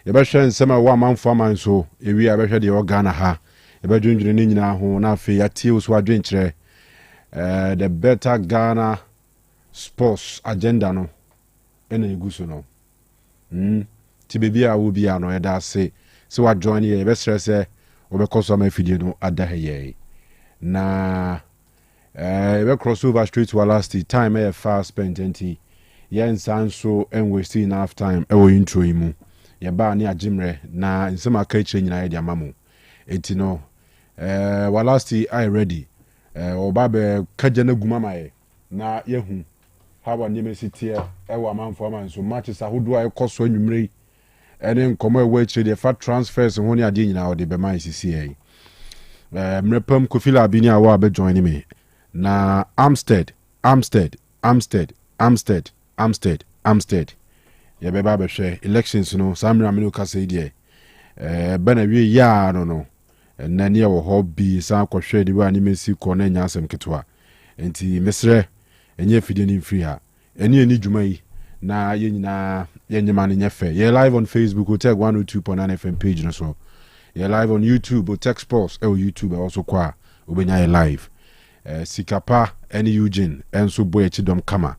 yɛbɛhwɛ nsɛm a ɛwɔ amanfo aman so ewi a yɛbɛhwɛ deɛ ɛwɔ Ghana ha yɛbɛdwendwene ne nyinaa ho na afei yɛatie wo so adwenkyerɛ the better Ghana sports agenda no ɛna ɛgu so no ti bebi a wo bia no yɛda ase sɛ wajoin yɛ yɛbɛsrɛ sɛ wɔbɛkɔ so ama afidie no ada ha yɛ na yɛbɛ cross over straight to our last time ɛyɛ fast spent nti yɛnsa nso ɛnwasti enough time ɛwɔ intro yi mu yɛbaa ne agyemmerɛ na nsɛm aka akyerɛ nyinaa yɛde ama mo ɛnti no our last I ready ɔba bɛ kagya no guma ma yɛ na yɛhu how nneɛma si teɛ ɛwɔ amanfo ama nso matches ahodoɔ a ɛkɔ so anwummerɛ yi ɛne nkɔmmɔ ɛwɔ akyire deɛ fa transfers ho ne adeɛ nyinaa ɔde bɛma yɛsisi yɛ mmerɛpam Kofi Labi ne a wɔ a bɛjoin me na Amstead yɛbɛba bɛhwɛ elections no saa mmerɛ amene kasa yi deɛ bɛna wie yaa no ɛnna ne ɛwɔ hɔ bi saa kɔhwɛ de ba ne mesi kɔ na nya asɛm ketewa nti mesrɛ ɛnyɛ fidie ne mfiri ha ɛne ani dwuma yi na yɛn nyinaa yɛnyema no nyɛ fɛ yɛ live on Facebook Otec 102.9Fm page no so yɛ live on YouTube Otec Sports ɛwɔ YouTube ɛwɔ kɔ a wobɛnya yɛ live Sikapa ɛne Eugene ɛnso bɔ yɛkyi dɔm kama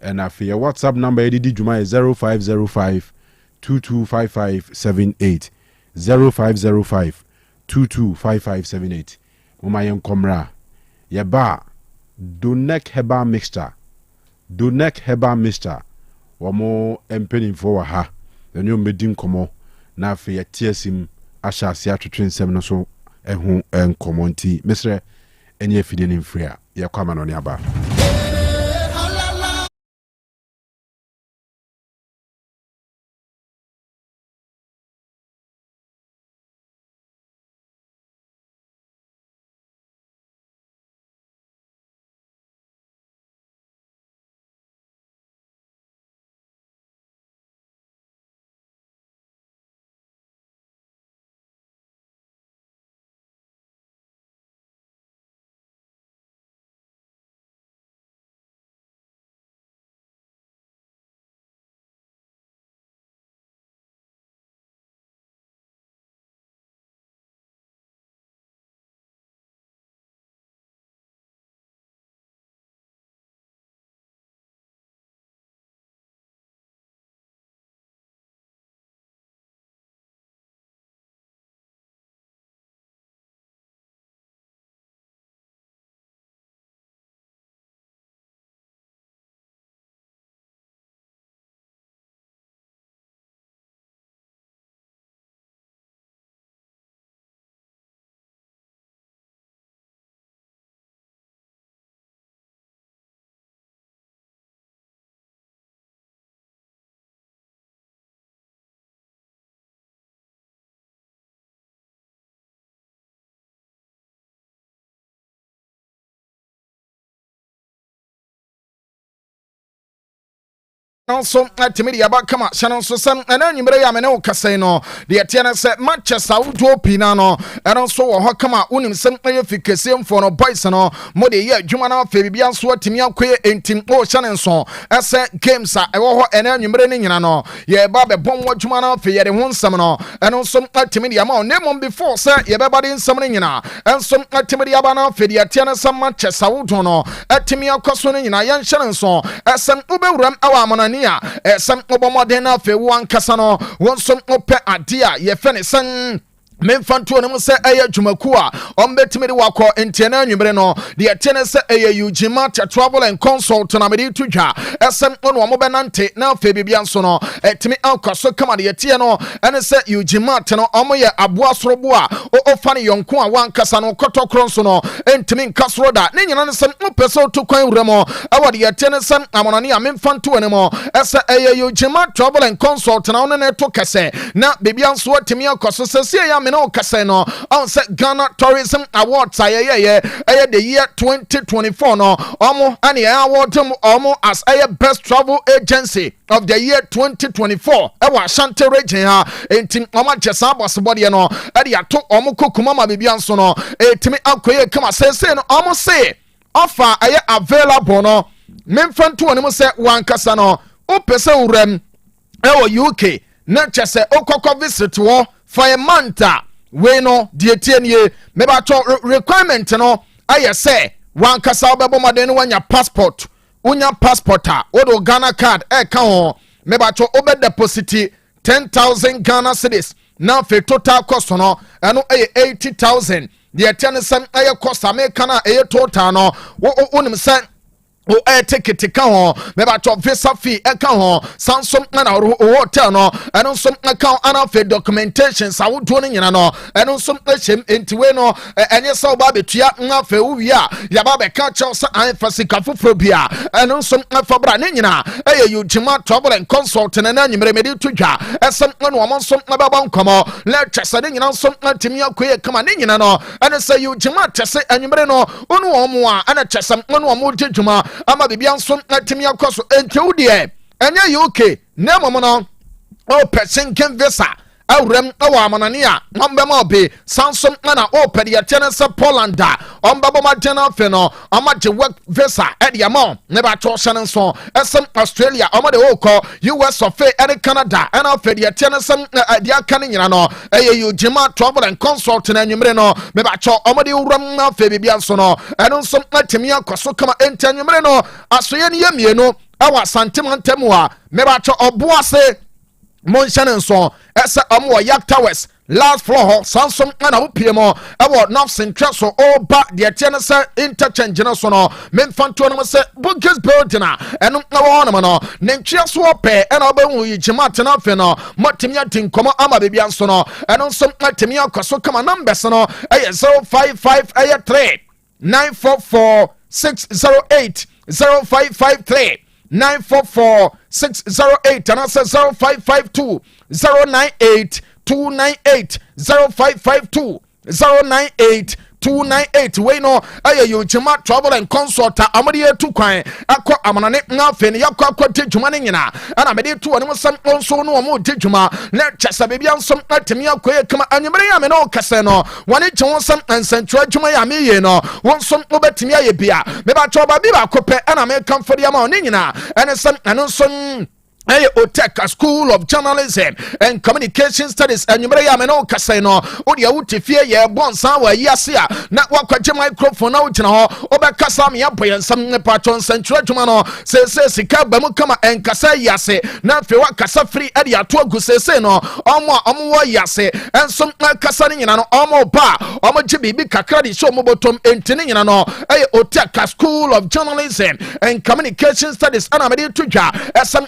ɛna afei yɛ WhatsApp number yɛdedi dwuma yɛ 0505 225578 0505-225578 moma yɛn kɔmmra yɛba Donec Herbal Mixture wɔmo mpanimfoɔ wɔ ha ɛne ɔmbɛdi nkɔmmɔ na afei yɛte asim ahyɛ ase atwetwe nsɛm no so ɛho nkɔmmɔ nti mesrɛ ɛnyɛ afidie no mfiri a yɛkɔ ama no ne aba also atimi aba kama hyɛn nso sɛm ɛna nwumere ya me ne wo kasɛn no de ɛteɛ no sɛ Manchester wodo pina no ɛno nso wɔ hɔ kama wonim sɛm ɛyɛ fikɛsie mfo no boys no mo de yɛ adwuma no afɛ bibia nso atimi akɔyɛ entim o hyɛn nso ɛsɛ games a ɛwɔ hɔ ɛna nwumere ne nyina no yɛ ba bɛbɔ mo adwuma no afɛ yɛ de ho nsɛm no ɛno nso atimi de ama o nemom before sɛ yɛ bɛba de nsɛm no nyina ɛnso atimi de aba no afɛ de ɛteɛ no sɛ Manchester wodo no atimi akɔso no nyina yɛn hyɛn nso ɛsɛm wobɛwuram ɛwɔ amanani some Obama fe one casano, one some ope adia, ye fenison. Memfanto no se eye dwumaku a ombetimi de wakọ entiana nwumere no de etene se eye Ujima travel and consult na mede to dwa esem ono mo benante na afa bibia nso no etimi ankoso kama de etie no ene se Ujima te no omo ye aboa sorobo a ofa ne yonko a wankasa no kotokro nso no entimi nkasoro da ne nyina ne se opeso to kwan wuremo awo de etene se amonane a memfanto ne mo ese eye Ujima travel and consult na ono ne to kese na bibia nso etimi ankoso se ya no kaseno on set Ghana Tourism Awards ayeye the year 2024 no omo ani award omo as best travel agency of the year 2024 ewa Ashanti region ha enti omo jesa bosbody no e de ato omo kokuma ma bibia nso no etimi akoye kama say no omo say offer available no memfanto ne mo say wankasa no opese urem ewo UK na chese okoko visit wo for a month we no die tienie me ba to requirement no aye say wan kasa obebo maden wanya passport unya passporta odo Ghana card ka ho me ba to obe deposit 10,000 Ghana cedis now for total cost no eno 80,000 the tenison aye cost America na total no unim say o ticket ka ho me ba to visa fee ka ho sansom na hotel no eno som account ana fe documentation sa wo do no nyina no eno som chem entiwe no enye sa ba betua na fe wo wi a ya ba be ka cha sa an fasika foforo bia eno som fa bra ne nyina you jima trouble and consult na nyimre me de tudwa esem no mo som na ba nkomo le twese ne nyina som na timi akoye kama ne nyina no eno say you jima twese anyimre no onu omo a ana twese no omo de dwuma ama bibia nso atimi akoso enti wudie enye UK na momo no o person can visa awrem awa amanane a ombema obe sansom na o pede yetene se Poland ombabo matena fe no amaje work visa e de amon ne ba to hye nso esem Australia omade okọ US of any Canada and of pede yetene sem de aka ne nyina no you jima travel and consult na nwumre no me ba cho omade wuram na fe bibia nso no eno nso atimi akoso kama entanwumre no asoye ne yamienu awa santimantem a me ba cho oboase Monshan so esa amwo yak towers last floor sansom na wo piemo ewo north central so oba de tiene se interchange na so no memfanto no se bunkers building na eno na wo no no nentwe so ope na obahu yigima tena fe no motimia tinkomo ama bebia nso no eno nso matimia kwaso kama numbers no 055 3 944 608 0553 944 608 and answer 0552 098 298 0552 098 298 we no you jima travel and consult amade tu kwan akọ amanane na fe ne yakọ tejuma ne nyina ana mede tu woni sam onso no mo tejuma na chasa bebia nsom atemi akọ kama anyemre ya me no kase no woni che sam ansantra adwuma ya me ye no wonsom obetimi aye bia me ba choba bi ba kope ana me kamfori ya ma ne nyina ene sam anonsom Otec School of Journalism and Communication Studies and you may have no casino or the Utifia ye bon sawa yasia not what microphone out in all over Casami up and some patron central tumano says Sika Bamukama and Casa Yase not for what Casa free Edia Togu says no Omo Yase and some Casani and Omo Ba Omo Jibi Kakadi show mobotum and Tinin Otec School of Journalism and Communication Studies and Amadi Tuja as some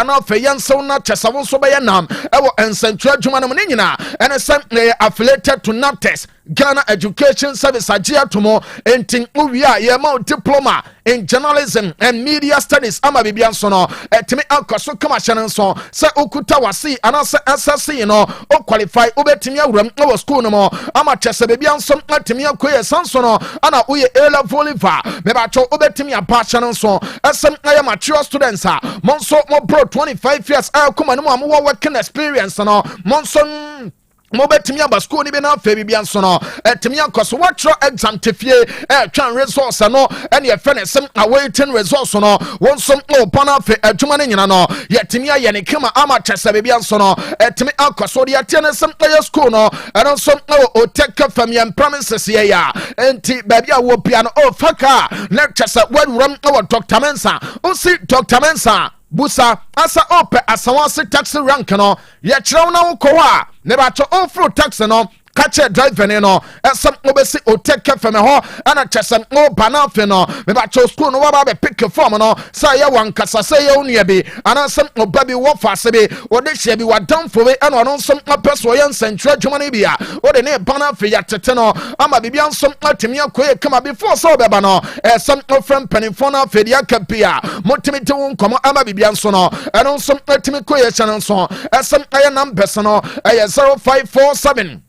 na fe yanso na chesawon so be yanam ewo ensentral dwuma no nyina ene sem affiliated to NAPTES Ghana Education Service agia tomo entin uwia ye ma diploma in journalism and media studies ama bibia so no etimi akoso kama hye so se okuta wasi anase SSC no o qualify obetimi awuram no school no mo ama chese bibia so atimi akoye sanso no ana uye A level liver me ba cho obetimi aba hye so esem aye mature students monso mo bro 25 years akoma no mo working experience no monso Mobetimi aba school ni be na fa bibia nso no etimi akoso watro exam tefie twan resource no ene ye fene sem awaiting resource no wonsom no pana fa adwuma ne nyina no yetimi aye ne kema ama chese bibia nso no etimi akoso de atene sem aye school no eno som no Otec family premises ye ya enti babia wo pia no faka lecture wadwuram no Dr. Mensa si Dr. Mensa busa asa ope asawase taxi rank no ye kire na wo ko a ne ba to ofro taxi no kache driver ne no esam obesi Otec FM ho ana chesam no banafe no me ba to school no wa ba pick form no say ya wankasa say ya onua bi ana sam obabi wo fase bi ode hye bi wadam fo bi ana no nsam apeso ye nsantra dwuma ne bia ode ne banafe ya tete no ama bibia nsam atemi akoye kama before so beba no esam ofrem penifo na fe dia kapia motimi te won komo ama bibia nso no eno nsam atemi koye channel nso esam aye numbers no aye 0547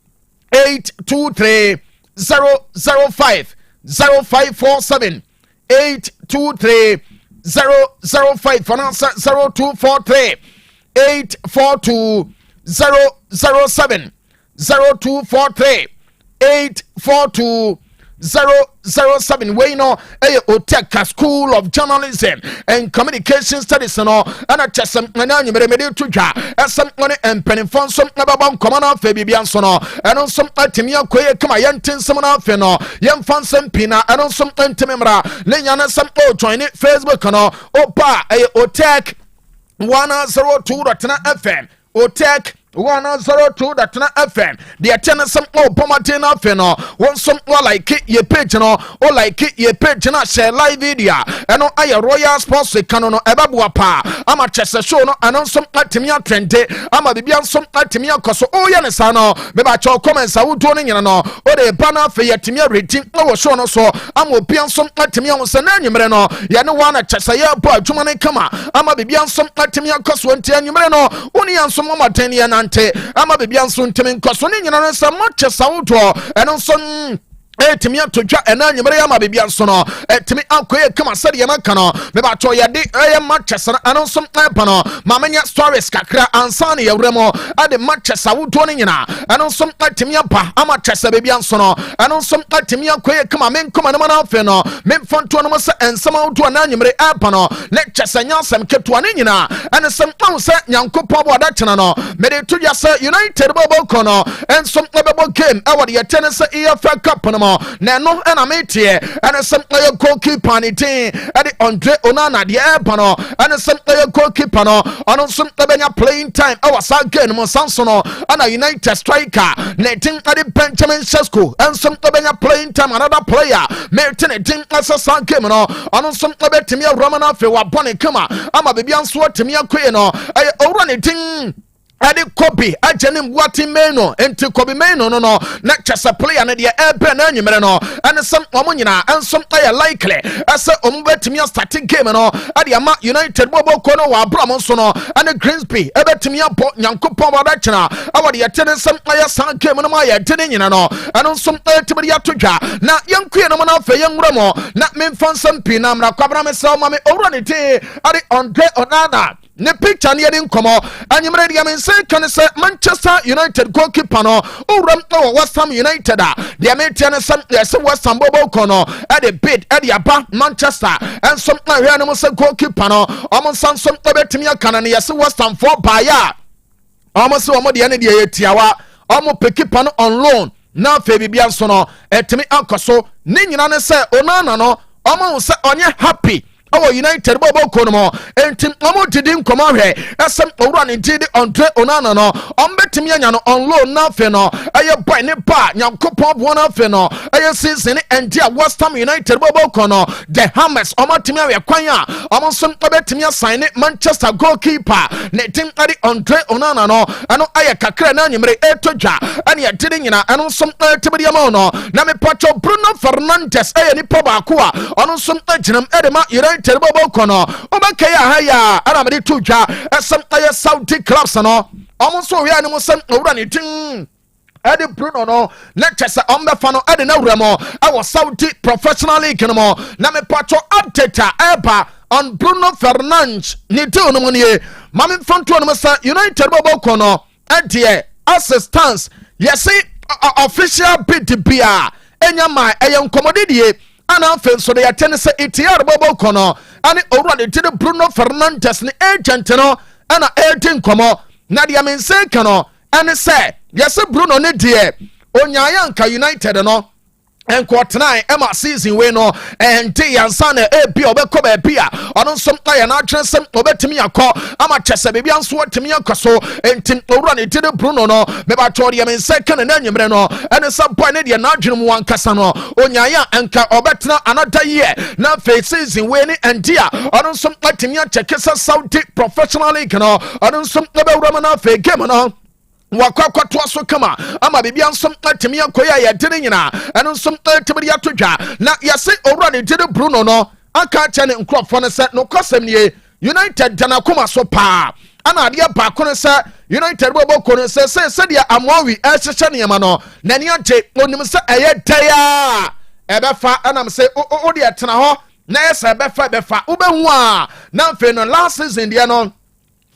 823 005 0547 823 005 answer 0243 842 007 0243 842 007 wey no Otec School of Journalism and Communication Studies no ana chesem na nyimere mede tudwa esem one empenifon som na babam komana fa bibia so no eno som atimi akoye kama yentensem na afa no yemfansem pina eno som antememra lenya na sem o join Facebook no opa Otec 102.9 Otec 102.9 the attendance some pomade na fe no won some like ye page no o like ye page na share live video eno aye Royal Sports Kanu no ebaboa pa ama chese show no eno some atimi atrende ama bibia some atimi akoso o ye ne sa no be ba cho comments awudo no nyina no o de ba na fe yatimi rating no wo show no so ama obia some atimi on se na nyimre no ye ne wa na chese ye bo adwuma ne kama ama bibia some atimi akoso ntia nyimre no oni ansom maten ye na ama bibia nso ntimi nkoso ne nyina no sa Manchester wodo eno nso etimi atodwa ena nyimere ya ma bibia nso no etimi akoye kama sade ya maka no me ba to ye de Manchester eno nso pa no ma menya stories kakra ansa ne yewremo ade Manchester wodo ne nyina eno nso etimi apa ama Manchester bibia nso no eno nso etimi akoye kama men koma ne na afa no men fonto no se ensama wodo na nyimere apa no Manchester nyasem keto ne nyina ene sem pon se nyankopon bo da chena no me de to ya se United bobo kono enso bebo game e wode ye tennis EFL Cup no na no na metie ene sem goalkeeper ni tin ade Andre Onana de eba no ene sem goalkeeper no ono sem benya playing time e wasa game mo sanso no ana United striker na tin ade Benjamin Sesko ensem benya playing time another player metin tin asasa game no ono sem betimi awrama na fe wa bone kama ama bebia nso atimi akoye no owura ne tin ade Kobe ajenim wati meno enti Kobe meno no na chasa player na de ebe na nyimere no ene sem omo nyina ensom aye likely ase omo betimi start game no ade ama United bobo ko no wa abram so no ane Greensby ebetimi abo nyankopon wada chena awade yetene sem aye san game no ma ye tene nyina no eno nsom etibiri atodwa na yankue no na afa yenwura mo na memfansam pina mra kwabra me se o ma me owura ne te ade Andre Onana ne picture ne yedi nkomo anyimre dia men say kan say Manchester United goalkeeper no uram no West Ham United dia me tie ne sam yes West Ham bobo kono e de bid e de aba Manchester and some na hwe no say goalkeeper no omo sansom betimi akana ne yes West Ham for buyer omo say omo de ne de yetiawa omo pekipa no on loan na fe bibia nso no etimi akoso ne nyina ne say Onana no omo say onye happy our United bobo kono entim omo didi nkomo hwe esem owura ne didi Andre Onana no ombetimi anya no on loan na fe no aye boy ne ba nyankopon bo na fe no aye season endi a West Ham United bobo kono the Hammers omotimi awe kwan a omo som obetimi assign Manchester goalkeeper ne tim ade Andre Onana no ano aye kakra na nyimre etodwa ane adidi nyina ano som tibidi ama no na me pacho Bruno Fernandes aye ni poba ko a ono som aginam edema United bobo kono obaka ya haya ana me tudwa esem aye Saudi clubs no omo so we ani mo sem owura ne tin ade Bruno no lecture ombe fa no ade na wura mo awo Saudi professional league no mo na me pacho update eba on Bruno Fernandes ni te ono mo nie mame fanto no sa United bobo kono ade assistance yes official bid bia enya mai eyen komodidie ana fenso de yatene se itiar bobo kono ani owura de tide Bruno Fernandes ni agent no ana agent komo na dia mense kano ani se yes Bruno ne die onyaya nka United no enko tonight ema season we no enti yansana ebi obekọ ba bia ono nsom aya na atwensem obetimi yakọ ama chese bebi anso otimi yakoso enti owura ne tide Bruno no me ba tọ de mense kan na nyimre no ene some boy ne de na adwene wan kasa no onyaya enka obetena another year na face season we ni endia ono nsom atimi ya chekesa Saudi professional league no ono nsom be wura na fe game no wakwakwatwa so kama ama bibia nsom atimi akoya ya dene nyina eno nsom atimi atodwa na yase owura ne dede Bruno no aka cha ne nkrofo ne se no kosem nie United dana koma so pa ana ade ba ko ne se United bobo ko ne se dia Amowi ehyehe ne yama no na ne ante onim se eye taya ebefa anam se o de etena ho na yesa befa ubehu a na mfe no last season dia no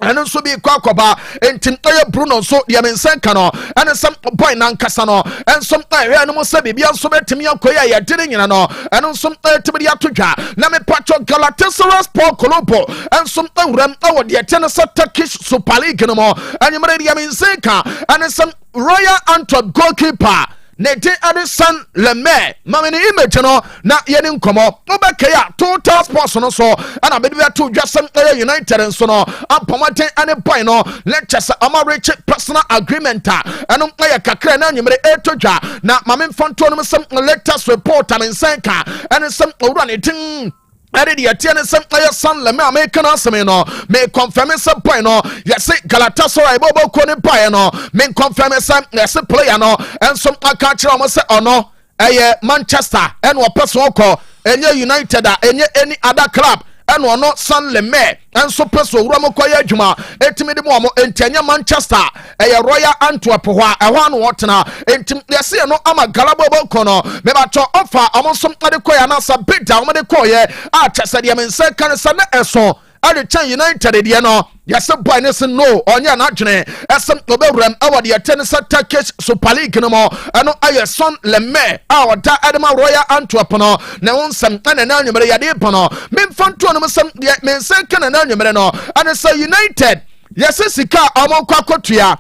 ɛno nso bi kwakoba entim ɛyɛ Bruno so deɛ me nsenka no ɛne some boy nankasa no ɛnso ɛhwɛ no mo sɛ bibia nso betimi akoya yɛ de nyina no ɛno nso ɛtimi de atodwa na me patcho Galatasaray Sport Club ɛnso ɛwuram ɛwɔ deɛ tene sɛ Turkish Super League no mo anyimre deɛ me nsenka ɛne some Royal Antwerp goalkeeper Nete Addison Leme mame ne image no na yeni nkomo obekaya Total Sports no so ana be to dwasem United nso no apomaten ane boy no lectures ama reach personal agreement eno aye kakra na nyimre etodwa na mame mfanto no sem latest report am nsenka ene sem owura ne tin ade de yete ne sem aye san Leme American aseme no me confirm some boy no yesi Galatasaray bobo ko ne boy no me confirm some yesi player no enso aka kira mo se ono eye Manchester ene opeso ko enye United enye any other club ene ono San Leme enso peso wura mo koye adwuma etimi de mo entanya Manchester eye Royal Antwerp ho a no wotena entim yesi no ama Galabo ko no me ba cho offer amonso ade koya na sa bida mo de koye a chese de men se kan sa na eso ade chan United de no yesi boy ne se no onya na dwene esem obewuram awade yete sa Turkish Super League no mo eno aye San Leme a wada adema Royal Antwerp no na wonsem ene na nwumere yade po no memfanto no mesem men se kan na nwumere no ane sa United yesi sika amonkwakotua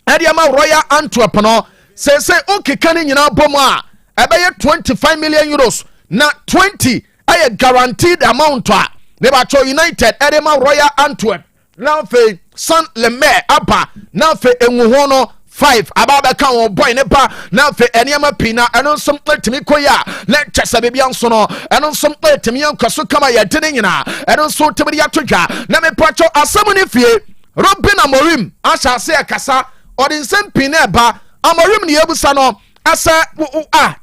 ade ama Royal Antwerp no se okeka ni nyina bom a ebeye 25 million euros na 20 aye guaranteed amount a ne ba cho United edema Royal Antwerp now fe San Leme aba now fe enwuho no 5 ababa kan wo boy ne pa now fe eniama pina eno som timi koya let chesa bebia nso no eno som timi yankoso kama ya de nyina eno so timi ya todwa na me pacho asem ne fie Robin Amorim asha se akasa odin sem pina eba Amorim ne yebusa no asa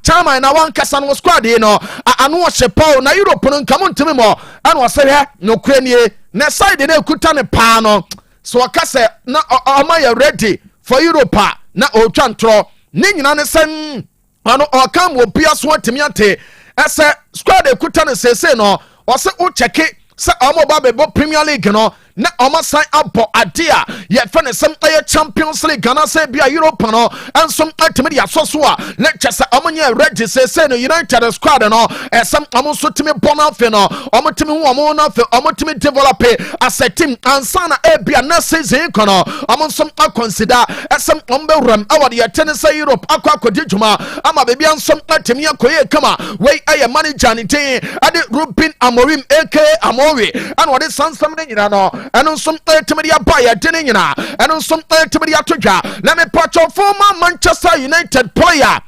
chairman na wan kasa no squad no anu hye Paul na Europe no nkamo ntimi mo anu asehwe no kranie na side na ekuta ne pa no so akasa na oma ya ready for Europe na otwa ntro ne nyina ne sem anu okam wo bia so atimi ate asa squad ekuta ne sese no ose o cheke se omo ba bebo Premier League no na omo sign up ade a ye fe ne sem aye Champions League na se bia Europe no ensom atimi dia soso a na chese omo nya ready se no United squad no esem omo so timi bona fe no omo timi hu omo na fe omo timi develop as a team ansana e bia na season kono omo som consider esem omo be ram awade ye tene se Europe akwa djuma ama be bia ensom atimi akoye kama we aye manager ni tin ade Ruben Amorim aka Amowe and what is sansam ne nyina no eno som timi aba ya de nyina eno som timi atodwa let me patch of former Manchester United player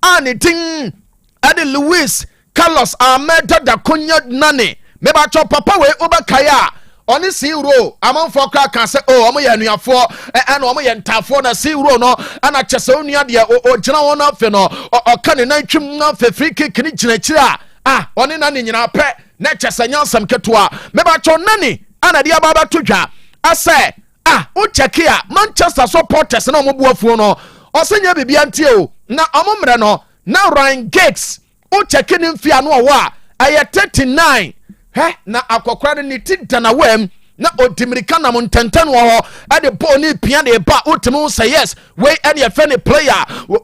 anything ade Luis Carlos Almeida da Cunha Nani me ba cho papa we obakaya oni si ro amanfo kra kan se o omo ye anuafo na omo ye ntafo na si ro no ana chese onua de o gina won afe no o ka ne nantwim na fe free kick ni gina kira oni na ne nyina pe na chese nyansam ketoa me ba cho Nani ana dia baba todwa ase o check here Manchester supporters na omo buafuo no osenya bibia ntie o na omo mre no na Ryan Giggs o check ni mfia no wo a aye 39 na akokora ni tidda na wem na odimirika na montenten wo ho ade ball ni pia de ba otimi say yes we any a friendly player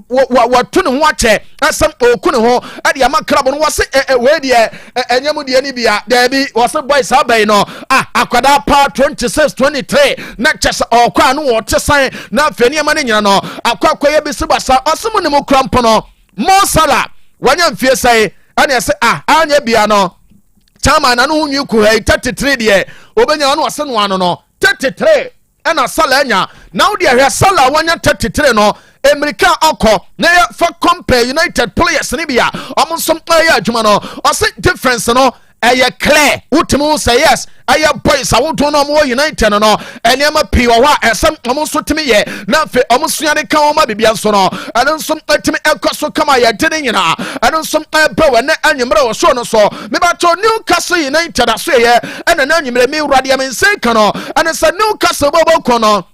what to no ache asem okunu ho ade ama club no wose we de enyam de ni bia da bi wose boys abai no akwada pa 26 23 na chese okwa no wote san na afani ama nyina no akwakoye bi sibasa osemo ne mo krampo no Mo Salah wanya mfie sai ane se anya bia no chama na no hunyu ku 33 de obenya no ase no ano no 33 ena Salah anya na wo de hwe Salah wanya 33 no America akọ na fa compare United players ni bia omonsom ya adwuma no ose difference no clear utimu say yes boys awodo no mo United no enema pi wo ha esem omo so timi ye na fe omo suane kan o ma bibia nso no ene nso timi ekoso kama ye de nyina ene nso ba we na anyimre wo so no so me ba to Newcastle United aso ye ene na anyimre me wrade ya men say kan no ene sa Newcastle bobo ko no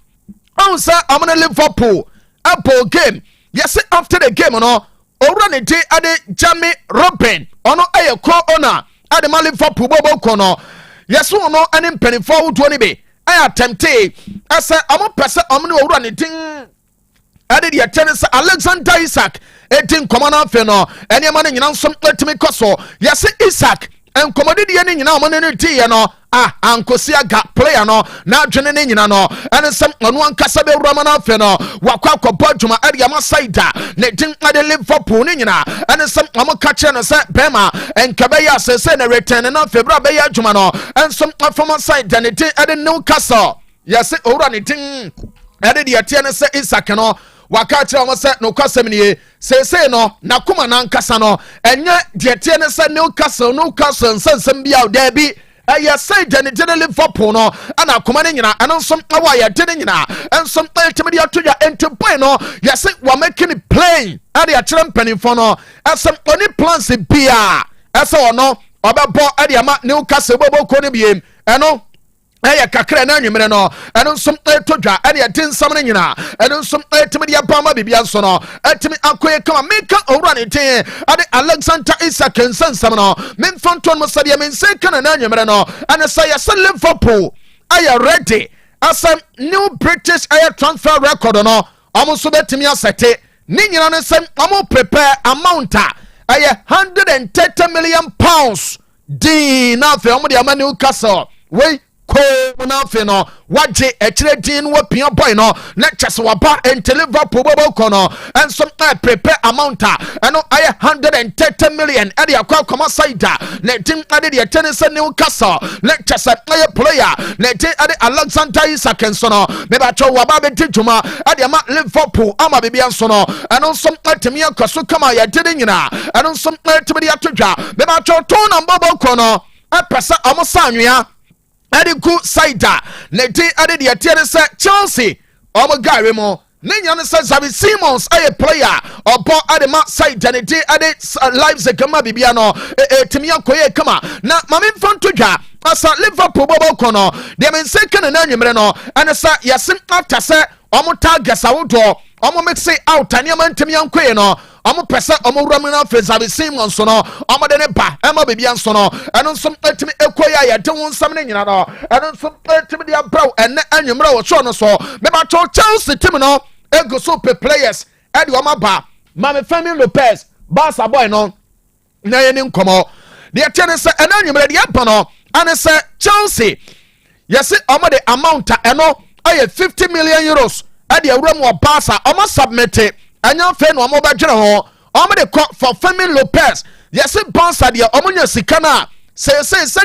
on sa amna Liverpool Apple game yes after the game no owura ne de ade Jamie Robin ono aye ko ona ade Liverpool bobo kono yeso no ane mpanifo wodo ni be I attempted as a person omni din ade de tennis Alexander Isaac etin komana fe no ene ma ne nyina nsom letimi koso yese Isaac en komode de ne nyina mo ne tie no ankosi aga player no na adwene ne nyina no ene sem ono ankasa be wura ma na fe no wakwa akọbọ dwuma ade ama saida ne tin ade Liverpool ne nyina ene sem amo ka che no se bema enkabe ya sese na return na fe bra be ya dwuma no ensom afoma saida ne tin ade Newcastle yese owura ne tin ade de tie ne se Isaac no waka kire mo se no kwasem nie sese no nakoma na nkasa no enye de tie ne se Newcastle nsensem bia da bi ya say de Liverpool no ana akoma ne nyina anonsom awa ya de nyina ensom ultimate ya to ya entepoi no ya say wa making it plain ade ya kire mpanimfo no esem oni plans bia ese ono obebo ade ama Newcastle bobo ko ne biem eno aya kakra na nwumere no eno nsom todwa ene atin sam ne nyina eno nsom timi dia pama bibia nso no atimi akoye kama meka owura ne tin ade Alexander Isaac nsansam no memfanton mo sade mense kana na nwumere no ane say ya Liverpool aya ready asam new British air transfer record no amo so betimi asete ni nyina no sem amo prepare amount aya 130 million pounds din na fe amo dia ma Newcastle we ko na fe no waje ekire din wo pia boy no na chese waba ente Liverpool bobo ko no and some prepare amount eno aye 130 million e de akwa side na tin ade de tennis Newcastle na chese aye player na tin ade Alexander Isaac so no me ba cho waba be tijuma ade ma Liverpool ama bibia nso no eno some atemi akoso kama ya de nyina eno some atemi de atodwa me ba cho to na bobo ko no apesa amosanwea ade ku saida ne ti ade de tiere se Chelsea omo gare mo ne nyane se Xavi Simons aye player obo ade ma saida ne ti ade Leipzig kama bibia no timi akoye kama na mame mfanto dwa asa Liverpool bobo kono de men se kana na nwumere no ane sa yasim atase omo targets awodo omo mix out aniama ntimi ankoye no omo pesa omo wramina Xavi Simons no omo de ne ba ema bibia nso no eno nso atimi ekoya ya de wonsam ne nyina no eno nso atimi de abraw ene anwumere wo so no so me ba to Chelsea team no ego so players e de omo ba Mame Fermin Lopez Barca boy no na ye ni nkomo de tiene se ena anwumere de apa no ane se Chelsea yesi omo de amount eno aye 50 million euros ade awram wo Barca omo submit anya fe no omo ba dwere ho omo de for Fermin Lopez yesi Barca de omo nya sika na se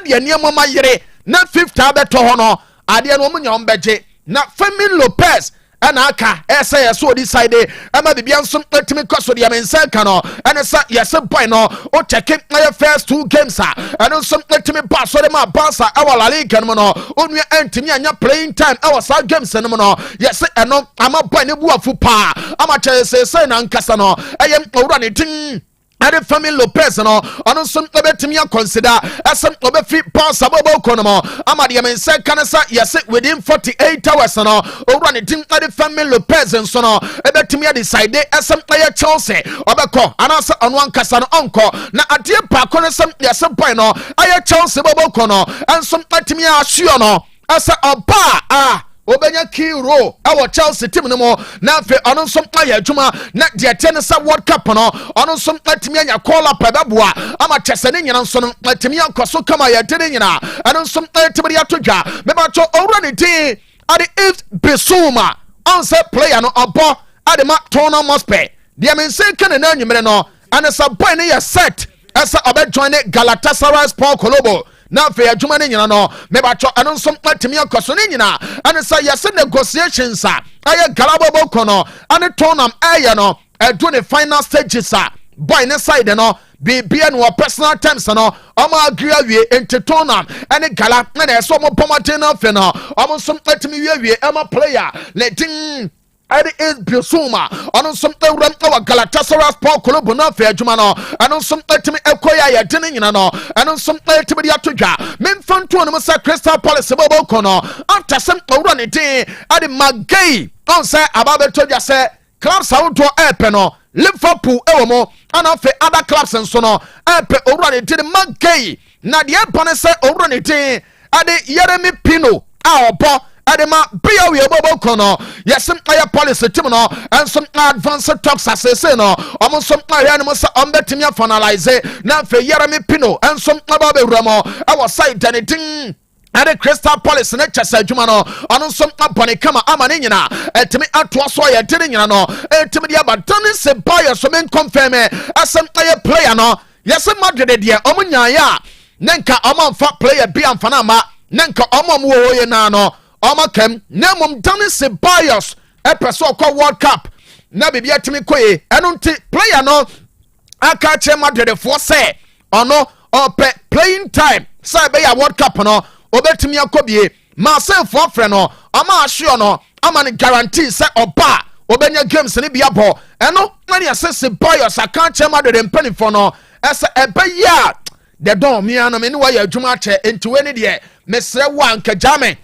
de niam ma yere na 50 abeto ho no ade no omo nya ombeje na Fermin Lopez ana aka ese yeso odi side ama bibia nso atimi kwaso de mensa ka no ene sa yese boy no o check my first two games ana nso atimi pass so de ma Barca awala La Liga no no onu antimi anya playing time awa sa games no no yese eno ama boy ne buafu pa ama chese na nkasa no eyem owura ne tin ade Fermin Lopez no ono so obetimi consider asem obefi Barca bobo kono ama de mensa kan sa yese within 48 hours no owura ne tin ade Fermin Lopez nso no ebetimi decide asem player Chelsea obeko anasa ono ankasa no onko na ade pa kono sem yese boy no aye Chelsea bobo kono enso atimi asure no asa oba obenya key role our Chelsea team no mo na fe ono nso aye adwuma na de atene sa World Cup no ono nso atimi anya call up baboa ama chese ne nyina nso no atimi ankoso kama ya de nyina ono nso atimi ya todwa me ba cho owura ne tin ade if Besuma on say player no obo ade ma Tona Mospe de men say kan na nwumere no anasa boy ne ya set asa obe join Galatasaray Sport Club na fe adwuma ne nyina no me ba cho eno nso atimi akoso ne nyina ane sa yese negotiations aye galabo kono ane tonam aye no edu ne final stages boy ne side no bibia no personal terms no omo agree awie ente tonam ane gala na eso mo pomate na fe no omo nso atimi wie ema player le din ade is Besuma ono som ewram awa Galatasaray Sport Club na fe adwuma no ano som atimi ekoya ya de nyina no ano som atimi de atodwa memfanto no sa Crystal Palace bobo kono after some owura ne din ade Magay on say ababe todwa say clubs out to epe no Liverpool ewomo ana fe other clubs nso no epe owura ne din Magay na de epe ne say owura ne din ade Yeremi Pino a obo adema bia we obo kono yesem aya policy tim no ensom advanced talks asese no omonsom aya no sa ombetimi finalize na fe Yeremi Pino ensom aba be wuramo awo side anything ade crystal policy na chesa adwuma no ono nsom abone kama ama ne nyina etimi atoa so ya de nyina no etimi dia badane se buy so men confirm asem aya player no yesem Madrid de omunya ya nenka omamfa player bi amfa na ma nenka omam wo ye na no omakem nemum dane se bias epeso kwa World Cup na bibia timi koye eno nti player no aka che Madrid fo se ono ope playing time say be ya World Cup no obetimi akobie ma say fo frɛ no ama ahwe no ama ne guarantee say oba obenya games ne bia bo eno na ne se bias aka che Madrid mpani fo no ese ebe ya de don mi ano me ne wa ya adwuma che enti we ne de mesre wa anka jame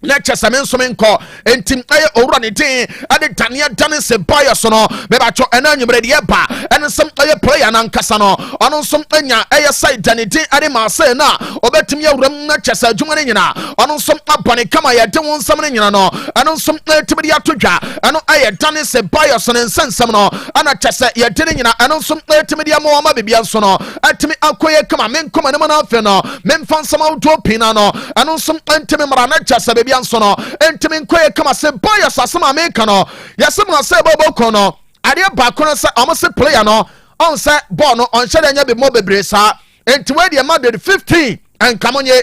na chesa men so men ko entim aye owura ne tin ade tania dane se bias no be ba cho ena nyumre de ba ene sem aye player na nkasa no ono som anya aye side dane tin ade ma se na obetim ya wuram na chesa adwuma ne nyina ono som abane kama ya de won sam ne nyina no ono som etimi de atodwa eno aye dane se bias ne nsensem no ana chesa ya de ne nyina eno som etimi de ama ma bibia so no atimi akoye kama men koma ne ma na afe no men fansam utopina no eno som entimi mara na chesa so no entimi nkoye kama se boy asasama America no yesem na se bobo kono ade ba kono se omse player no on se ball no on shede nya be mo bebre sa enti we de Madrid 15 en kamonye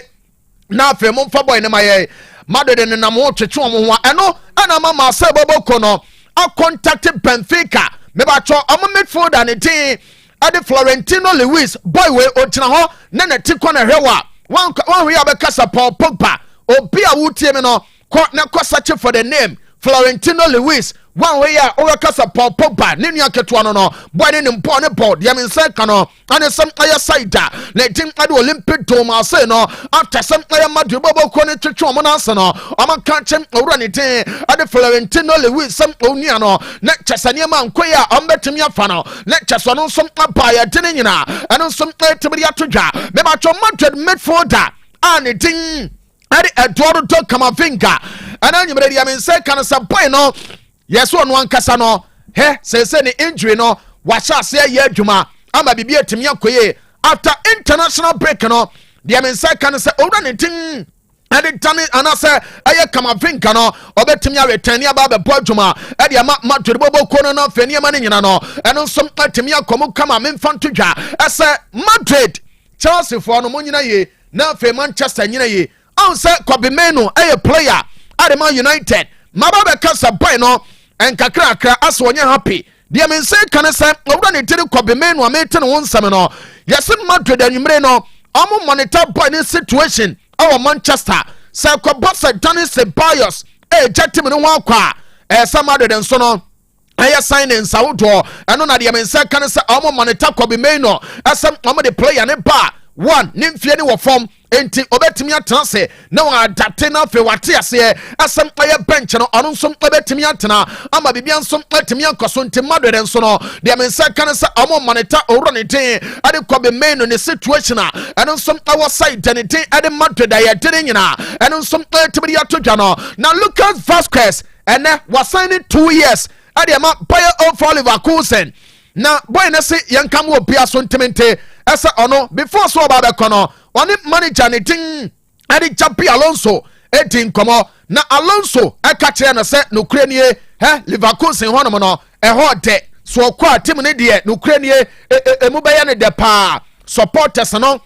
na afi mo mfa boy ne maye Madrid ne na mo twetwe mo ho eno ana mama se bobo kono a contact Benfica me ba cho omo midfielder ne tin ade Florentino Luis boy we otina ho na na tikọ na hwewa wan wi abekasa Paul Pogba obi a wutie me no na search for the name Florentino Luis one way ya o kasa Paul Pogba ne nua keto no no boy ne mpo ne board ya men say kan no ane some aya side na team ade Olympic dome say no after some aya Madrid bobo ko ne twetwe mo na se no o man kan chem owura ne tin ade Florentino Luis some onua no na chesane ma nkoyi a o mbetimi afa no na cheso no some aba ya de nyina ane some etimi atodwa me ba cho Madrid midfielder ane tin ade Eduardo Camavinga ana nyimre dia men say kan sa boy no yes one kasa no he say ni injury no wa sha se ya adwuma ama bibia timi akoye after international break no dia men say kan say owura ne tin ade tani ana say aye Camavinga no obetimi awetani aba be bo adwuma ade ama Madrid bobo kono no fani ama ne nyina no eno som atimi akomu kama memfanto dwa ese Madrid Chelsea for no munyina ye na fe Manchester nyina ye on say Kobe Menu a player at Man United maba be kasa boy no en kakra as wonye happy dia men say kan say owura ne tiri Kobe Menu a mete no nsam no yes Madrid anwumre no omo monitor boy ne situation our Manchester say Kobe Dani Ceballos jetim no ho akwa some Madrid nso no aya sign in Saudi eno na dia men say kan say omo monitor Kobe Menu asem omo the player ne ba one nimfie ne wo form enti obetimi atena se na wa adapte na fe wate ase asem aye bench no ono nso obetimi atena ama bibia nso atimi ankoso enti Madrid nso no de men say kan say omo monitor owro ne tin ade Kobe Menu ne situation a eno nso awo side ne tin ade Madrid aye tin nyina eno nso atimi atodwa no na Lucas Vazquez ene was signing 2 years ade ama Bayer of Leverkusen na boy na se yankam wo bia so ntemente esa ono before so ba be kono oni manager ne tin ade Chapi Alonso etin komo na Alonso aka kire na se no kuranie Leverkusen hono no ho de so kwa team ne de no kuranie emu be ya ne de pa supporters no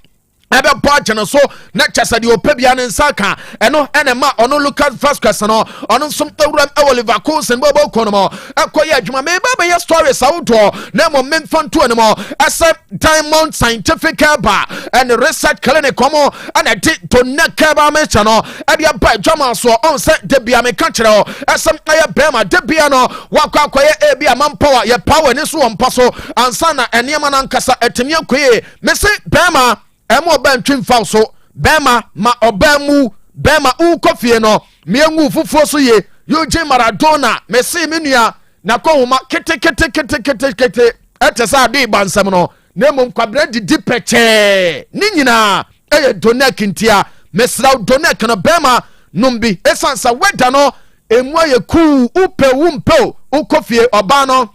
ebe budget no so na chasa de opabia ne nsaka eno ene ma ono Lucas Vazquez no ono som tawuram e Leverkusen bobo kono mo ekoye adwuma me baba ya story saudo na mo memfanto ne mo ase Diamond Scientific Ba and Research Clinic komo ana di to naka ba me chano e dia ba adwuma so on se de bia me ka kire o ese aye bema de bia no wakwa akoye e bia manpower ye power ni so on paso ansa na enema na nkasa etemi akoye me se bema emo ban twimfa so bema ma obamu bema u kofie no miengu fufuo so ye yoje Maradona Messi menua na kohoma kete etesa ade bansam no nemo kwabra didi peche ni nyina eye Donek ntia mesra Donek no bema numbi esansa weda no emu aye ku upe wumpe ukofie oba no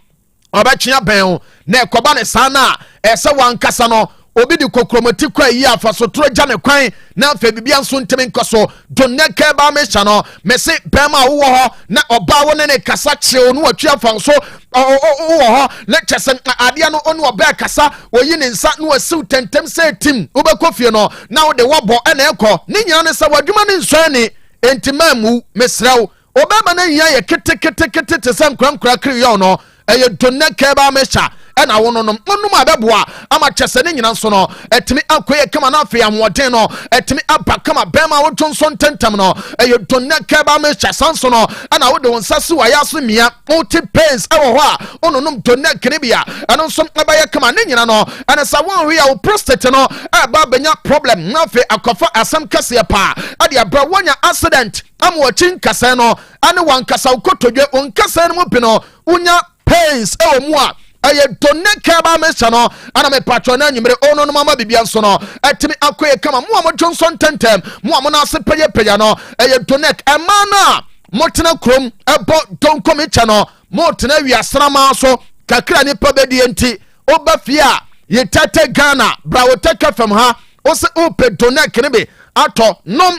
obetwea ben na ekoba ne sana ese wankasa no obi di kokromoti kwa yi afasotro gya ne kwan na afa bibia nso ntemi nkoso doneke ba mesha no mese bema wo ho na oba wo ne kasa kye onu atwa afanso wo ho na kyese ade no onu oba kasa oyi ne nsa no asiw tentem se tim wo be kofie no na wo de wobo na ekọ ni nyina ne sa wadwuma ne nso ni entimamu mesrew obama na nya ye kete te sam krankra kri yo no eye doneke ba mesha ena wononom onum abeboa ama kyese ne nyina nso no etimi akoye kama na afi amwoden no etimi aba kama bema wo tonso ntentam no eye doneke ba mesha sanso no ana wo de wonsase wa yaso mia multi pains ewo ho a ononum doneke ne bia eno nso abaye kama ne nyina no ana sa won wi a wo prostate no aba benya problem na afi akofa asam kase pa ade abra wonya accident am wo chin kase no ane wan kasa ukotodwe on kase no mo bi no unya pains ewo mu a aye doneke ba mesha no ana me patro na nyimre ono no mama bibia nso no etimi akoye kama mo amo Johnson tentem mo amo na ase peye no aye doneke emana motena krom ebo donkom echa no motena wiasra ma so kakra ni pabedi enti obafia ye tete Ghana bra Otec FM ha o se ope doneke ne be ato nom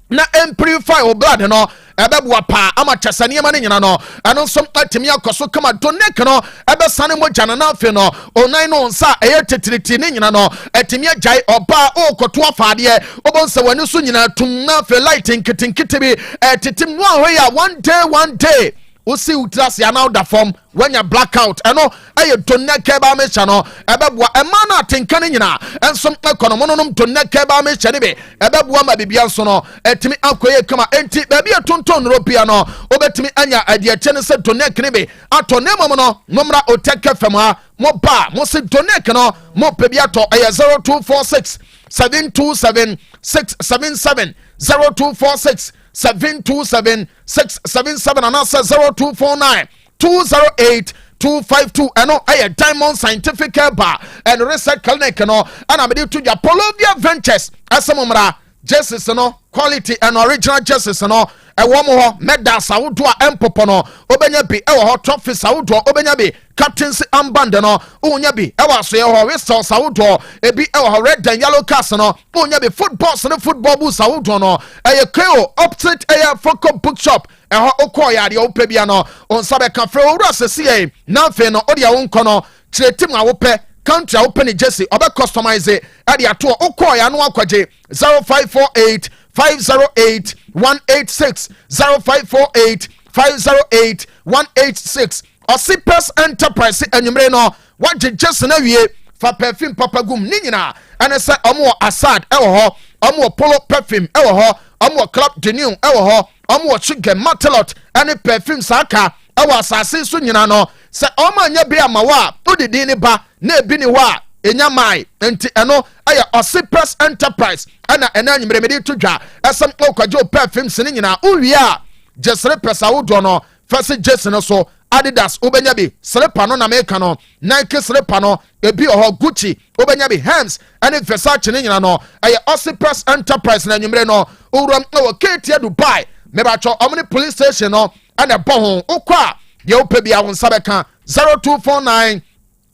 na amplify o blood no ebebua pa ama chasane ma ne nyina no eno nso atimi akoso kama doneke no ebe sane mo jana na afi no onan no nsa eye tetiriti ne nyina no atimi agai oba okoto afaade obonse wani so nyina tum na afi lighting kitinkiti bi titim no ahoy a one day usi utrasi ana da form when you blackout eno aye doneke ba mesha no ebebua emana atenka ne nyina enso ekonomo no doneke ba mesha ne be ebebua ma bibia nso no etimi akoye kama enti ba bia tonton ropia no obetimi anya adiache ne se doneke ne be ato ne mom no nomra Otec FM ha mo ba mo se doneke no mo pe bia to aye 0246 727 677 0246 727 677 and answer 0249 208 252 eno aye Diamond Scientific Bar and Research Clinic no ana me to ya Polovia Ventures asemomra justice no quality and original justice no ewo mo ho meda sawodo a empopo no obenya bi ewo ho trophy sawodo obenya bi captaincy armband no onya bi ewo aso ye ho whistle sawodo ebi ewo ho red and yellow cast no onya bi football no football boots sawodo no eye keo opposite eye foco bookshop eho okoya de opebia no onsabe kafre owura sese na fe no ode a wonko no kiretim a wope country a wope ni Jesse obe customize ade ato okoya no akwaje 0548 508 186 0548 508 186 Osipers Enterprise enyumre no waje Jesse na wie fa perfume papagum ni nyina ene se omo Assad ewo ho omo Polo perfume ewo ho omo Club de New ewo ho omo Sugar Matelot ene perfume saka ewo asase so nyina no se omo anya bi amawa odidi ni ba na ebi ni wa enyamai enti eno aya Osipers Enterprise ana ena nyimre mede tudwa esem okwaje perfume sene nyina uwia Jesre pesa wodo no fase Jesse no so Adidas obenya bi slipper no na meka no Nike slipper no ebi oho Gucci obenya bi Hermes ene Versace ne nyina no aya Osipers Enterprise na nyimre no uram no Ketia Dubai mebacho omni police station no ana bohon ukwa ye opebia won sabeka 0249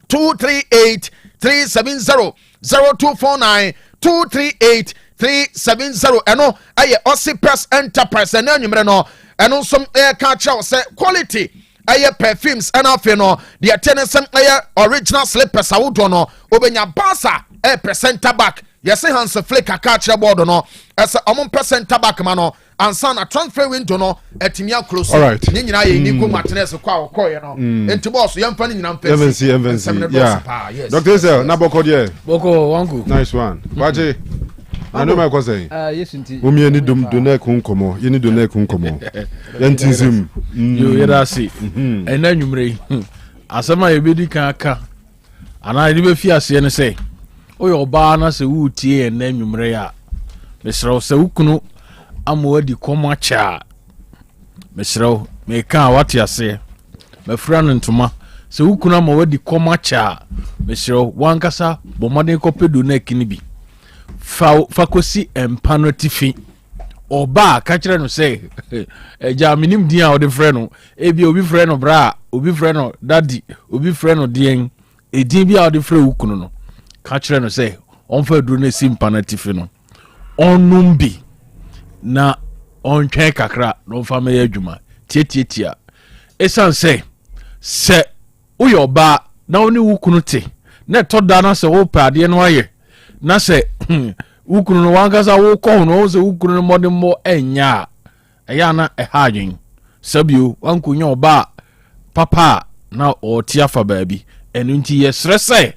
238 370 0249 238 370 eno aye Osipers Enterprise na nyimre no eno nsom ka cha say quality aye perfumes and afi no the attention aye original slippers awodo no obenya basa center back yes hands flick aka cha board no as omon center back ma no ansa na transfer window no etimia close ni nyina ye ni ko matnes kwa okoye no enti boss yemfa ni nyina mfa yeah Dr. Sel na boko de boko wangu nice one waje I know my cousin. Yes, indeed. Umi any donate kunkomo. You need donate kunkomo. Yentinsim. You hear see. And then you may. Asama ebedi kanka. Ana ni be fiase ne say. Oyo ba na se wutie and then you mre ya. Mesro se ukunu amo di komacha. Mesro me kan wati ase. Me fra no ntoma. Se ukunu amo di komacha. Mesro wankasa bomade kopedu na kini bi. Fakosi empano tifi oba ka kire no say eja minim din a ode frɛ no ebi obi frɛ no bra obi frɛ no daddy obi frɛ no dien edin bi a ode frɛ wukunu no ka kire no say onfa duro na simpa na tifi no onum bi na ontwe kakra no fa me adwuma tietietia esan say se uyo ba na oni wukunu te na to da na se wo pade no aye na se wukunu no wankasa wo ko no se wukunu no modem mo enya eya na ehadwen sabio wankunya oba papa na otia fa baabi enu nti yesre se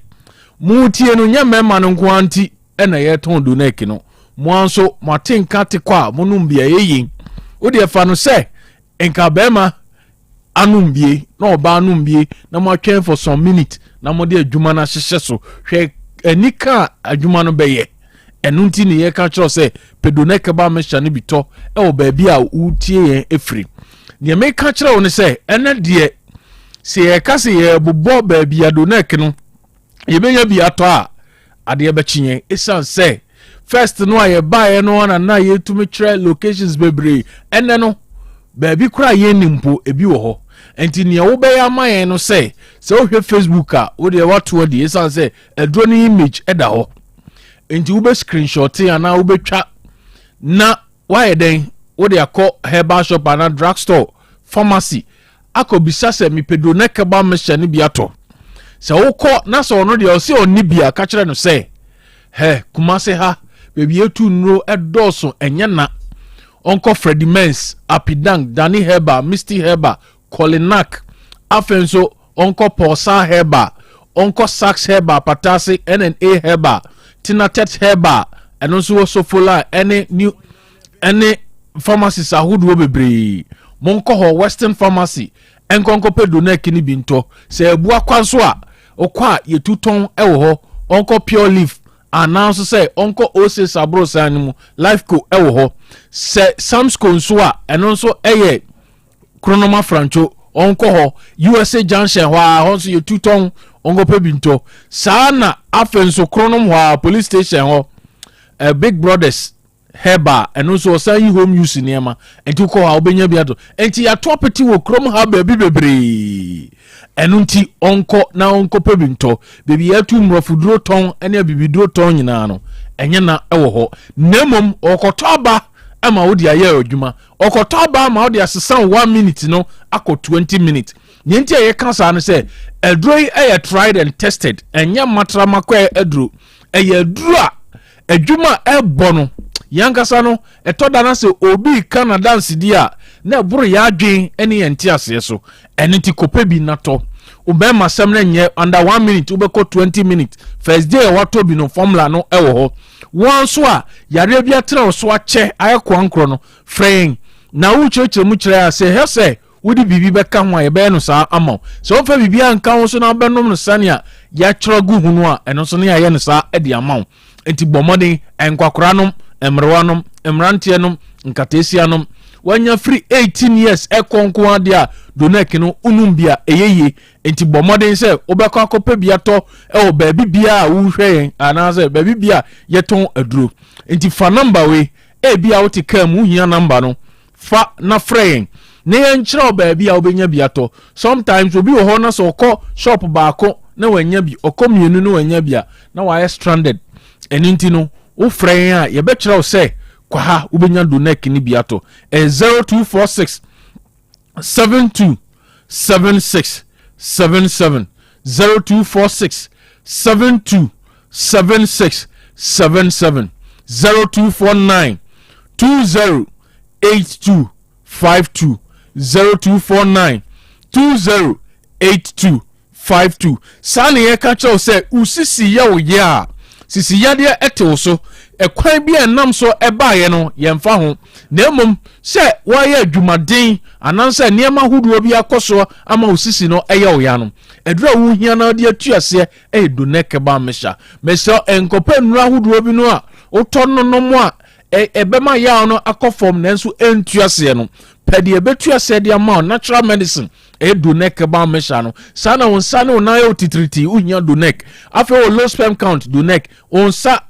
mu tie no nya mema no nko anti ena ye ton do na eki no mo anso matenka te kwa monum bia yeyin wo de fa no se enka bema anumbie na oba anumbie na mo atwen for some minute na mo de adwuma na hyehye so hwe anika adwuma no beye enu nti ne ye ka kiro se pedoneke ba mesha ne bito e wo ba bi a utie yen efri ne me ka kiro ne se ene de se ye ka se ye bobbo ba bi adoneke no ye benya bi ato a ade be chinye esan se first no aye ba ye no na ye tumi kire locations bebre ene no ba bi kura ye nimpo ebi wo ho enti ne wo be ya mayen no se wo hwe Facebook a wo de wato de esan se edro ni image eda ho enti wo be screenshot ya na wo betwa na why den wo de akọ herbal shop and drugstore pharmacy akobisa se mi pedoneke ba mesha ni biato se wo kọ na so no de o se oni bia ka kire no se he kumase ha bebi etu nro edoso enye na onko Freddy Mens Apidang Danny Heba Misty Heba Kolinak afenso onko Posa Heba onko Sax Heba Patasi NNA Heba Tinatet Heba eno so sofola ene pharmacies ahodo bebre monko ho Western Pharmacy enkonko pedoneke ni binto se ebu akwanso a okwa yetuton ewo ho onko Pure Leaf announce say onko Osei Sabro sanimu life co ewo ho se Samsco nso a eno nso eye Kronoma Francho onko ho USA Junction wa honso yetuton onko pebinto sana afenso Kronom wa police station ho Big Brothers Heba eno nso osan yi home use niema enti ko ha obenya biato enti ya topeti wo krom ha ba bi bebre enu nti onko pebinto bebi yatu mrofuduro ton ene abibiduro ton nyina no enye na ewo ho nemom okotoba ama wodi aye adwuma okotoba ama wodi asesan 1 minute no akọ 20 minutes nyenti aye kansa no se edroi aye tried and tested enye matra makwa edro aye aduru a adwuma ebono yankasa no etoda na se obi Canada nsidia na buru ya adwen ene yenti ase so ene ti kopebi nato ube masem na nye under 1 minute ube ko 20 minutes first day wato bi no formula no ewo ho won so a yare bia tra so ache ayekwa nkro no frɛn na wo church mu kire ase he se wodi bibi beka ho a yebe no sa ama so ofa bibi anka ho so na benom no sania ya kyerɛ gu hu no a eno so ne ya ye no sa edi ama enti bomode enkwakora emrewanom emrantienom nkatesianom wanya free 18 years ekonko ade a doneke no unumbia eyeye enti bomode se obekọ akopa biato e obabi bia wo hwe anaze babi bia yeton aduro enti fa number we e bia wo tikam wo hia number no fa na frɛn ne yenkyerɛ obabi a obenya biato sometimes obi wo ho na so okọ shop baako na wanya bi okomienu no wanya bia na wa stranded eninti no wo frɛn a yebɛkyerɛ wo se kwa ha ubenya doneke ni biato 0246 72 76 77 0246 72 76 77 0249 20 82 52 0249 20 82 52 sani ye ka kyerɛ se usisi ya wo ya sisi ya de etewo so ekwan bi enam so ebaye no yemfa ho na emom se waye adwumaden ananse niema huduo bi akoso ama osisi no eye oya no edura wu hia na de atuase doneke ba mesha enkopa nura huduo bi no a otonno no mo a ebema ya no akofom nanso entuase no pede ebetuase de ama natural medicine doneke ba mesha no sana wonsa ne onaye otitriti uhia doneke afi o low sperm count doneke onsa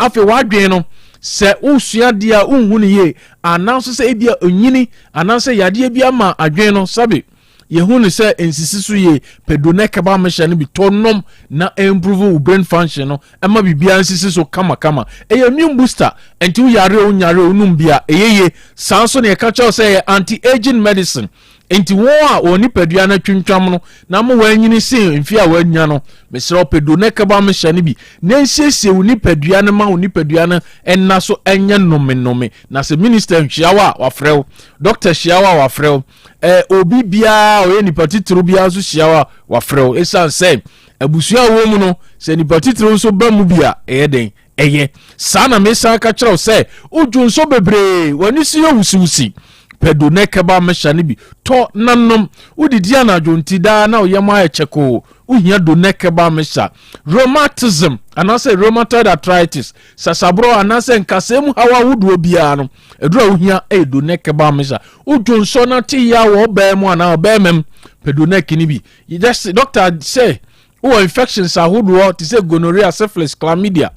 afi wadwen no se usua dia unhu ne ye ananso se ebia onyini ananso yade bia ma adwen no sabe yehu ne se ensisi so ye pedoneka ba mesha ne bi tonom na improve brain function no ema bibia ensisi so kama eye immune booster enti wo yare onum bia eyeye sanso ne ka chaw say anti aging medicine enti wo a oni padua na twintwam no na mo wanyini sin mfi a wanya no mesra pedoneka ba mesha ne bi na nsiesie oni padua ne ma oni padua no enna so enye nome na se minister hwiawa wafrew doctor hwiawa wafrew obi bia oye nipa titru bia so hwiawa wafrew esan say abusua wo mu no se nipa titru so ba mu bia eyeden eye sana mesa ka kyerɛw say odwun so bebre wani si yewusiwusi pedoneka ba mesha ne bi to nanom udidi anadwonti da na oyema echeko uhia doneka ba mesha rheumatism anase rheumatoid arthritis sasabro anase nkasem hawa wudo bia no edura uhia doneka ba mesha udwonso na ti ya wo ba mu ana ba mem pedoneka ni bi just doctor say infections ahodo ti say gonorrhea syphilis chlamydia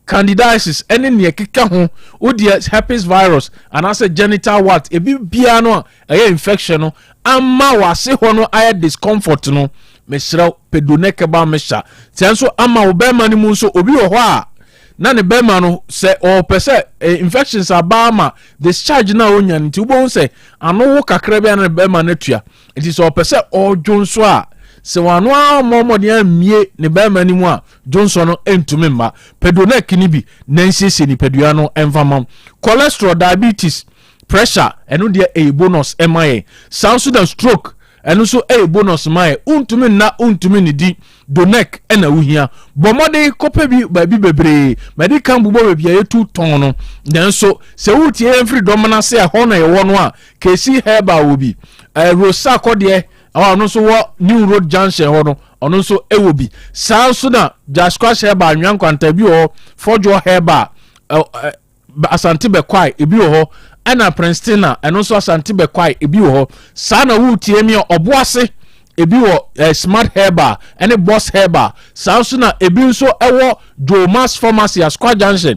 candidiasis any ne keka ho odi herpes virus and as a genital wart ebi bia no infection no amma wase ho no aye discomfort no mesra pedoneka ba mesha tianso amma obema ni mu so obi ho a na ne bema no se o pese infections abama discharge na onya nti ubo se ano wo kakra bia na bema na tua it is o pese o dwonso a se wano a momode amie ne ba mani mu a Johnson no entumi mma pedonek ni bi nansisi ni pedua no envamam cholesterol diabetes pressure eno de bonus emaye sound da stroke eno so bonus maye untumi ni di donek ena wuhia bomode kope bi ba bi bebre medical bubo ba bia yetu ton no nanso se wutie every domina se a ho na ye wo no a kesi herba obi rosa kode no so wo New Road Junction ho no ono so ewobi sanso na jasquash herba anwan kwanta bi ho fojo herba asante bekwai ebi ho ana Princeton na eno so asante bekwai ebi ho sana wutie mi oboase ebi ho smart herba ene boss herba sanso na ebi nso ewo Jomas Pharmacy Asqua Junction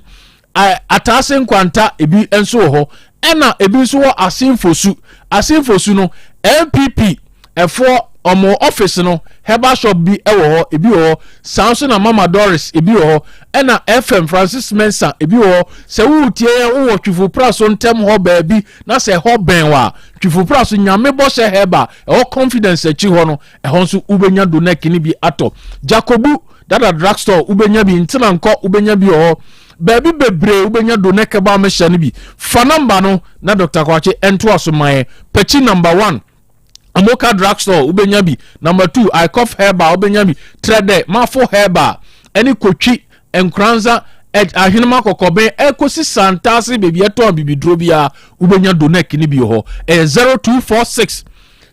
atase kwanta ebi enso ho ena ebi nso wo asinfosu no MPP efo omo office no herbal shop bi ewo ho ebi ho Samson na Mama Doris ebi ho ena FM Francis Mensa ebi ho se wutie wo twifu praso ntem ho ba bi na se ho ben wa twifu praso nyame bo she herba e confidence achi ho no e ho nso ubenya donek ni bi ato Jacobu dada drugstore ubenya bi ntina nko ubenya bi ho baby bebre ubenya donek ba mesha ni bi fa number no na Dr. Kwache ento asomaye pechi number 1 Amoka drugstore ubenya bi number 2 I cough herba ubenya bi trade mafo herba any kochi enkranza ahinema kokobe ekosi santasi bebi eto bibi drobia ubenya donek ni bi ho 0246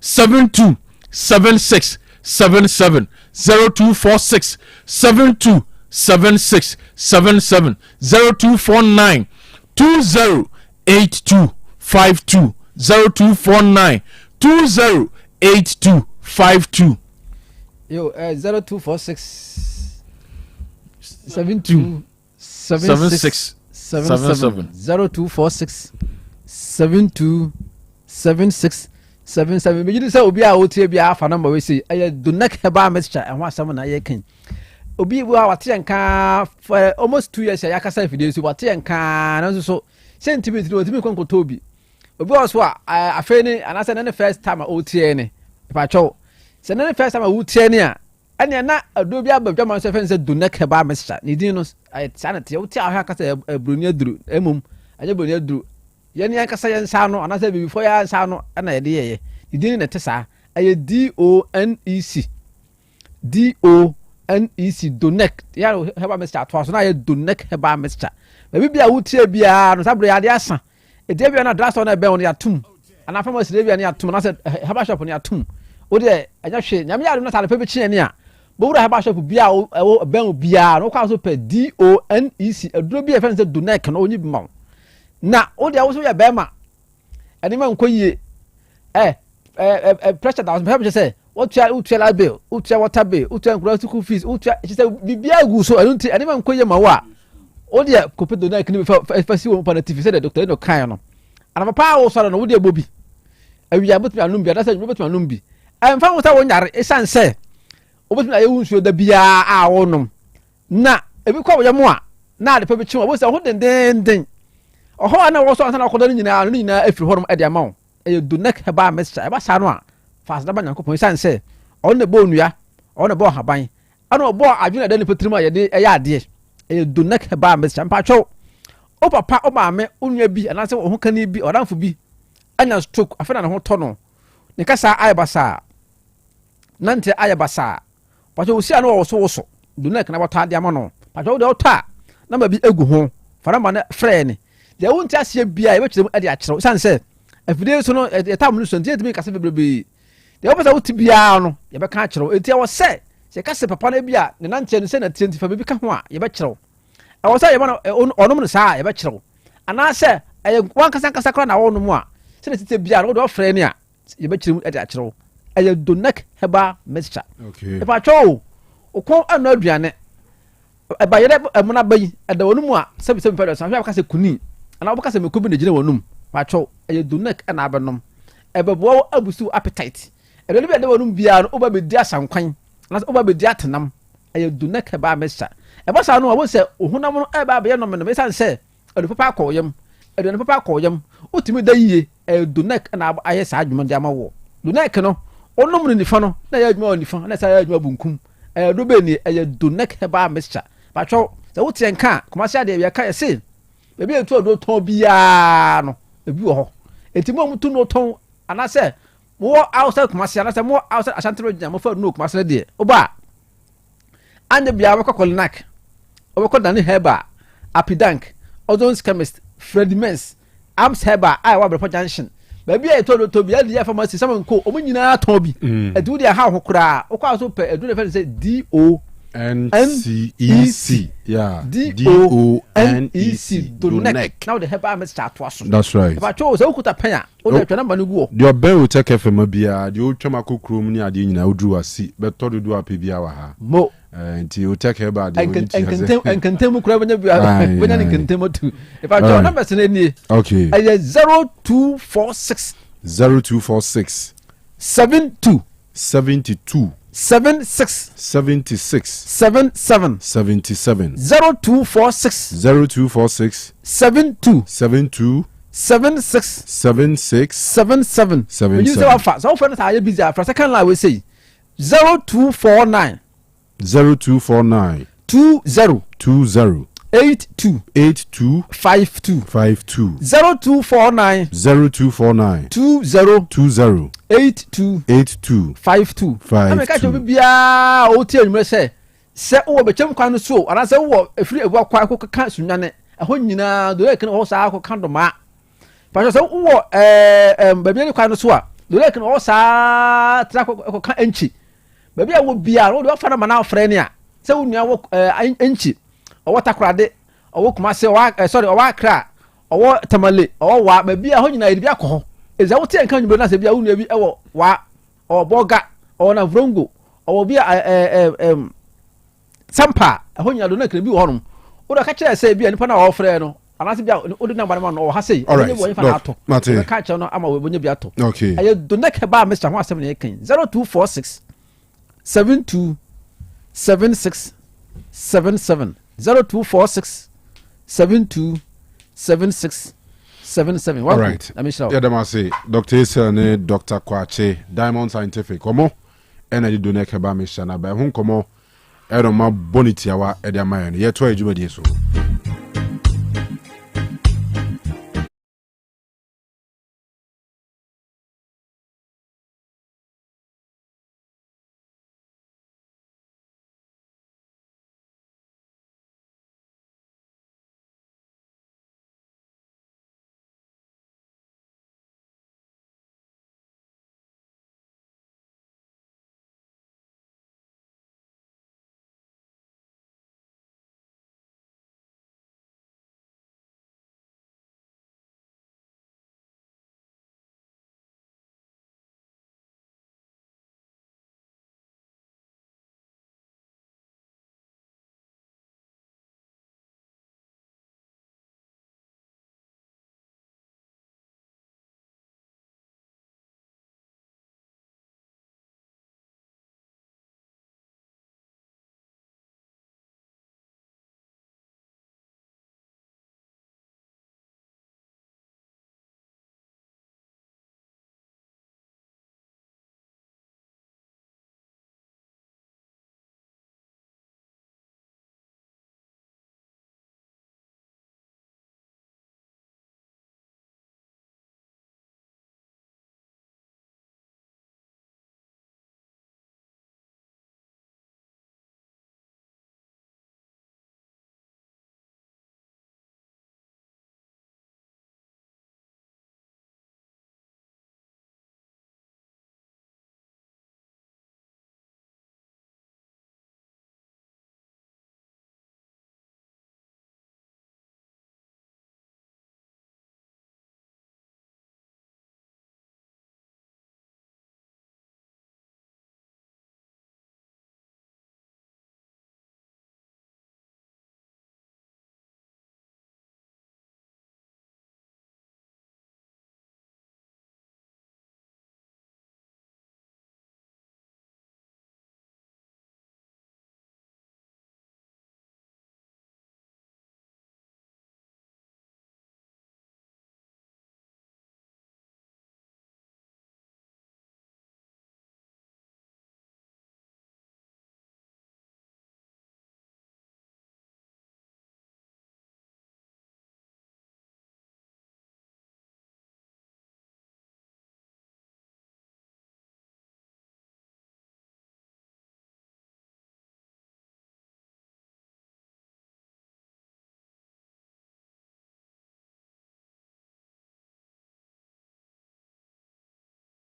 72 76 77 0246 72 76 77 0249 208252 0249 208252 yo 0246 72 76 77 0246 72 76 77 me say obi a otie bia afa number we say donek heba mixture and what some na ye kan obi bu a wate nka for almost 2 years ya kasa fidie so wate nka na so sentiment no timi konkoto obi also afeni anasa na first time otie ne pa cho se na first time otie ne a ene na adobi abadwa man so fense donek heba mixture ni din no sanate otie ahwa kasa broni aduru emum anya broni aduru ye ne kasa ye nsa no anasa before ya nsa no na ye de ye ni din ne tesa aye DONEC donek ya heba mixture to so na ye donek heba mixture ba bia wotie bia no sabre ya de asa edebia na drugstore na be on ya tum ana pharmacy edebia na ya tum na se herbal shop na ya tum wo de anya hwe nyame ya no tale pe be chine ne a bo wura herbal shop bia wo ben bia no kwa so pe DONEC aduro bia fe se donek no onyi bi ma na wo de wo so ya be ma ani ma nkoyie pressure that was help say what you la bill what water bill what school fees what say bibia gu so ani ma nkoyie ma wa o de kope do na kini fa si wo pa na tv say the doctor no kan no ana papa wo so no wo de bobi awia betumi anum bi adasa betumi anum bi emfa wo sa wo nyare esan se wo betumi ayewu nsuo da bia a wo nom na ebi kwa wo yamo a na de pa bi chi wo say ho den oho ana wo so ansa na kodo nyina afiri horom e de ama wo e do nek heba mixture e ba sa no a fast da ba nyankopon esan se on ne bo onua on ne bo haban ana obo adwena da ne petrim a ye de e ya ade e do nek heba mixture mpa twa o papa o maame onua bi ana se wo ho kani bi oranfo bi anya stroke afena na ho to no ne kasa ayabasa nante ayabasa pacho osi ana wo so do nek na bota ade ama no pacho de ota na ma bi egu ho fara ma na frɛ ne de wonti asie bia e be kyerem ade akyerɛw san sɛ afide so no etam no so ntie timi kasa bebrebe de wo pesa wuti bia no ye be ka akyerɛw enti wo sɛ se kasa papa na bia ne nante no sɛ na tie ntifa bebi ka ho a ye be kyerɛw e wo sɛ ye ma onom no saa ye be kyerɛw ana sɛ wan kasa kra na wo no mu a sɛ na tite bia no do frɛ ne a ye be kyerem ade akyerɛw aye donek heba mixture okay e pa cho o kon anu aduane e ba yere emuna bayi e da wonu mu a sɛ bi pa do san hwa ka sɛ kuni ana wo ka sɛ mekobi ne gina wonum pa cho aye donek na abenom e be bo abusu appetite e do bi da wonum bia no oba be di asankwan na oba be di atenam aye donek heba mixture e ba sa no wo sɛ ohunam no e ba be ye no me san sɛ e do papa akoyam e do ne papa akoyam otimi da yie e donek na aye sa adwuma di ama wo donek no onom ni nifa no na ya adwuma nifa na sa ya adwuma bunkum do be ni donek heba mixture ba twa sɛ wo tie nka komasi ade ya ka yɛse bebi etu do ton bia no ebi wo hɔ enti mo mutu no ton anase mo outside komasi anase mo outside Ashanti region mo fa no komasi de oba ande bia wo kokolinak wo dani heba apidank ozons chemist Freddy Mens Arms heba ai wa brepo junction baby e to bia de pharmacy sama nko o nyina ton bi edu de ha ho kura o kwa so pe edu de fe say DONEC yeah DONEC donek now the heba must start to us that's right if I chose o kuta pen a o de twa number no gu the obey Otec FM bia de o twama kokrom ni ade nyina odru asi beto do ape bia wa ha mo nti Otec heba de enkentem kura benya benya enkentem tu if I chose number se ni okay 0246 0246 72 76 77 0246 72 77 you say what fast so friend are busy after second line we say 0249 20 82 52 0249 20 82 52 ame ka cho bia o tie nwure se wo be chem kwan so ana se wo efiri ebu akwa ko ka sunwane ho nyina do le ken ho sa ko kan do ma pa so wo ba bi ni kwan so a do le ken ho sa tra ko kan enchi ba bia wo bia wo do fa na ma na frɛ ne a se wo nua wo enchi owo takrade owo kumase wa sorry owo akra owo tamale owo wa ba bia ho nyina iri akɔ ho eza wo tie nkan nyubo na se bia wo nua bi ewo wa owo boga owo na vrongo owo bia sampa ho nyina do na kra bi wo honom wo do ka kire se bia nipa na owo frɛ no anase bia o do na ba no owo ha sei onye bo nifa na ato ka kire no ama wo nya bi ato okay aye do na ke ba Mr. ho asem na yekan 0246 72 76 77 0246 72 76 77 all right let me show yeah them say Dr. Esene Dr. Kwache Diamond Scientific komo energy do nek ba me shana ba hu komo ero ma bonitiawa e de amaye no ye to adwuma die so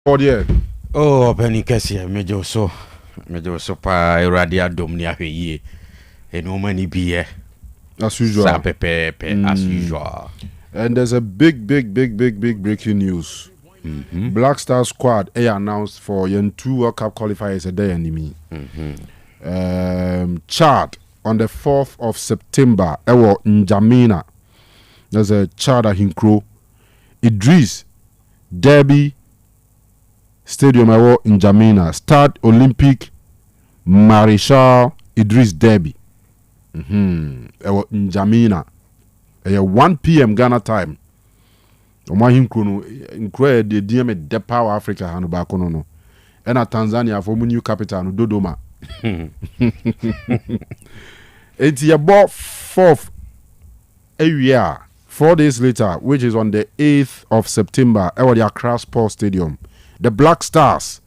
For the Oh, Benny Cassia, Major so pa Radia Domnia ye. And no many beer as usual. As usual. And there's a big breaking news. Black Star Squad announced for Yen 2 World Cup qualifiers a day enemy. Chad on the 4th of September, Ewo N'Djamena. There's a Chad at Hinkro. Idris Derby Stadium Ewo N'Djamena. Stade Olympique Marechal Idris Derby. Ewo N'Djamena. 1 p.m. Ghana time. Oma Hinkro no Nkro de DM de Power Africa hanu ba kono no. Ena Tanzania for new capital no Dodoma. It's about 4th a year. 4 days later, which is on the 8th of September, at the Accra Sports Stadium, the Black Stars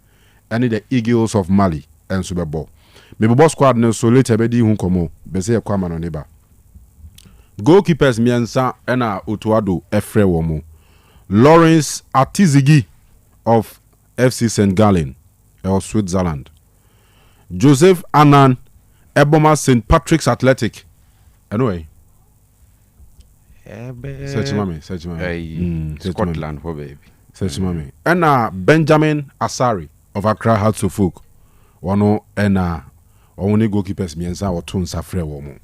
and the Eagles of Mali and Super Bowl. Maybe boss squad no so later be di hunkomo be say kwama no neba. Goalkeepers miensa ena Otuado Efre womo. Lawrence Atizigi of FC St. Gallen of Switzerland. Joseph Anan Eboma St. Patrick's Athletic. Anyway. Search mommy. Scotland for baby. Search mommy. And Benjamin Asari of Accra Hearts of Folk. Wano and only goalkeepers miensa or tun safre womo.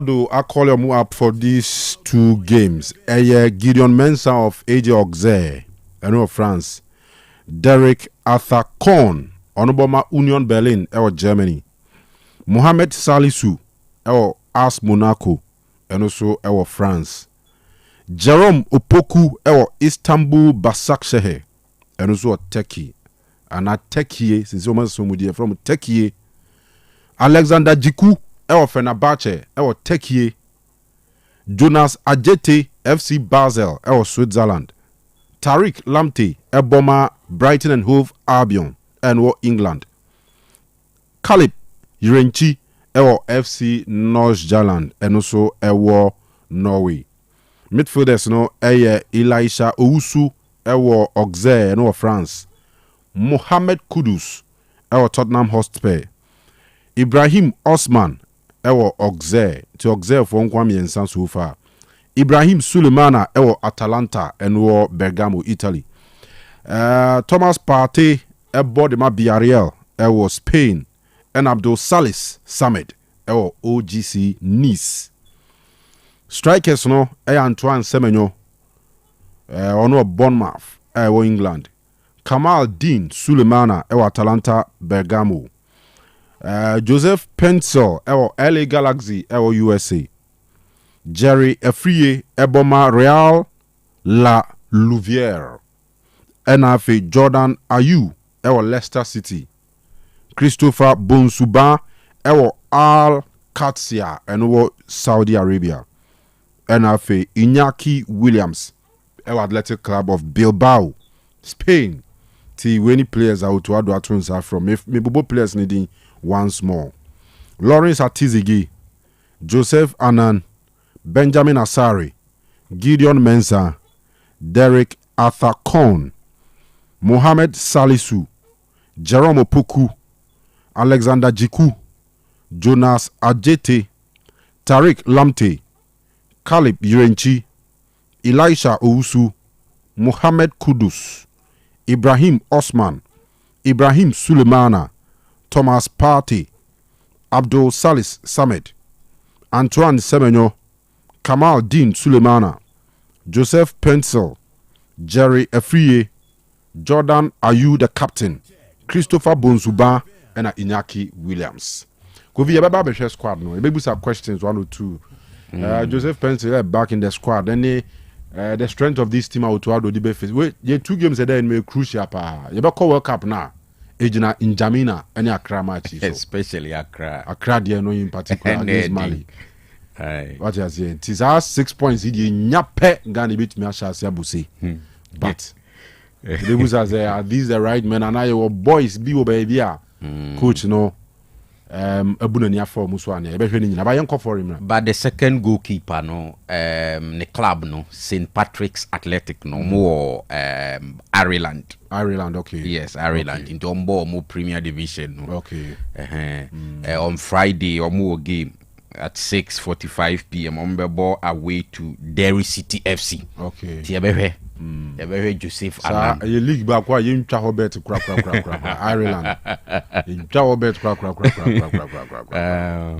Do I call you up for these 2 games? Gideon Mensah of AJ Auxerre, of France. Derek Arthur Korn, Onoboma Union Berlin, Germany. Mohamed Salisu, AS Monaco, and also France. Jerome Opoku, Istanbul Başakşehir, and also Turkey. And at Turkey, since you from Turkey. Alexander Jiku, Fenerbahce, Tekie. Jonas Ajete, FC Basel, Switzerland. Tariq Lamptey, Eboma, Brighton and Hove Albion, and England. Caleb Yurenchi, FC Nordsjælland, and also Norway. Midfielders no Elisha Owusu, Auxerre, and France. Mohamed Kudus, Tottenham Hotspur. Ibrahim Osman, Auxerre, to Auxerre for Nkwamiensa so far. Ibrahim Sulemana, Atalanta, and Bergamo, Italy. Thomas Partey, Bodema Villarreal, Spain. And Abdul Salis Samed, OGC Nice. Strikers no, Antoine Semenyo, Bournemouth, England. Kamal Dean Sulemana, Atalanta, Bergamo. Joseph Pencil, LA Galaxy, USA. Jerry Efriye, Eboma Real La Louvière. NFA Jordan Ayew, Leicester City. Christopher Bonsuba, Al Qadsiya, and Saudi Arabia. NFA Iñaki Williams, Athletic Club of Bilbao, Spain. See, when players are to add are from. If maybe players needing once more. Lawrence Atizigi, Joseph Anan, Benjamin Asari, Gideon Mensah, Derek Arthur Korn, Mohamed Salisu, Jerome Opoku, Alexander Jiku, Jonas Ajete, Tariq Lamptey, Caleb Yurenchi, Elisha Owusu, Mohammed Kudus, Ibrahim Osman, Ibrahim Sulemana, Thomas Partey, Abdul Salis Samed, Antoine Semenyo, Kamal Dean Sulemana, Joseph Pencil, Jerry Efriye, Jordan Ayu the captain, Christopher Bonsuba, and Iñaki Williams. Kofi Yababa Beshe squad no. Maybe some questions 1 or 2. Joseph Pencil back in the squad. Then the strength of this team out to the face. Wait, you 2 games a day in crucial pa. You call World Cup now. Ejina in Jamina any Accra matches. Especially Accra. Accra there no in particular against Mali. What you say? It is our 6 points. He nyape Ghana beat me Ashasi Abuse. But the was are these the right men and I your boys be baby coach no abunania for muswane e be hwe ni nyina ba yenko for him. But the second goalkeeper no the club no St Patrick's Athletic no more Ireland, okay. Yes, Ireland okay. Into more Premier Division no. Okay. On Friday more game at 6:45 p.m. on the ball away to Derry City FC. Okay. Tiabehwe. Joseph Alan. Sa league back why you ntwa hobet kra Ireland. You ntwa hobet kra.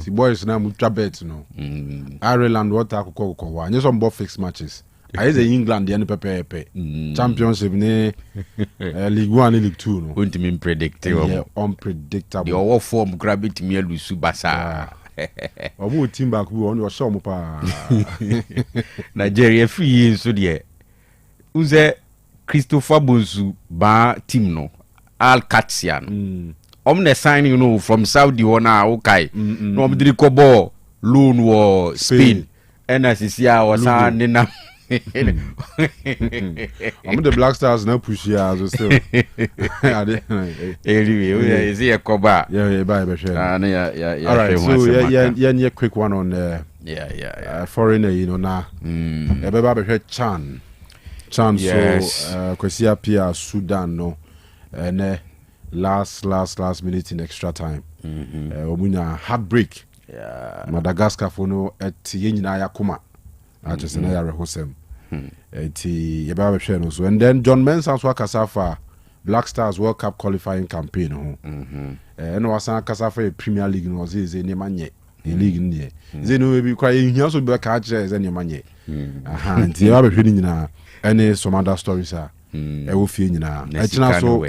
Si boys na mu twa bet no. Ireland what akoko wa. Nye some fixed matches. I say England the pepe. Championship ni League 1 and League 2 no. Won't mean predictable. Yeah, unpredictable. The over form grab it me lusu basa. Omo team back we on your show mo pa. Nigeria free so there. Uze Christopher Bonsu ba team no Al Katsian. Omne signing you know from Saudi ona okay. No omdiri kobo loan wo Spain. And as is ya was na I'm the Black Stars now push here as still. Anyway, is here koba. Yeah, bye be sure. Yeah. All right, so yeah, quick one on foreigner, you know now. Beba be Chan. Yes. So kwesi apia Sudan no and last minute in extra time. Omunya heartbreak. Yeah. Madagascar for no et yenyina yakoma. Just na yare hosem. Eti yeba be hwe no so and then John Mensah so akasafa Black Stars World Cup qualifying campaign ho. No wasan akasafa Premier League no ze ne manye. League nie. Ze no be kwa yehia so be ka kire ze ne manye. Aha, nti yeba be hwe ni nyina any some other stories are will feel nyina echina so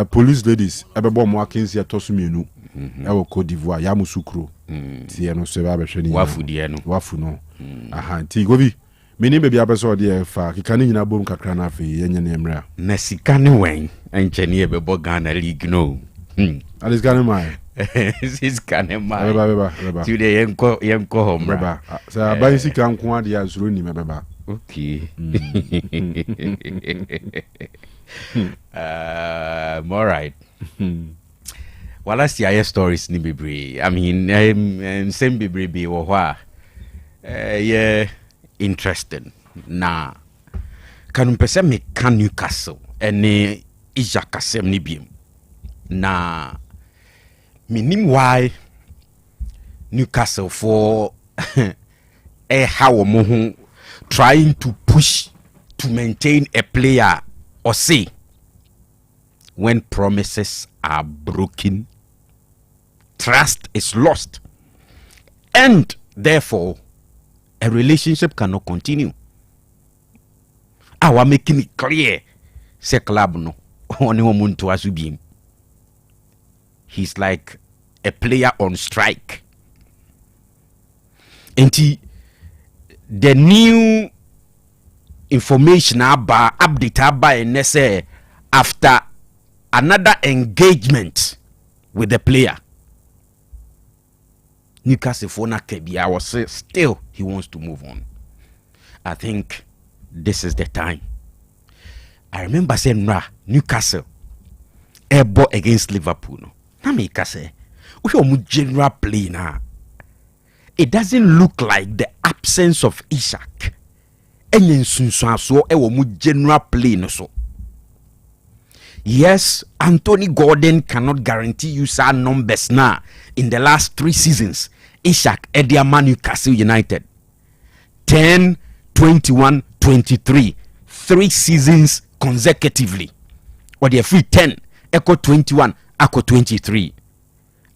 police ladies ebebo mo akensi atosu mienu e wo Cote d'Ivoire ya musukro ti no so ba behwe ni wafu no aha ti gobi mini be bia beso de fa kikani nyina bom kakra na afi yenye ne emra na sika ne wen enchene e bebo Ghana League no alis Ghana mai is Ghana mai beba ti de yenko homra beba sa ba sika nko ade azuro ni me beba. Okay. All right. Well, I see your stories ni bebre. I mean, same bebre be or what? Yeah, interesting. Na, Kanu pese me Kanu Castle ene ija kasem ni biem. Na, minim why Newcastle for how mo trying to push to maintain a player or say when promises are broken, trust is lost, and therefore a relationship cannot continue. Our making it clear, say club no, only one to asubim. He's like a player on strike. And the new information update and say after another engagement with the player, Newcastle for Nakebia was still he wants to move on. I think this is the time. I remember saying Newcastle airborne against Liverpool. Na me say we general play now. It doesn't look like the absence of Ishak. General play so. Yes, Anthony Gordon cannot guarantee you some numbers now. In the last 3 seasons, Ishak Ediama Newcastle United 10, 21, 23, 3 seasons consecutively. Or they free 10, echo 21, echo 23.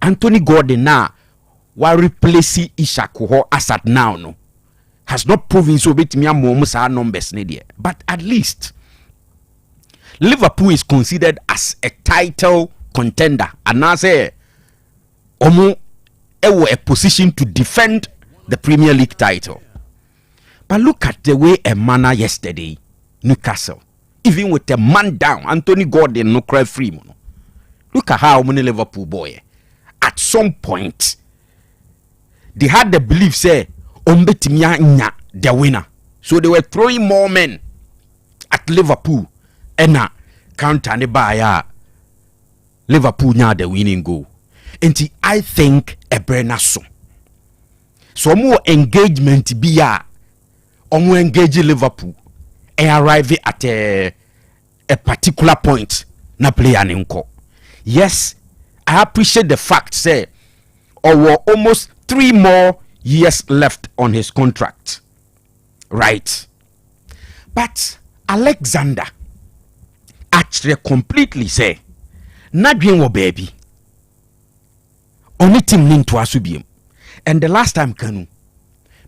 Anthony Gordon now, while replacing Ishak as at now, no, has not proven so bit me a numbers near. But at least Liverpool is considered as a title contender, and now say a position to defend the Premier League title. But look at the way a manner yesterday, Newcastle, even with a man down, Anthony Gordon no cry free. Look at how many Liverpool boy at some point they had the belief say Ombetimia the winner. So they were throwing more men at Liverpool and counter by Liverpool now the winning goal. And I think a brenna so more engagement be more engage Liverpool and arrive at a particular point na player ninko. Yes, I appreciate the fact say or almost 3 more years left on his contract, right? But Alexander actually completely say nadwin wo baby only team nin to asubiem. And the last time Kanu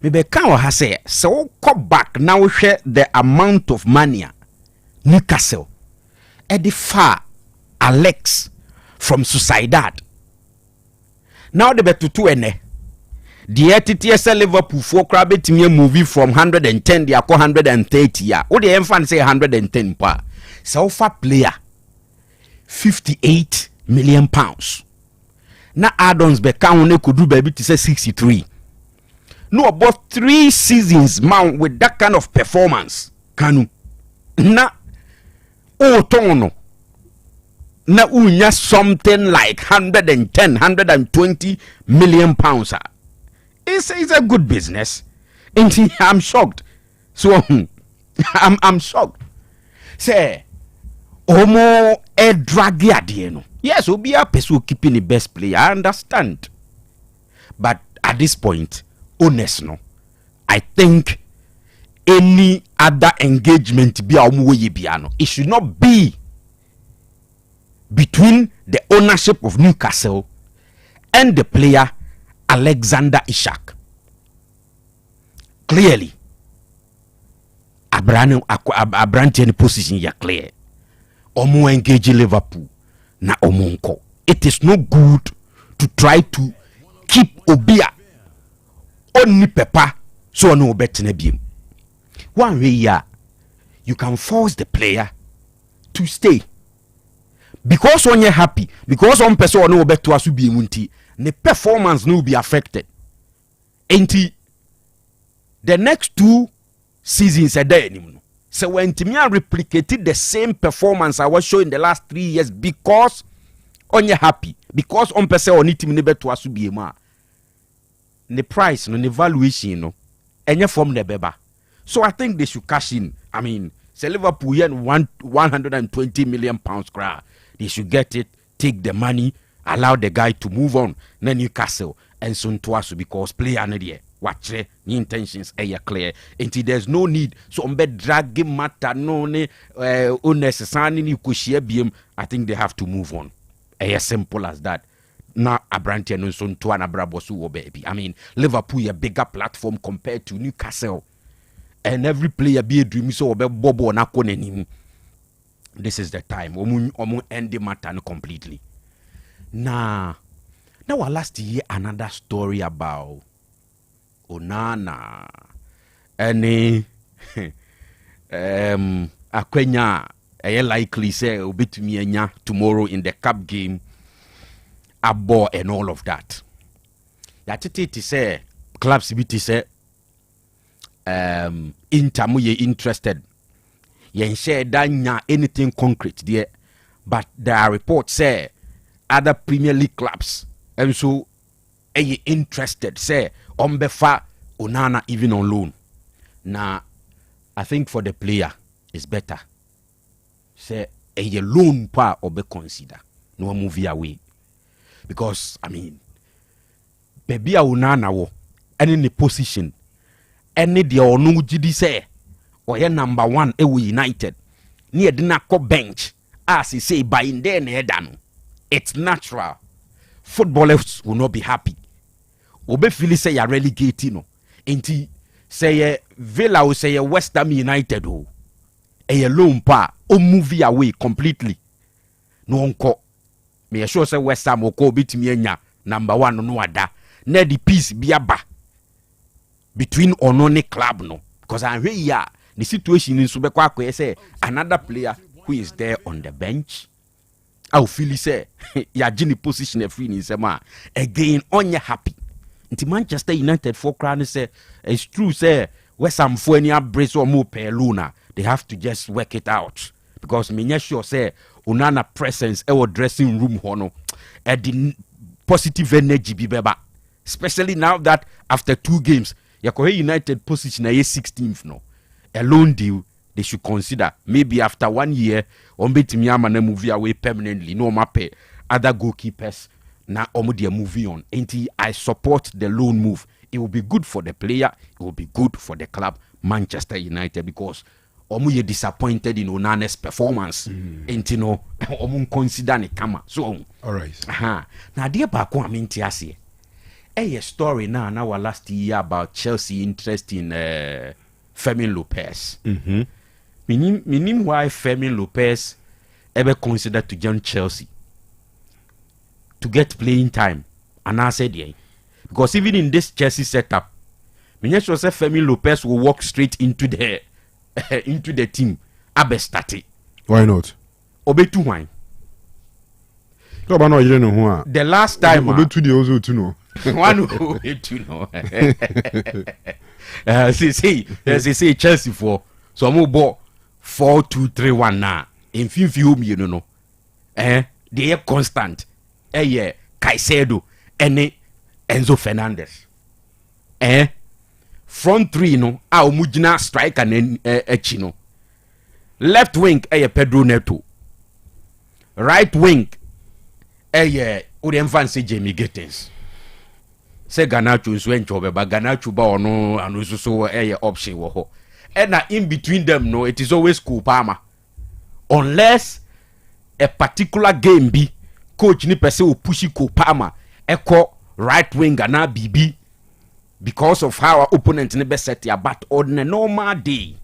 maybe can ha say so come back now share the amount of money Newcastle edify Alex from Sociedad. Now the bet to 2 ene the TTS Liverpool for crabit me movie from 110 they are 130 ya. What the fan say 110 pa. So far player 58 million pounds. Na add-ons be count could do baby to say 63. No about 3 seasons man with that kind of performance. Kanu. Na tono. Na unya something like 110, 120 million pounds. It's a good business. And I'm shocked. So I'm shocked. Say Omo a draggy adieno. Yes, will be a person keeping the best player. I understand. But at this point, honest no. I think any other engagement be a it should not be between the ownership of Newcastle and the player Alexander Isak. Clearly, Abrantian position ya clear. Omo engage Liverpool na omonko. It is no good to try to keep Obia only pepper so no better biem. One way you can force the player to stay. Because when you're happy, because one person no better to be munti, the performance no be affected. And the next 2 seasons are there anymore. So when Timia replicated the same performance I was showing the last 3 years because on you happy, because on person on it never to us be ma. The price, no the valuation, no, and you from the beba. So I think they should cash in. I mean, say Liverpool yen 120 million pounds cry. They should get it, take the money, allow the guy to move on. Then Newcastle and soon to us because play another. Watch the intentions are clear. Until there's no need. So on bed dragging matter no unnecessary BM. I think they have to move on. As simple as that. Now Abrantian and son to an abrabosu baby. I mean Liverpool a bigger platform compared to Newcastle. And every player be a dream so Bobo na him. This is the time. Omu end the matter completely. Now last year another story about Onana any Akwenya likely say obetumi enya tomorrow in the cup game abo and all of that. Yatete say clubs biti say Inter mu ye interested yen share danya anything concrete there, but there are reports say other Premier League clubs and so are interested say Ombefa Onana even on loan. Now, I think for the player it's better. Say a loan pa or be consider no move away. Because I mean baby Onana wo any in the position any the or no GD say ɔyɛ number 1 ɛwɔ United ne yɛde no akɔ bench as he say by in there na ɛda no it's natural. Footballers will not be happy. Obefili say you relegate no. Enti say Villa or say West Ham United o. E loan pa o move away completely. No onko. Me sure say West Ham o ko bitimi anya number 1 no ada. Na the peace be aba between onone club no. Because I hear ya the situation in Subekwa ko say another player who is there on the bench. I feel say ya gini position e free ni sema again on you happy. Nti Manchester United for crown say it's true say West Ham for any brace or more per luna they have to just work it out because me sure say unana presence our dressing room hono the positive energy be beba especially now that after 2 games Yakohe United position is 16th no a loan deal. They should consider maybe after 1 year on betimi ama na move away permanently no mape other goalkeepers na omo movie on. I support the loan move. It will be good for the player, it will be good for the club Manchester United because omo ye disappointed in Onane's performance. No omo consider ne kama. So all right. Now dear baako aminti ase. A story now our last year about Chelsea interest in Fermin Lopez. Minim why Fermin Lopez ever considered to join Chelsea to get playing time. And I said, yeah. Because even in this Chelsea setup, I sure say Fermin Lopez will walk straight into the team. Abestati. Why not? Obetu wine. The last time. Obetu the also to know. One Obetu no. See Chelsea for some more 4-2-3-1 now. In few you know. They are constant. Caicedo and Enzo Fernandez. Front 3 no. Mujina striker and Chino. Left wing Pedro Neto. Right wing Urienfansi Jamie Gittins. Say Ganacho is when Chobe, but Ganacho ba no and so option wo. And in between them, no, it is always Kupama. Unless a particular game be coach ni pese will push Kupama, echo right wing and BB because of how our opponent never set ya. But on a normal day,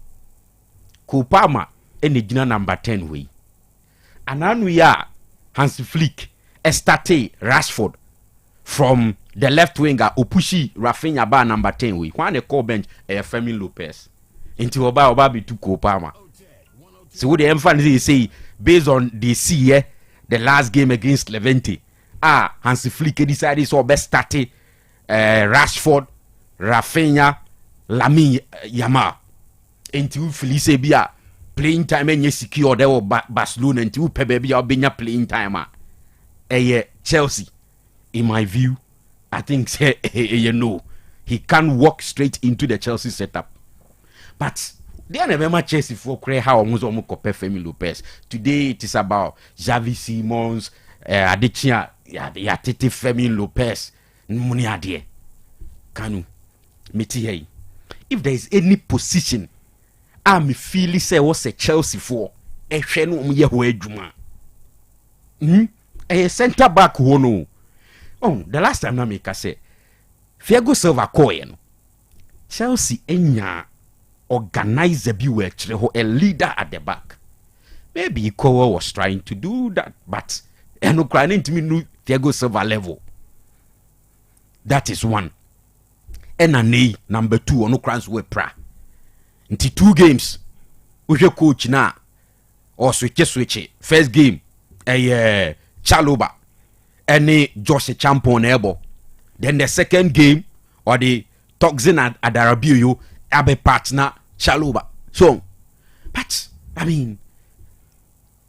Kupama any jina number 10 way. And then we are Hansi Flick, Estate, Rashford from the left winger Opushi Rafinha ba number 10 way. One a call bench Fermin Lopez. Into Oba be to Kopama. So what the emphasis say based on the the last game against Levante. Hansi Flick decided so best started Rashford, Rafinha, Lamine Yamal. Into Felice Bia playing time and secure there Barcelona into Pepe or Benya playing time. Chelsea, in my view, I think say he can walk straight into the Chelsea setup. But they are never much Chelsea for how almost compare Fermin Lopez. Today it is about Xavi Simons, Adechia, Tete Fermin Lopez, Muni Adie, Kanu, Miti. If there is any position, I'm feeling say what's a Chelsea for a a centre back who no. Oh, the last time I make say Thiago Silva Cohen Chelsea enya organizer be a leader at the back. Maybe Kowa was trying to do that, but no crying to me Thiago Silva level. That is one. And number 2 no crans we pra. Into 2 games. We coach na or switch. First game Chaloba any Josh Champon elbow. Then the second game or the Toxin at Adarabio Abe partner Chaloba. So, but I mean,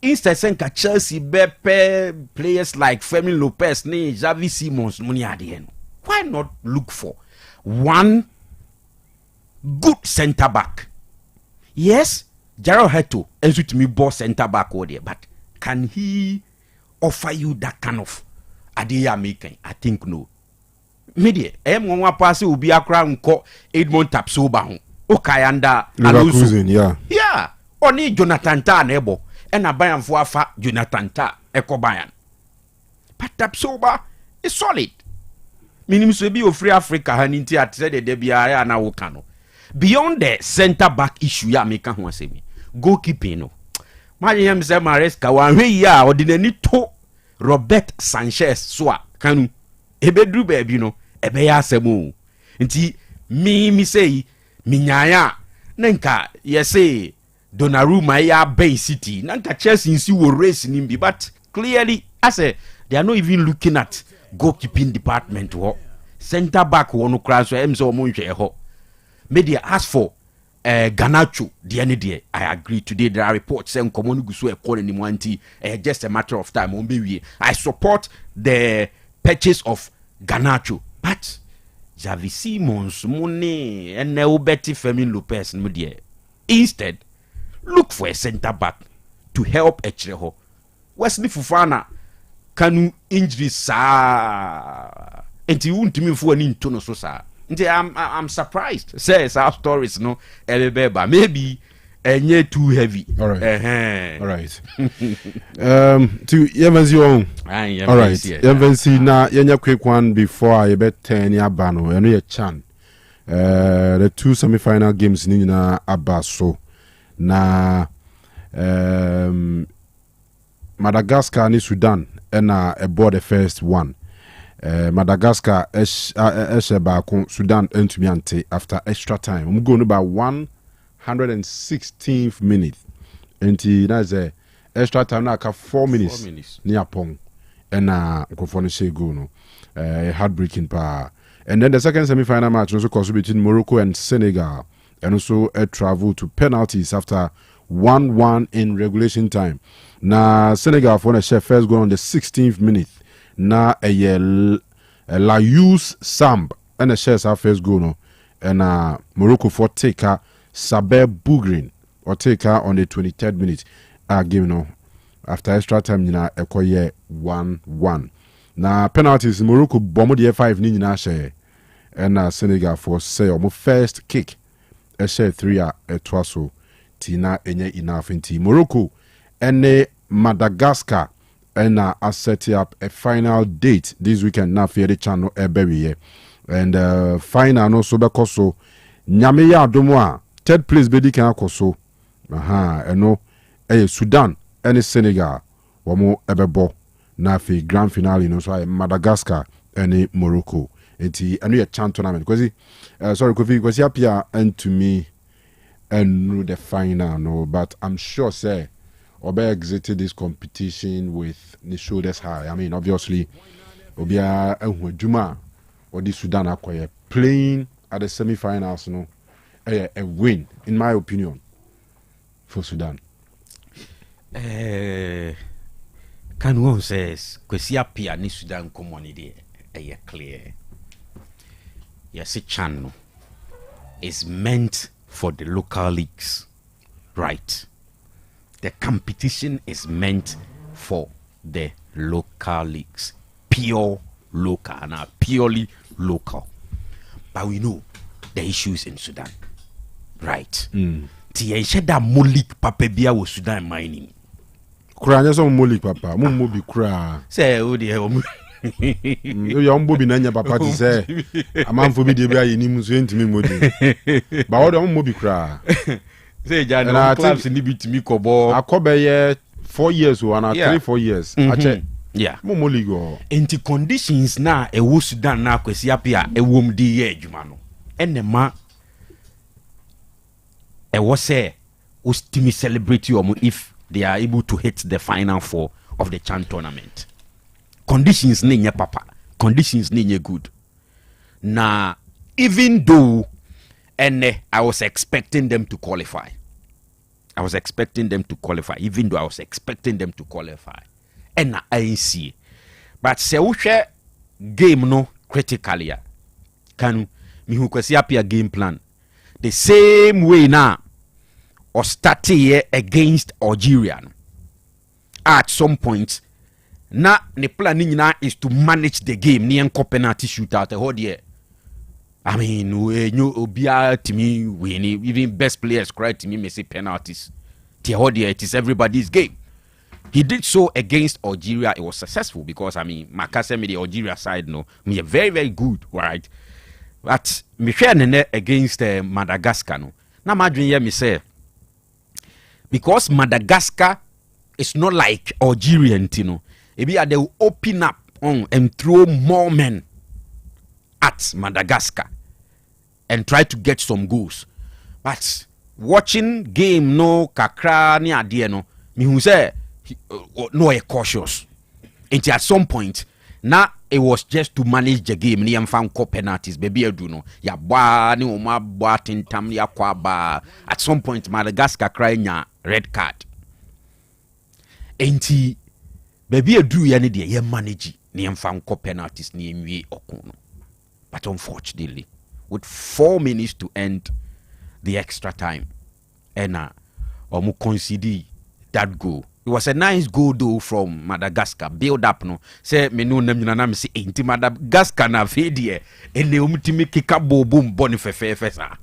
instead senka Chelsea bepe players like Fermin Lopez, ne Xavi Simons, Muniadien. Why not look for one good centre back? Yes, Jarrell Heto is to me boss centre back over there, but can he offer you that kind of idea making? I think no. Media, one pass will be a crown called Edmond Tapsoba. Okayanda Leverkusen, yeah. Yeah, only Jonathan Ta nebo and a Bayern for afa Jonathan Ta Eko Bayern. But Tapsoba is solid. Minim so be of free Africa haninti at said de biara na Kanu. Beyond the center back issue ya meka ho asemi. Goalkeeping no. Mayem say Maresca wan hwe ya ordinary to Robert Sanchez so a Kanu ebedru baabi no ebe ya asemu. Nti mi say minyaya nanka yese Donnarumma ya Bay City nanka Chelsea nsi wo race nimbi, but clearly I say they are not even looking at goalkeeping department ho. Center back wonu kra so em so mo nhwe ho. Media ask for Ganacho the any day. I agree. Today there are reports saying common gusu e call anyone just a matter of time. I support the purchase of Ganacho, but Javi Simons money and Neubeti Fermin Lopez no dear. Instead, look for a center back to help Echreho. Wesley Fofana Kanu injury sa enti untimi fu ani nto no so sa. I'm surprised. Says our stories no elebeba maybe enye too heavy. All right. All right. To Yemenzi on. All right. Yemenzi na yenya quick one before I bet 10 ya bano. Eno ye chan. The two semi-final games ni na abaso na Madagascar ni Sudan ena aboard the first one. Madagascar baako Sudan entumi after extra time. I'm going about 116th minute. Enti na ze extra time na aka 4 minutes. Ni apong ena nkofo say go no. Heartbreaking pa. And then the second semi-final match also course between Morocco and Senegal, and also a travel to penalties after 1-1 in regulation time. Na Senegal for the chef first goal on the 16th minute. Na Layous Samb and the shares our first goal no, and Morocco for taker Saber Bougrin or taker on the 23rd minute. Game no after extra time na ekoye 1-1. Na penalties Morocco bomb the 5 ni na share and Senegal for say omo first kick a share 3 twaso tina enye enough inti Morocco and Madagascar and I set up a final date this weekend na for the channel eberiye and final no so bekoso nyame ya adomo a third place bedi kan akoso eno Sudan and Senegal womo ebebo na fi grand finale no so Madagascar and Morocco enti anu ye chan tournament because sorry Kofi because apia and to me and the final no, but I'm sure say Obe exited this competition with the shoulders high. I mean, obviously, Obia Juma or the Sudan acquire playing at the semi-finals, no, a win, in my opinion, for Sudan. Kanu says, Kwesi apia ni Sudan community, clear. Yes, a channel is meant for the local leagues, right? The competition is meant for the local leagues, pure local, and purely local. But we know the issues in Sudan, right? Tiye that molik papa bia wo Sudan mining. Kura nya so molik papa, mo mo bi kura. Say o de o. Yo mbo bi nanya papa ti say amanfo bi de bia yini mu so ntimi modi. Ba wo de mo bi kura. Say Jana clubs ni bitimi kobo akobe 4 years or 3-4 years ache mo ligo enti conditions na e wo Sudan na Kwesi apia e wom di ye adwuma no enema e wo say o stimi celebrate you if they are able to hit the final four of the CHAN tournament. Conditions ni nye papa, conditions ni nye good. Na even though and I was expecting them to qualify. Even though I was expecting them to qualify. And I see. But se uche game no critically. Kanu mi hu Kwesi apia game plan. The same way now or start here against Algeria. At some point, na ne plan is to manage the game. Ni enko penalty shootout. I mean, Obia to me winning, even best players cry to me, may say penalties. It is everybody's game. He did so against Algeria. It was successful because, I mean, Makasem, the Algeria side, no, we are very, very good, right? But Michel against Madagascar, no. Now, imagine me say, because Madagascar is not like Algerian, you know, maybe they will open up and throw more men at Madagascar and try to get some goals. But watching game no kakra ni ade no, me who say no a cautious. And at some point, now it was just to manage the game. Ni found penalties, baby do no. Ya ba ni uma ba tintam ya kwa ba. At some point, Madagascar crying a red card. Enti baby do ya ni de ye manage ni found penalties ni nwie okono. But unfortunately, with 4 minutes to end the extra time, and omu concede that goal. It was a nice goal though from Madagascar. Build up no. Say me no nam na me say enti Madagascar na fedie ene omtimi kika boom boni fefefesa.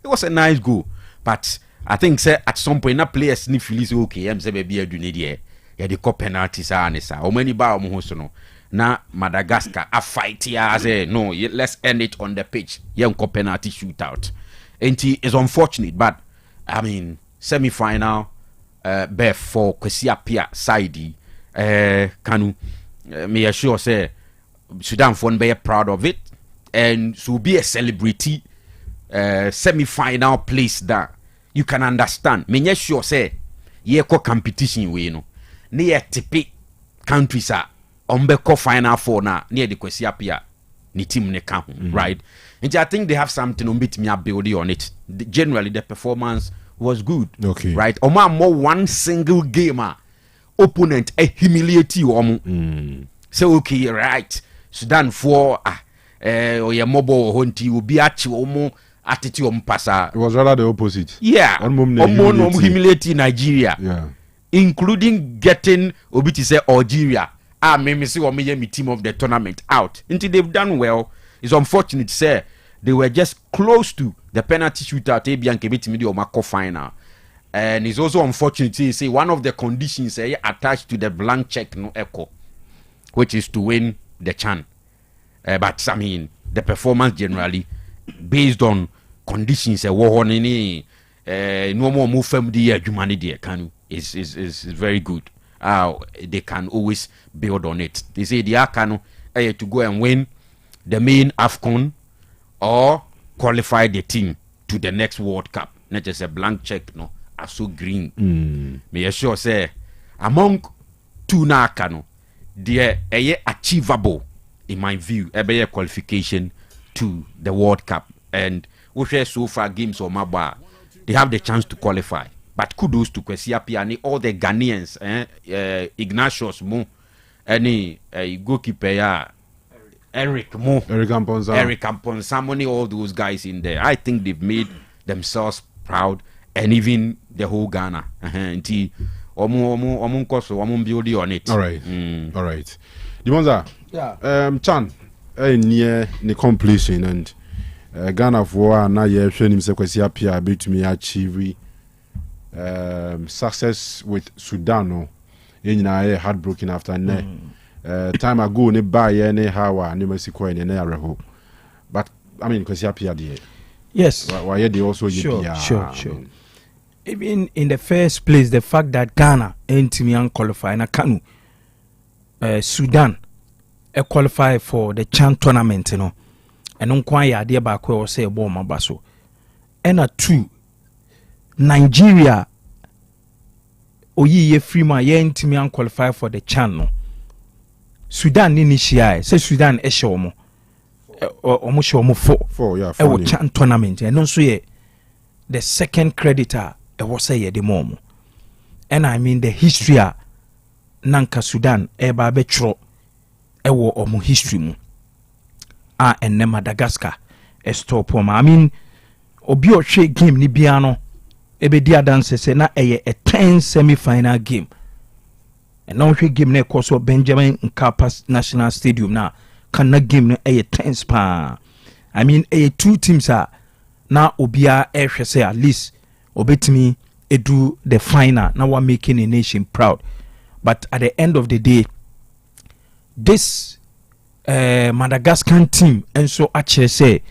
It was a nice goal, but I think say at some point na players ni feel say okay, am say baby adu ne die. Ya the cup penalties are sa. O many ba omo so no. Na Madagascar a fight here say no, let's end it on the pitch. Young cup penalty shootout. Enti is unfortunate, but I mean semi-final Beth for Kwesi Appiah side Kanu me assure say Sudan fon be proud of it and so be a celebrity semi-final place that you can understand. Me sure say ye ko competition we no ne ye tipi countries are ombeko final four na near the Kwesi Appiah ni team ne ka right. And I think they have something on bit me building on it. Generally the performance was good. Okay. Right? Oma more one single gamer opponent humiliate you so okay, right. Sudan for or your mobile hunty will be at you attitude passa. It was rather the opposite. Yeah. Humiliate Nigeria. Yeah. Including getting Obiti say Algeria. Maybe see what me team of the tournament out. Until they've done well. It's unfortunate say they were just close to the penalty shootout and Kebiti or Mako final. And it's also unfortunate to say one of the conditions attached to the blank check no echo, which is to win the CHAN. But I mean the performance generally based on conditions no more move from the humanity Kanu is very good. They can always build on it. They say the Kanu to go and win the main AFCON or qualify the team to the next World Cup. Not just a blank check, no. Are so green. May I sure say among two na Kanu, they are achievable in my view. A qualification to the World Cup, and we share so far games or Maba, they have the chance to qualify. But kudos to Kwesi Appiah and all the Ghanaians, Ignatius Mo, any goalkeeper, Eric Amponsa, all those guys in there. I think they've made themselves proud, and even the whole Ghana. Building on it. All right. All right. Dimonza, Chan, near the completion and Ghana for now. You're showing him Kwesi Appiah to me achieve success with Sudan. No, heartbroken after time ago ne buy any how ne Mexico in an but I mean Kwesi Appiah there. Yes. Why they also sure. Even in the first place, the fact that Ghana ain't me unqualified na Kanu Sudan qualify for the CHAN tournament, you know. And on kwaya de ba ko say bo mabaso. And a two Nigeria oyi ye free ma ye ain't me unqualified for the CHAN no. Sudan ni shia say Sudan e show mo omo show mo four yeah e wo CHAN tournament and no so ye the second creditor e wo say ye the mom. And I mean the history nanka Sudan e ba be tro e wo omo history mu and Madagascar e stop I mean obi o hwe game ni bia no e be dia dance say na e a 10 semi-final game. And now we game na koso Benjamin Mkapa National Stadium na can na game na 10 spa I mean two teams are now obia ehwe say at least obetimi edu the final now we're making a nation proud. But at the end of the day, this Madagascar team and so actually say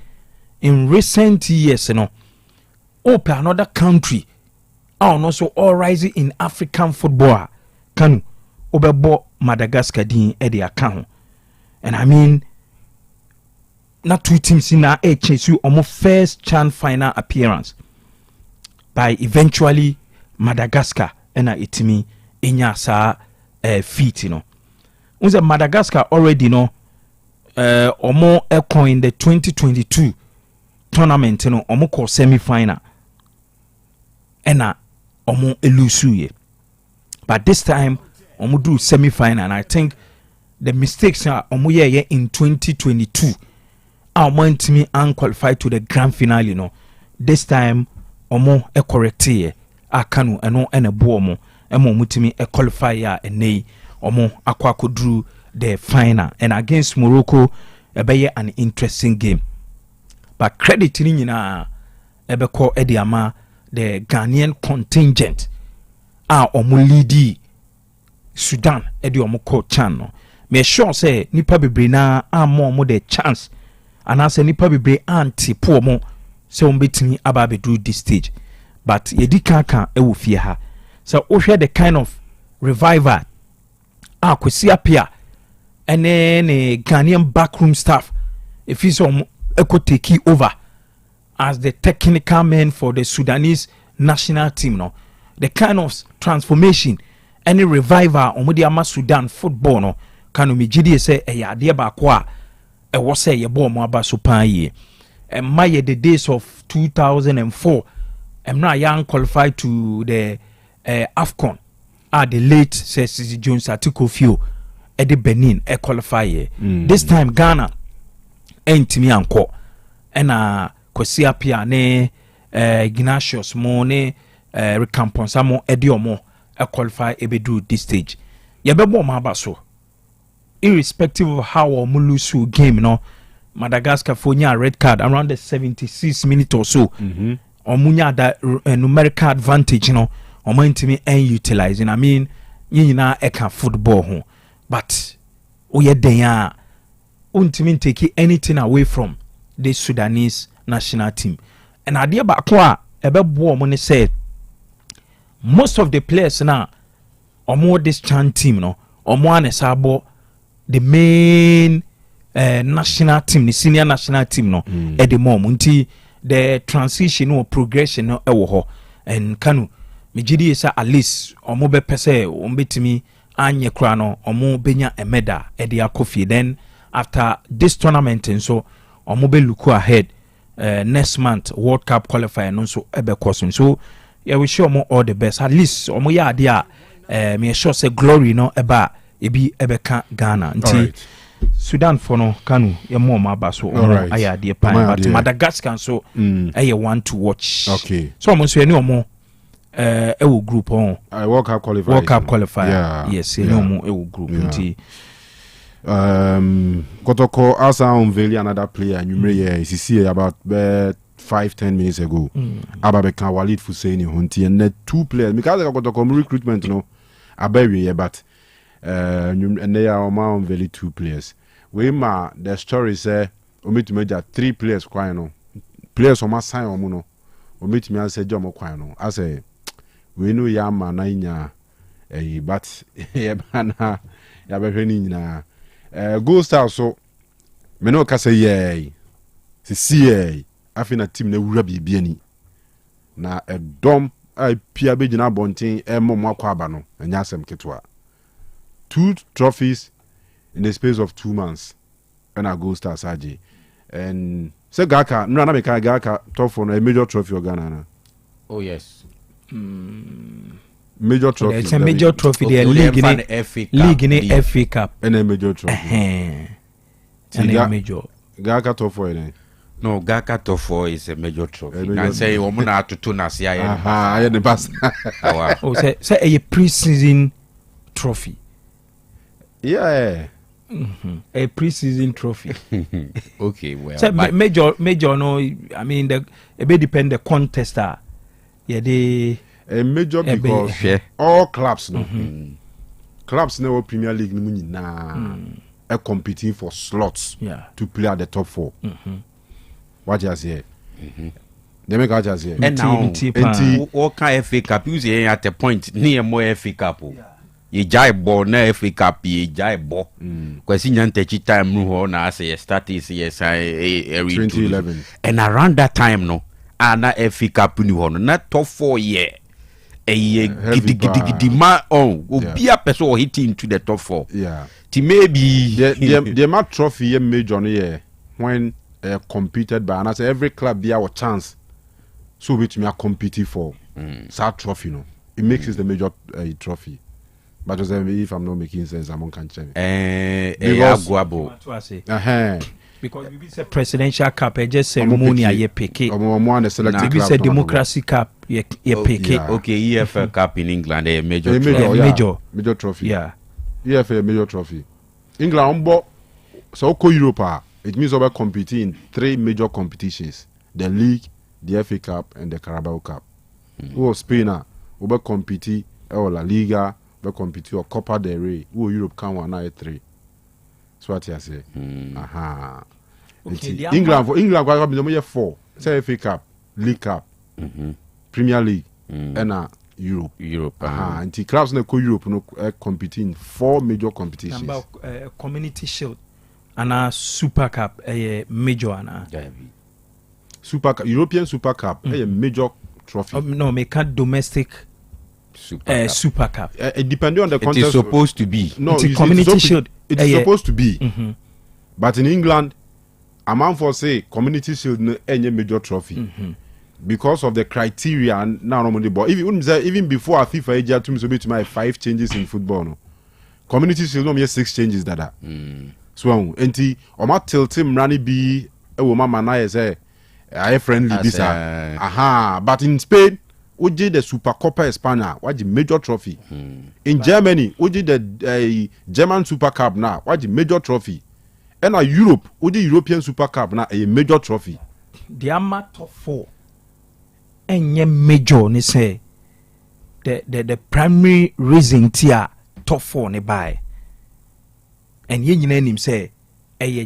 in recent years, open another country and also all rising in African football Kanu obebo Madagascar din e the account. And I mean not two teams in our HSU almost first CHAN final appearance by eventually Madagascar and itimi inya sa feet unse Madagascar already omo eko in the 2022 tournament omo ko semi final ena omo elusu ye, but this time omo do semi final, and I think the mistakes are omo ye in 2022 omo ntimi unqualified to the grand finale this time omo e correct ye Kanu eno ene bo omo emo mutimi e qualify ya enei omo akwakodru the final, and against Morocco be an interesting game. But credit ni nyina ebeko ediama the Ghanaian contingent omo leadi Sudan edi omo ko CHAN no. Me sure say nipa bebre na omo the chance and as nipa bebre anti po omo se ombetimi aba bedru this stage. But yedi kan ewo fie ha. So we share the kind of revival kwesi apia and then Ghanaian backroom staff if he's could take over as the technical man for the Sudanese national team the kind of transformation any revival on Sudan football Kanu mijidi say ade ba kwa e wo say ye bo mo aba so pan ye and my the days of 2004 I'm not young qualified to the AFCON the late Sesi Jones Atikofio Eddie Benin qualify ye. This time Ghana entimi anko ena kwesi apia ne Ignatius mo ne Recamponsa mo Eddie omo qualify ebedu this stage ye bebo ma aba so irrespective of how omo lose game Madagascar for nya red card around the 76 minutes or so omunya that numerical advantage omo ntimi utilizing. I mean nyina eka football ho, but oye den untimi take anything away from the Sudanese national team. And idea ba kwa ebebo omo ne said most of the players now omo this CHAN team omo anesabo the main national team, the senior national team at the moment the transition or progression ewo ho. And Kanu mijidi is at least omo be pese ombetimi anye kra omo benya a medal e dia kofi. Then after this tournament and so omo be look ahead next month World Cup qualifier no so ebe course. So yeah, we show omo all the best. At least omo ya dia me sure say glory eba ebi ebeka Ghana nti Sudan for Kanu ye more mabaso aya de pan, but Madagascar so aye want to watch. Okay, so omo so any omo ewo group on World Cup qualifier. Yeah. Yes, any omo ewo group nti Kotoko asa unveil another player numere see about 5-10 minutes ago. Ababeka Walid Fusaini Hunti and the two players because Kotoko recruitment abawi but and they are unveil two players. We the story say omit major 3 players kwano players on my sign omuno omit me say jomo kwano I say we know yama na inya but yebana ya behwani nyina goal star so me no ka say ye see afina team na wura bibia ni na edom ai pia begina bonten emmo akwa aba no anya asem ketwa 2 trophies in the space of 2 months and I go star Saji and say Gaka no na make Gaka top for a major trophy of Ghana. Oh yes. Major trophy. It's a major trophy. The league in the FA Cup and a major trophy. And a major. Gaka top 4 then. No, Gaka top 4 is a major trophy. I say omuna to tunas ya. I the pass. Oh say a pre-season trophy. Yeah. a pre-season trophy. Okay, well. So major no, I mean it may depend the contester. Yeah, they a major because all clubs no. Clubs now Premier League are competing for slots to play at the top 4. What you say? They make what you say. And now, what kind of FA Cup? You say at a point near more FA Cup. You jive ball na FA Cup, you jive ball. Because in your time, no, na say start is 2011. And around that time, no, na FA Cup no, not top 4 year. Gidi ma on be a person hitting into the top 4. Yeah. Maybe the match trophy major no when competed by and I say every club there a chance so which me are competing for that trophy no. It makes it the major trophy. But if I'm not making sense, I'm on cancer. Because we say presidential cup, just ceremony ye pick it. We say democracy cup, ye pick it. Okay, EFL Cup in England, a major trophy. Yeah, EFL major trophy. England, so Europe, it means over competing in 3 major competitions: the league, the FA Cup, and the Carabao Cup. Who Spain over competing or La Liga, over competing or Copa del Rey. Who Europe can one 3. That's what I say. Okay, England got 4. Say FA Cup, League Cup, Premier League, and Europe. And the clubs na Europe no competing 4 major competitions. Community Shield and Super Cup a major Super Cup, European Super Cup a major trophy. No, make a domestic Super Cup. Depending on the contest, it is supposed to be. No, it's Community Shield. It's supposed to be. But in England, a man for say Community Shield no any major trophy because of the criteria now normally. But even before a FIFA age to me to my 5 changes in football. No, Community Shield no 6 changes that. So enti o ma tilt him rani be e wo mama na say I friendly this but in Spain Oji the Super Copa España, what the major trophy. In Germany, Oji the German Super Cup now, what the major trophy. And Europe, Oji European Super Cup now a major trophy. The ama top 4. And ye major ni say the primary reason tia top 4 ne buy. And ye him say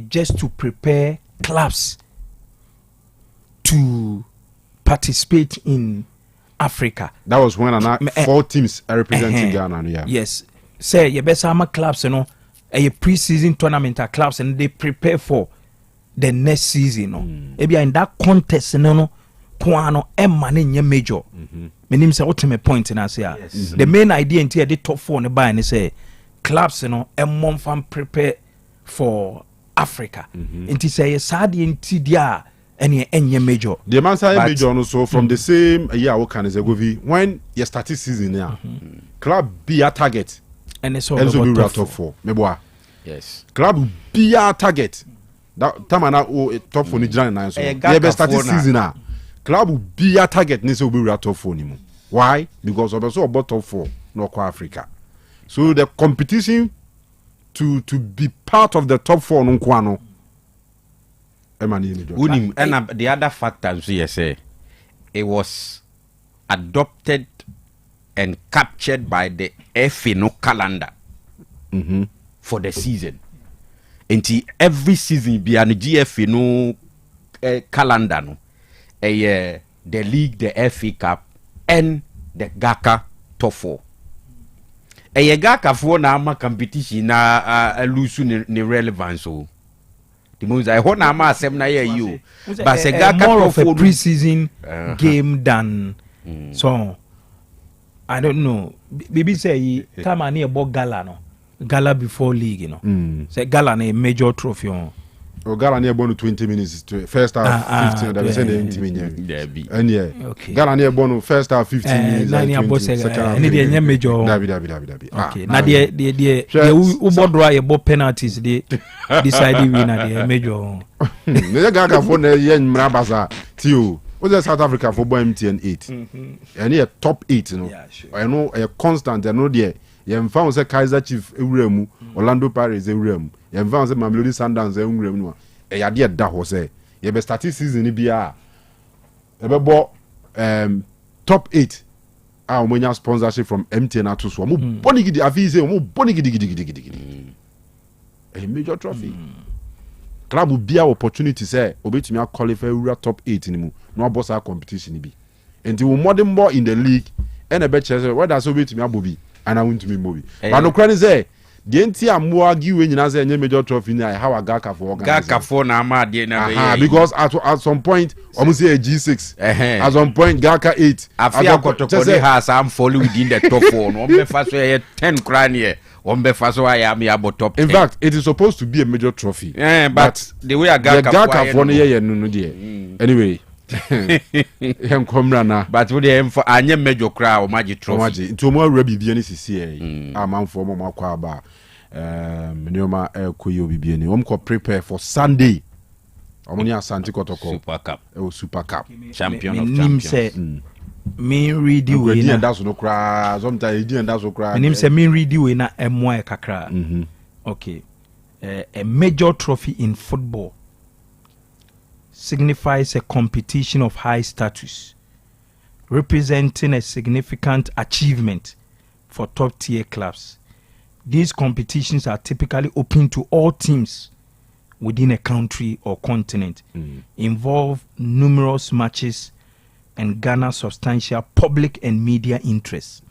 just to prepare clubs to participate in Africa. That was when 4 teams are representing Ghana. Yeah. Yes. Say your best summer clubs, you know, a pre-season tournament clubs, and they prepare for the next season. Maybe in that contest, no, Kwano and your major. Meaning say ultimate point in us here. The main idea in the top 4 on the buy and say clubs, you know, and one fan prepare for Africa. And to say sad in TDR. Any major. The man say major also from the same year when you started season now. Club be a target. And it's all about top 4. Meboa. Yes. Club be a target. That time na top 4 ni jana na so. You started season now. Club be a target ni so be top 4 ni mo. Why? Because also about top 4 no kwa Africa. So the competition to be part of the top 4 no kwa no. And the other factors you say it was adopted and captured by the FA no calendar for the season. Until every season be an GFA no calendar no the league, the FA Cup and the GACA top 4. GACA for na ama competition na lose ni relevance so. The most I want na asem na you, but more of a pre-season game than so. I don't know. Maybe say time I near about gala no, gala before league, you know. Say gala na a major trophy. Gala near born 20 minutes to first half 15. That was 20 minutes. And yeah, Gala near born first half 15 minutes. Second half major. Okay. Now the who draw about penalties they decided winner the major. The Gaga for the yen mrabaza tio. What's the South Africa football MTN 8? And here top 8, you know. Yeah, sure. I know a constant. I know the yɛmfa wo sɛ Kaizer Chiefs ewura mu Orlando Pirates ewura mu yɛmfa wo sɛ Mamelodi Sundowns ewura mu no ɛyɛ ade ɛda hɔ sɛ yɛbɛ start season ni bia yɛbɛbɔ top 8 a wɔnya sponsorship from MTN ato so ɔmo bɔne gidi afi sɛ ɔmo bɔne gidi a major trophy club bia opportunity sɛ obetumi a qualify ura top 8 ni mu na ɔbɔ saa competition ni bi enti wo modern more in the league ɛna bɛ kyerɛ sɛ whether so obetumi abɔ bi ana wontumi mbɔ bi but no kra ne sɛ deɛ nti a mo agiwe nyina sɛ nye major trophy ni how Gaka for organize Gaka for na ma de na be because at some point almost say G6 at some point Gaka 8 afia kotokodi has am follow within the top 4 no be fa so 10 kra ne on be fa so I am abo top 10. In fact it is supposed to be a major trophy but the way Gaka for no ye no there anyway hem komra na but we dey for anya major kra o magi trophy nti o mo awura bibia ni sisi amanfo mo akwa aba nneoma ekoyi obibia ni ko prepare for Sunday omoni Asante Kotoko Super Cup champion of champions me read you we na that's no kra sometimes you and that's no kra me say me read you na emoa kakra okay a major trophy in football signifies a competition of high status representing a significant achievement for top tier clubs. These competitions are typically open to all teams within a country or continent, involve numerous matches and garner substantial public and media interest.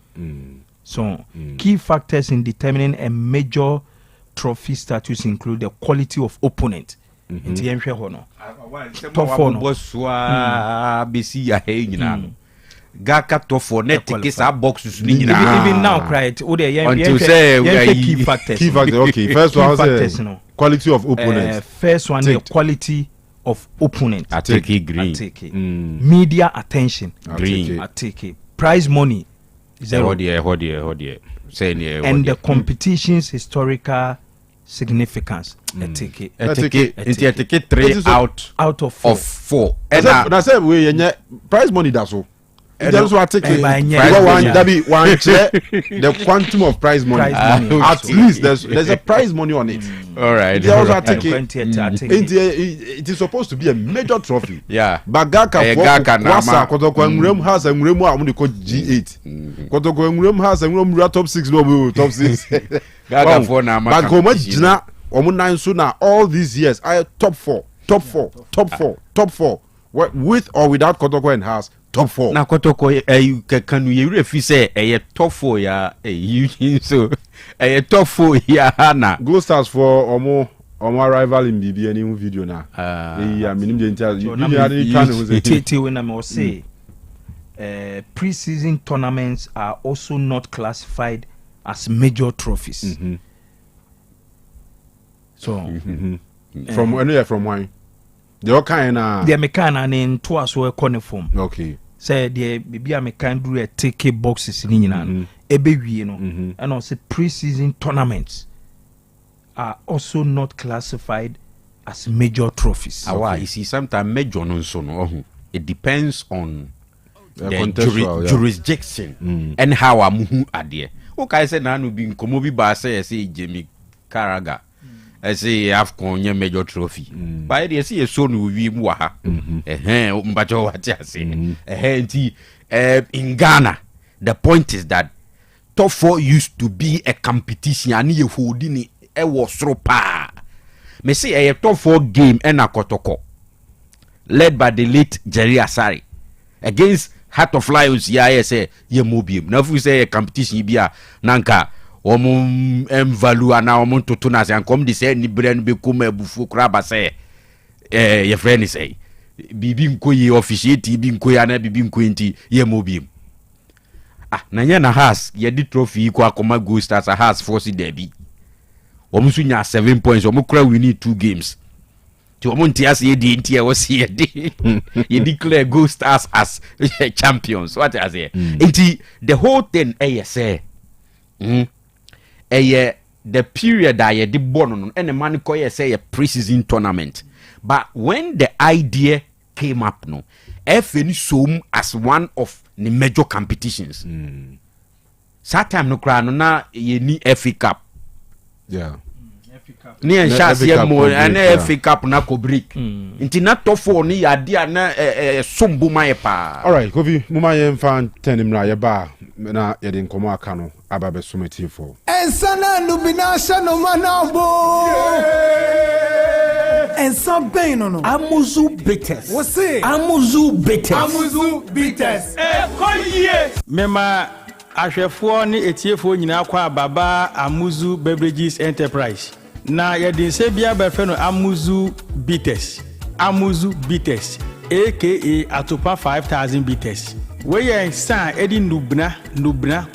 So key factors in determining a major trophy status include the quality of opponent. Top 4 no besi ya he nyina Gaka top 4 net tickets are boxes ni nyina even now right o dey until say key factors okay first one is quality of opponent first one the quality of opponent Ateke green media attention green Ateke prize money zero say and the competition's historical significance Ateke 3 out of 4 and na say we prize money that so that's what Ateke one the quantum of prize money at least there's a prize money on it all right it is supposed to be a major trophy but Gaka wasa Kotoko Nwurem has Nwurem a mo de ko G8 Kotoko Nwurem has Nwurem top 6 no top 6 Gaka for na ma but go magina omo nine so na all these years I top 4 with or without Kotoko and has top 4 na Kotoko Kanu ye refi say top 4 ya so top 4 ya na Gold Stars for omo arrival in BB any video na minim je ntia tete when I say pre-season tournaments are also not classified as major trophies. So from when from why they all kind of the mechanic in twice were corniform. Okay. Say the baby a mechanic do a take boxes in Yinan ebe no and also pre-season tournaments are also not classified as major trophies. You see sometimes major no so no it depends on the jurisdiction and how amuhu ade. Okay, say na no bi nkomo bi ba say Jamie Carragher say AFCON nye major trophy but they say so no wi mu ha mbacho what you say in Ghana the point is that top 4 used to be a competition and you holding it was so pa me say a top 4 game and a Kotoko led by the late Jerry Asari against Heart of Lions say ye mobium na fu say competition bia nanka omum value ana omum totuna say ankom de say ni brand be kuma bufu kra ba say ye friend say bibi nkoyi officiate bi nkoyi na bibi nkoyi nti ye mobium na nya na has ye di trophy ko akoma Gold Stars has force derby omum su nya 7 points omum kra we need 2 games to Montias ye was here. You declare Gold Stars as champions. What I say? The whole thing, say, the period that you did born on, and the man call say a pre-season tournament. But when the idea came up, no, FN as one of the major competitions. That time no cry no na ye ni FA Cup. Yeah. Ni en chance ye mo na FA Cup na ko break. Inti na top 4 ni ya dia na sombu ma ye pa. All right, Kofi, muma ye fan 10 mra ye ba na ye den komo aka no aba be someti for. Ensana lubina shano manabo. And some pain no. Amuzu bitters. What's it? Amuzu bitters. Amuzu bitters. Mema ahwefo ne etiefo nyina kwa baba Amuzu Beverages Enterprise. Na yɛde nse bia bɛfɛ no Amuzu bitters. Amuzu bitters aka Atopa 5000 bitters. We yɛ nsa edi nubna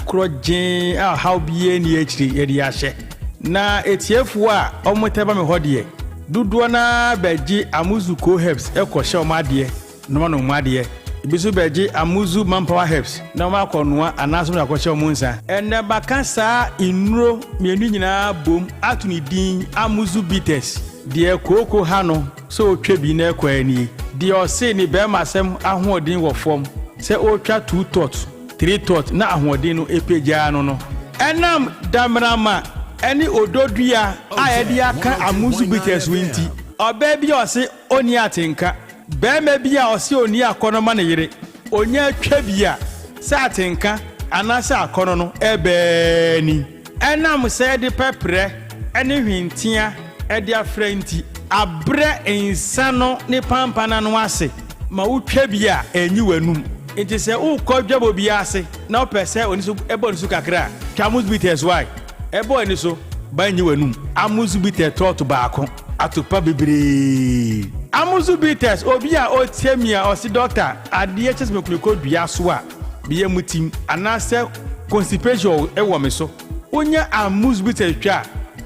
krojen a how bie ni akiri yɛde ahye. Na etiefo a ɔmoteba me hɔ duduo na beji Amuzu co herbs ekɔhyɛ ɔmade no ma no made ibisu beji Amuzu manpower herbs na ma akɔnoa anaso na akɔhyɛ ɔmunsa ene baka saa inuro mienu nyina bom atuni din Amuzu bitters de koko ha no so otwa bi na ɛkɔani de ɔse ni be masem ahoɔden wɔ fam sɛ otwa 2 tot 3 tot na ahoɔden no epagya no enam damrama any ododua ayedi aka Amuzu bitters winti oba bi ose oni atenka be me bi a ose oni akono ma ne yire onya twa bi a sa atenka anasa akono no ebe ni enam se de pepre ene hwintia e de afrenti abre insano ne pampana no ase ma utwa bi a enyi wanum enti se ukọ dwabo bi ase na opese oni so ebo ni so kakra Amuzu bitters why ebo ni so banyi wanum Amuzu bitters tot baako atopa bebre Amuzu bitters obi a otiemia osi doctor ade chese mekuneko dua so a biye mutim anase constipation ewo me so onya Amuzu bitters twa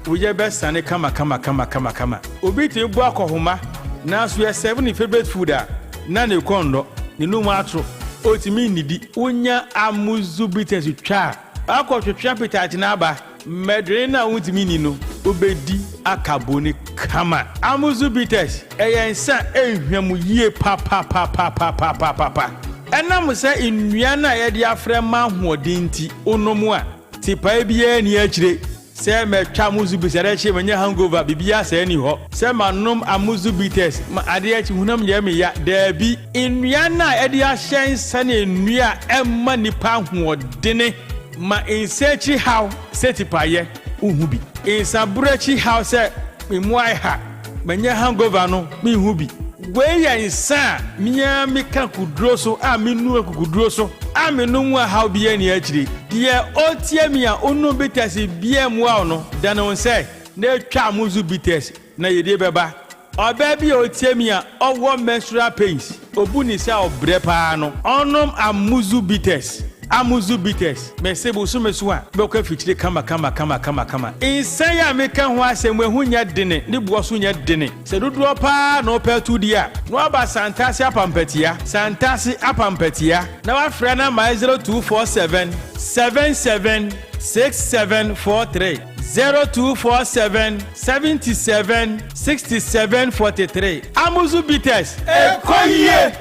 oye be sane kama obi te bu akohoma na so ye 7 favorite food a na ne kondo ne no matro otimi nidi onya Amuzu bitters twa akotwetwa pitati na aba medre na wutimi ni no obedi akaboni kama Amuzu bitters eyensa ehwam yie pa enam se nnua na ye de afre ma hoodinti onomu a tipa bia ni akire se metwa Amuzu bitters re menye hangover bibia se ni ho se manom Amuzu bitters ma ade achi hunam ye me ya dabi nnua na ye de ahyen sane nnua emma nipa hoodene ma insechi how setipaye uhubi insabrechi how se memuai ha menye hangover no me hubi we ya insa miya meka kudro so a menu akudro so a menu mu how bia ni akire de otie mi a onu bitters bia mu a no dan on say na twa Amuzu bitters na yede beba oba bi otie mi a owo menstrual pains obuni se obre pa no onom Amuzu bitters mesebo so meso a be ko fitire kama insan ya meka ho asem ehunya dene ne bo so nya dene se dodo pa no pa tu dia no aba santase apampatia na wa frɛ na my 0247 776743 0247 77 6743 Amuzu bitters ekoye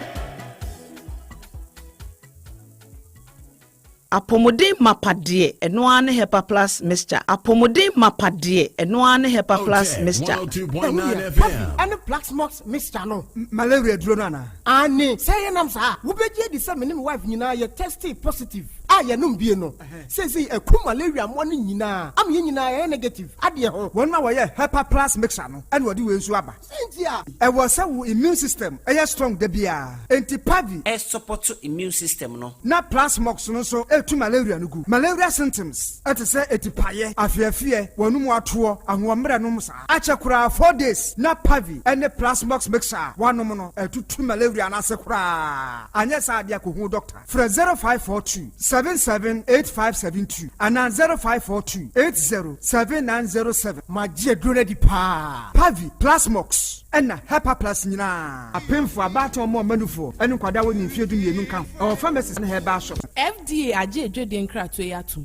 Apomodin mapade eno ane Hepa Plus mixture apomodin mapade eno ane Hepa Plus mixture 102.9 and Plasmox mixture no malaria duro na ani say nam sa wo beje di say me ne wife nyina ye tested positive ye no bie no say eku malaria mo no nyina am ye nyina ye negative ade ho won na wo ye Hepa Plus mixture no ene wodi we nsu aba sentia e wo say wo immune system e strong da bia antipavi e support immune system no na Plasmox no so to malaria no gu malaria symptoms at say etipaye afiafie wanum ato ahomre no msa achekura 4 days na pavi ene Plasmox mixer wanum no etutu malaria na sekura anya sa dia ko hu doctor fra 0542 778572 ana 0542 807907 magie drone di pa pavi Plasmox ena Hepa Plus nyina apemfo abato mo manufo ene kwada woni mfie du mienu kan o pharmacies na herbal shop FDA aje edwede nkrato yatum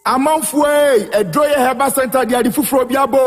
Amanfue edroye Herbal Center dia di fufuro biabo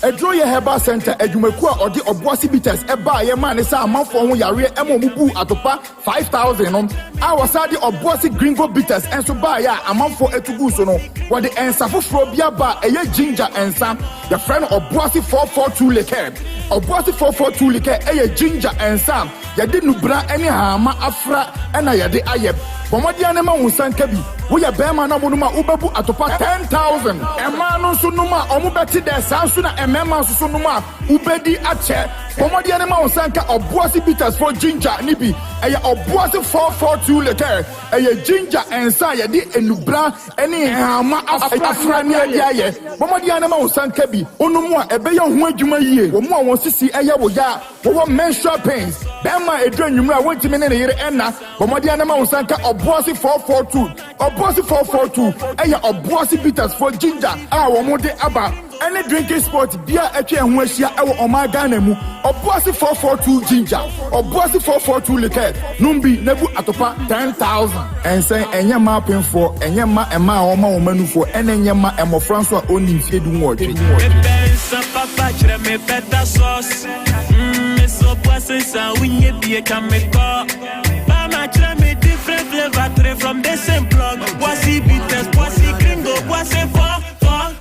Edro ye Herbal Center adwumaku a odi oboasi bitters eba ye man say amanfo ho yare emomubu atopa 5,000 no. I was adi oboasi gringo bitters enso ba ya amanfo etugu so no. What the ensafofro bia ba eye ginger ensa. The friend oboasi 442 liquor. Oboasi 442 liquor eye ginger ensa. Yade nubra ene hama afra ena yade ayeb. Bomodi anema unsanka bi. We ya bema na monuma ubebu atopa 10,000. Ema no so numa omu beti de sansu na emema so numa ubedi ache. Bomodi anema unsanka oboasi bitters for ginger nibi. Eye oboasi 442 liquor. Eye ginger ensa yade enubra ene hama afra ni aye. Bomodi anema unsanka bi. Onumu a ebe ya ho adwuma yie. Wo mu a won sisi eye wo ya. Wo menstrual pains. Bema edro nwumra wonti me ne yere enna. Bomodi anema unsanka oboasi 442. Oboasi 442. Eye oboasi bitters for ginger. Wo mo de aba. Any drinking sport bia etwe ho ahia ewo omaga na mu. Oboasi 442 ginger. Oboasi 442 liquor. Numbi nebu atopa 10,000. Ensen enye ma penfo, enye ma ema o ma o manufo, enye ma emofran so a oni fiedu nwotwe. Papa chre me beta sauce. Me so boisi sa winye bie kameko. Mama chre me different flavor from the same plug. Boisi bitters, boisi gringo, boisi for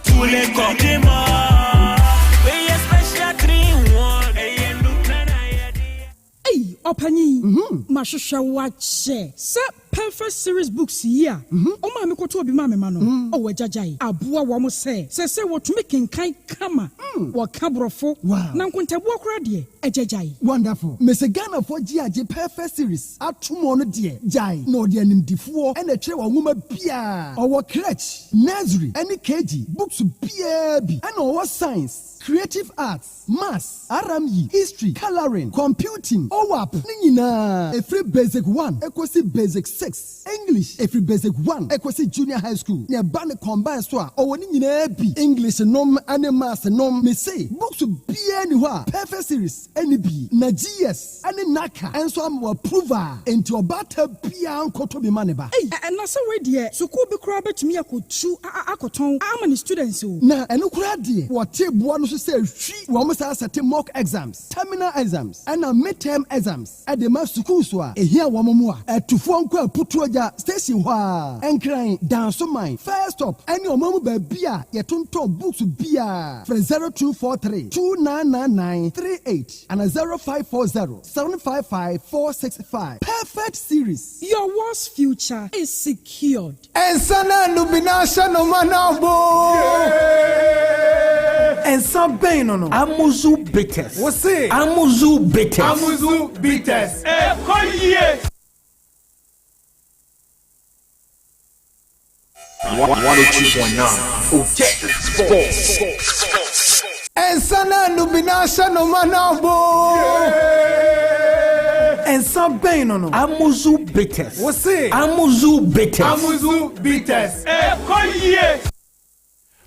tous les condiments. We special dream one. Hey, Opani. Mashusha wache. Se perfect series books here. Oma me koto obi mama no. O wajajai. Abua wa mo se wo to make kan kama. Wa kabrofo. Na nkontabu akura de. Ejajai. Wonderful. Mese Ghana for GAJ perfect series. Atumo no de. Jai. No de animdifo. Ene tire wa nwoma bia. Owo crèche, nursery, any KG, books bia bi. Ene owo science, creative arts, maths, RME, history, coloring, computing, OWAP. Ni nyina. Every basic 1 equals basic 6. English every basic 1 equals junior high school. Ne ba ne combine so a owo ni nyina bi. English nom ane maths nom me say books bia ni ho a perfect series any bi. Na GS ane naka enso am approval enti obata bia nkoto bi maneba. Na so we de school bi kura betumi akotu akoton amani students o. Na eno kura de wote boa no so say hwi wo mo say set mock exams, terminal exams and midterm exams at the mass school so a ehia wo mo a atufo nko aputuoja station ho a enkran dance mine first stop any omamu ba bia yetonton books bia from 0243 299938 and 0540 755 465. Perfect series. Your world's future is secured. And sana nubinasha no manabo. And some pain no. Amuzu bitters. What's it? Amuzu bitters. Amuzu bitters. Koye. 102.9 Otec Sports. And sana nubinasha no manabo. And some pain no. Amuzu bitters. What's it? Amuzu bitters. Amuzu bitters. Koye.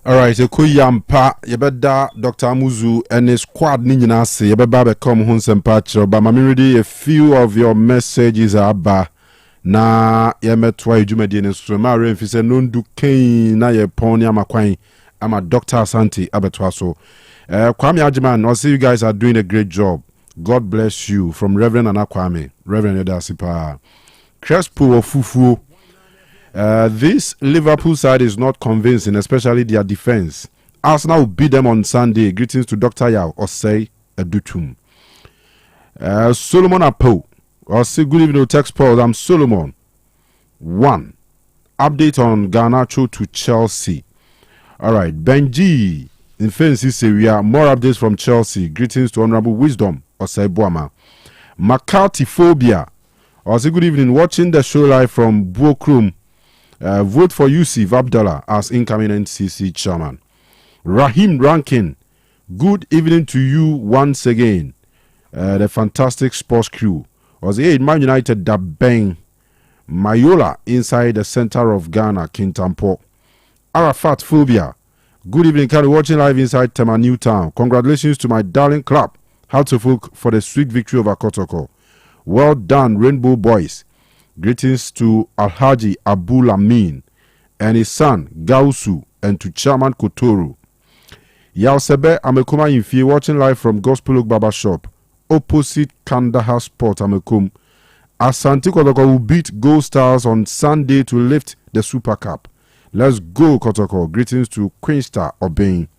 All right, so Kuyampa, Yabeda, Dr. Amuzu, and his squad Ninja say, Yababa come home some patch, but Mammy, a few of your messages are ba. Na Yametwa Jumedian instrument, if it's a non do cane, na ye pony, I'm a quine, I'm a Dr. Santi Abatwaso. Kwame Ajiman, I see you guys are doing a great job. God bless you from Reverend Anakwame, Reverend Yodasipa. Crespo of Fufu. This Liverpool side is not convincing, especially their defense. Arsenal will beat them on Sunday. Greetings to Dr. Yao Osei Akoto. Solomon Apo. I'll say good evening to text Paul. I'm Solomon. 1. Update on Garnacho to Chelsea. All right. Benji. In fancy Syria. More updates from Chelsea. Greetings to Honorable Wisdom Osei Boama. McCarthy Phobia. I'll say good evening. Watching the show live from Buokrum. Vote for Yusuf Abdallah as incoming NCC chairman. Rahim Rankin, good evening to you once again. The fantastic sports crew. Was Man United da bang Mayola inside the center of Ghana, Kintampo. Arafat Phobia, good evening. Can you watching live inside Tema Newtown? Congratulations to my darling club, Hartlefolk, for the sweet victory over Kotoko. Well done, Rainbow Boys. Greetings to Alhaji Abul Amin and his son Gausu and to Chairman Kotoro. Yaosebe Amekuma Infie watching live from Gospel Oak Barber Shop, opposite Kandahar Sport Amekum. Asante Kotoko will beat Gold Stars on Sunday to lift the Super Cup. Let's go, Kotoko. Greetings to Queen Star Obeying.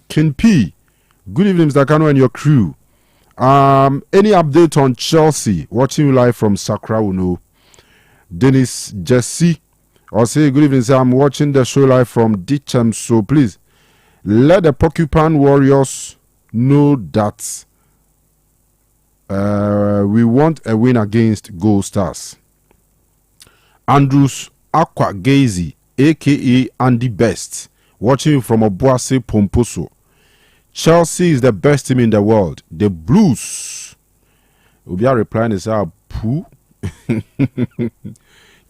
King P. Good evening, Mr. Kanu and your crew. Any update on Chelsea? Watching you live from Sakra Uno. Dennis Jesse. I'll say good evening, sir. I'm watching the show live from Ditcham, so please let the Porcupine Warriors know that we want a win against Gold Stars. Andrews Aqua Gazy, aka Andy Best, watching from Obuasi Pomposo. Chelsea is the best team in the world. The Blues. We'll be replying is poo.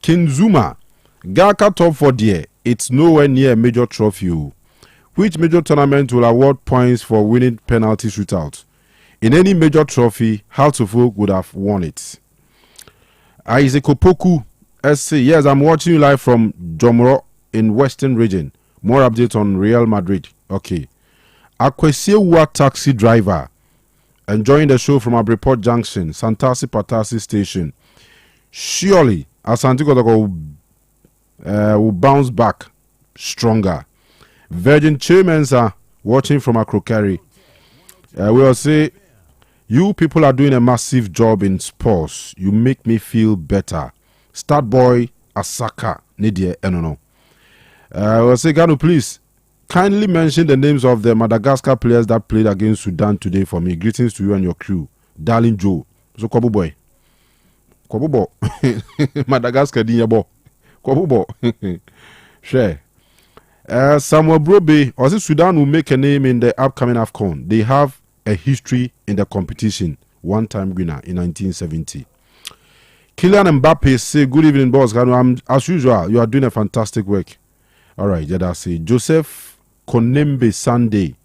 Kinzuma. Gaka top 4 there. It's nowhere near a major trophy. Which major tournament will award points for winning penalty shootout? In any major trophy, Haltofo would have won it. Isaac Opoku SC. Yes, I'm watching you live from Jomoro in Western Region. More updates on Real Madrid. Okay. Akwesiewa taxi driver. Enjoying the show from Abreport Junction, Santasi Patasi Station. Surely, Asante Kotoko will bounce back stronger. Virgin Chairmans are watching from Akrokari. We will say, you people are doing a massive job in sports. You make me feel better. Start boy Asaka Nidia Enono. We will say, Kanu, please kindly mention the names of the Madagascar players that played against Sudan today for me. Greetings to you and your crew. Darling Joe. So, Kwabu boy. Kwabu Madagascar dinyabo. Kwabu Share. Samuel Brobe, or Sudan will make a name in the upcoming AFCON. They have a history in the competition. One-time winner in 1970. Kylian Mbappe say, good evening, boss. As usual, you are doing a fantastic work. All right, that's it. Joseph Konembe Sunday,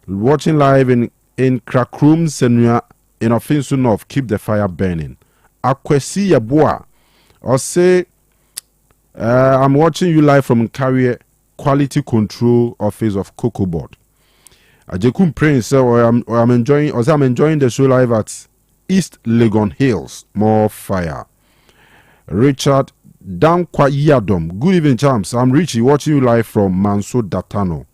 watching live in Krakrum Senua in Offensive North. Keep the fire burning. Akwesi Yabua, or say, I'm watching you live from Carrier Quality Control Office of Cocoa Board. Ajekum Prince, I'm enjoying the show live at East Legon Hills. More fire. Richard Dankwa Yadom. Good evening, champs. I'm Richie, watching you live from Manso Datano.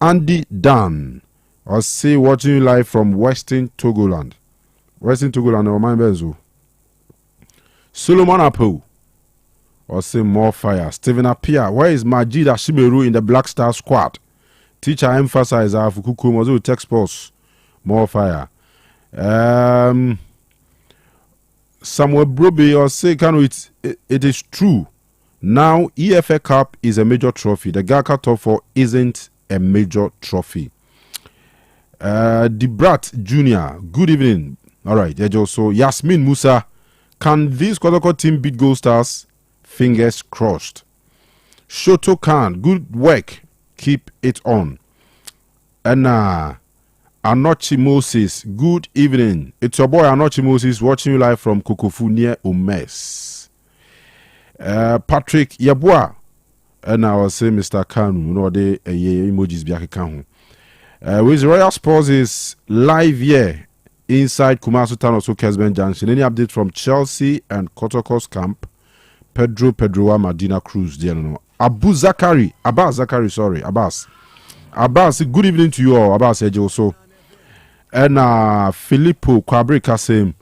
Andy Dan. I'll say watching you live from Western Togoland. Western Togoland, or my Benzo. Solomon Apo. I'll say more fire. Stephen Apia. Where is Majid Ashimeru in the Black Star squad? Teacher emphasize Afukuku Mozu text post. More fire. Samuel Brobe or say, Kanu, it is true. Now, EFA Cup is a major trophy. The Gaka Top 4 isn't a major trophy. Debrat Jr., good evening. All right, so Yasmin Musa, can this Kotoko team beat Gold Stars? Fingers crossed. Shoto Khan, good work. Keep it on. And Anochi Moses, good evening. It's your boy Anochi Moses watching you live from Kokofu near Umes. Patrick Yabua, and I will say Mr. Kanu, you know, the emojis biake Kanu. With Royal Sports is live here inside Kumasu Town, also Kesben Junction. Any update from Chelsea and Kotoko's camp? Pedro Madina Cruz, dear no. Abbas Zakari, Abbas, good evening to you all. Abbas also. And Filippo Kwabrika saying,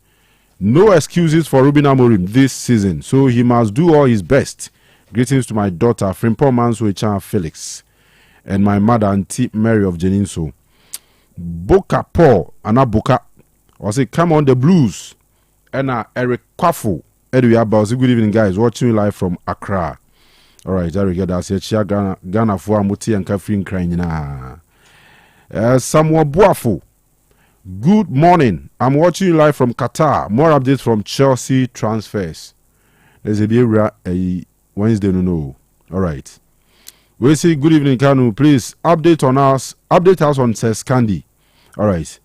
no excuses for Ruben Amorim this season, so he must do all his best. Greetings to my daughter, Frimpong Manso Felix, and my mother, Auntie Mary of Jeninso. Boka Paul, Anaboka, or say, come on, the Blues. And Eric Kwafu, Edwin Abbas, good evening, guys, watching you live from Accra. All right, I regard that. Chia Ghana for Muti and Catherine crying na. Samuel Buafo. Good morning. I'm watching you live from Qatar. More updates from Chelsea transfers. There's a Wednesday, no. All right. We say good evening, Kanu. Please update us on Seskandi. All right.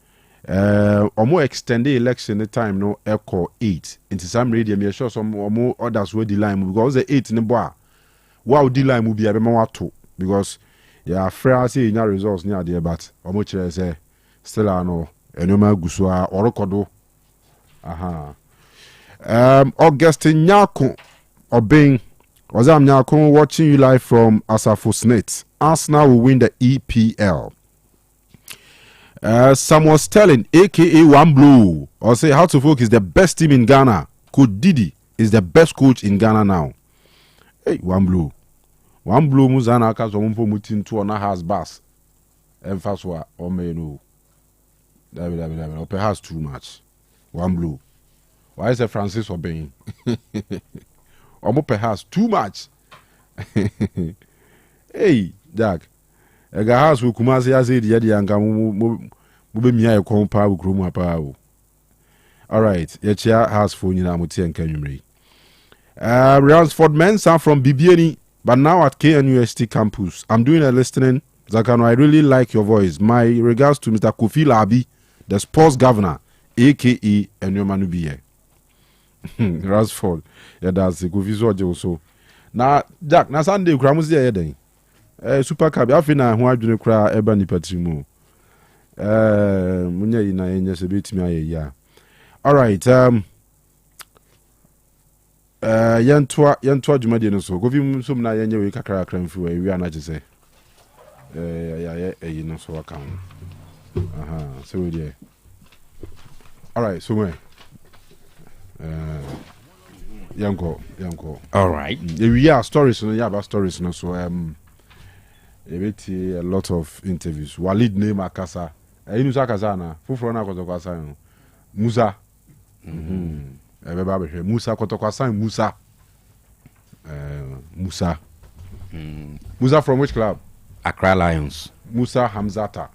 More extended election time no echo 8. Into some radio, me sure some more others will the line because the 8 in the bar. Wow, the line will be a bit more too because Yeah, fair say nya results near there, but omo chere say still ano enoma guso a orokodo. Aha. Augustine Nyako Obeng Ozam Nyako watching you live from Asafo Snate. Arsenal will win the EPL. Samuel Sterling, aka One Blue, or say How to Folk is the best team in Ghana. Coach Didi is the best coach in Ghana now. Hey, One Blue. One Blue Muzana Kasompo Mutin to on a house bass. Emphaswa or may no. Or perhaps too much. One Blue. Why is it Francis Obeng? Or perhaps too much. Hey, Jack. A house who Kumasi has it yet young Mubimia compa Gruma Pao. All right, Yachia has for Yinamuti and Kenumri. Ransford Mensah from Bibiani, but now at KNUST campus. I'm doing a listening. Zakano, I really like your voice. My regards to Mr. Kofi Labi, the sports governor, aka Enyomanu Ransford. Yeah, that's the Kofi Zoje also. Now, Jack, na Sunday, Kramus there. Super Cup, I feel who I do cry Ebony Patrimo. Munya in a bit me, yeah. All right, Yantua Jumadian so go him some na yenye we kakra kram fu we ana say. You know so account. So we there. All right, so where? Yanko. All right. We are stories no about stories no so a lot of interviews. Walid name Akasa. Inu Akasa na fufuro na kotokasa no. Musa. Musa Kotokwasan Musa. Musa from which club? Accra Lions. Musa Hamzata.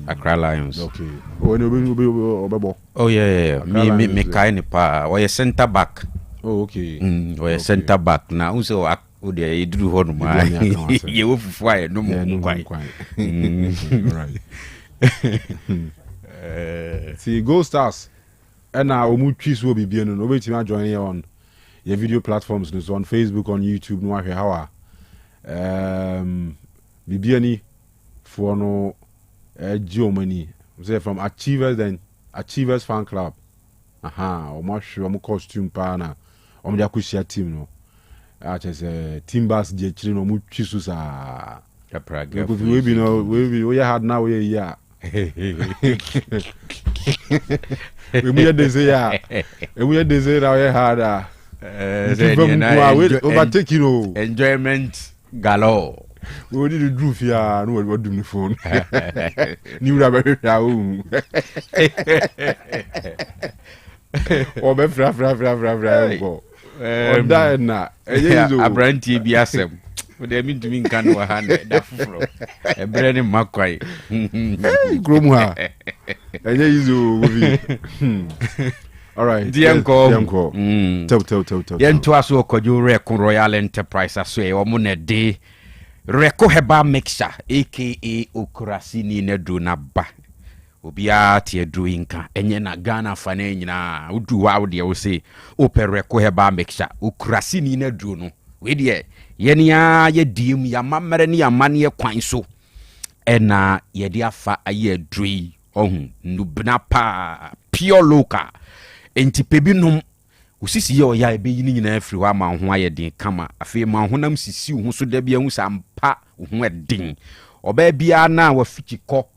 Accra Lions. Okay. Oh yeah. Me kind pa. Or a centre back. Oh okay. Or a centre back. Now also you do hold my. You will fire no more. Right. See, Go Stars. And now we choose will be being no wait to join you on your video platforms so on Facebook, on YouTube, no how Bibiani for no Germany. Say from Achievers Fan Club. Or much sure costume pana or the Akushia team no. I just Timbers de Chino Muchisus are we had now yeah. We had this year. We had this year. I had overtake you. Enjoyment galore. We did do fear. No one do the phone. New rubber. Oh, my friend. That na. A brand TBSM. But they mean to me Kanu hand that floor. A brand Makwai. Gromwa. All right. Dianko. Tell. Yen to us ko you Reko Royal Enterprise aswe o mo ne de Reko heba mixture aka Okurasini ne do na ba. Obia tie do inka enye na Ghana fa na nyina udu wa de wo say ope Reko heba mixture Okurasini ne do no. We de yenia ye dim ya mamere ne ya mane kwan so. Ena ye de afa aye drui ohun nubna pa pure local enti pebinum usisi ye oya ebe yini nyina afiri wa ma ho aye den kama afi ma honam sisi ho so da bia hu sampa ho edin oba bia na wa fikiko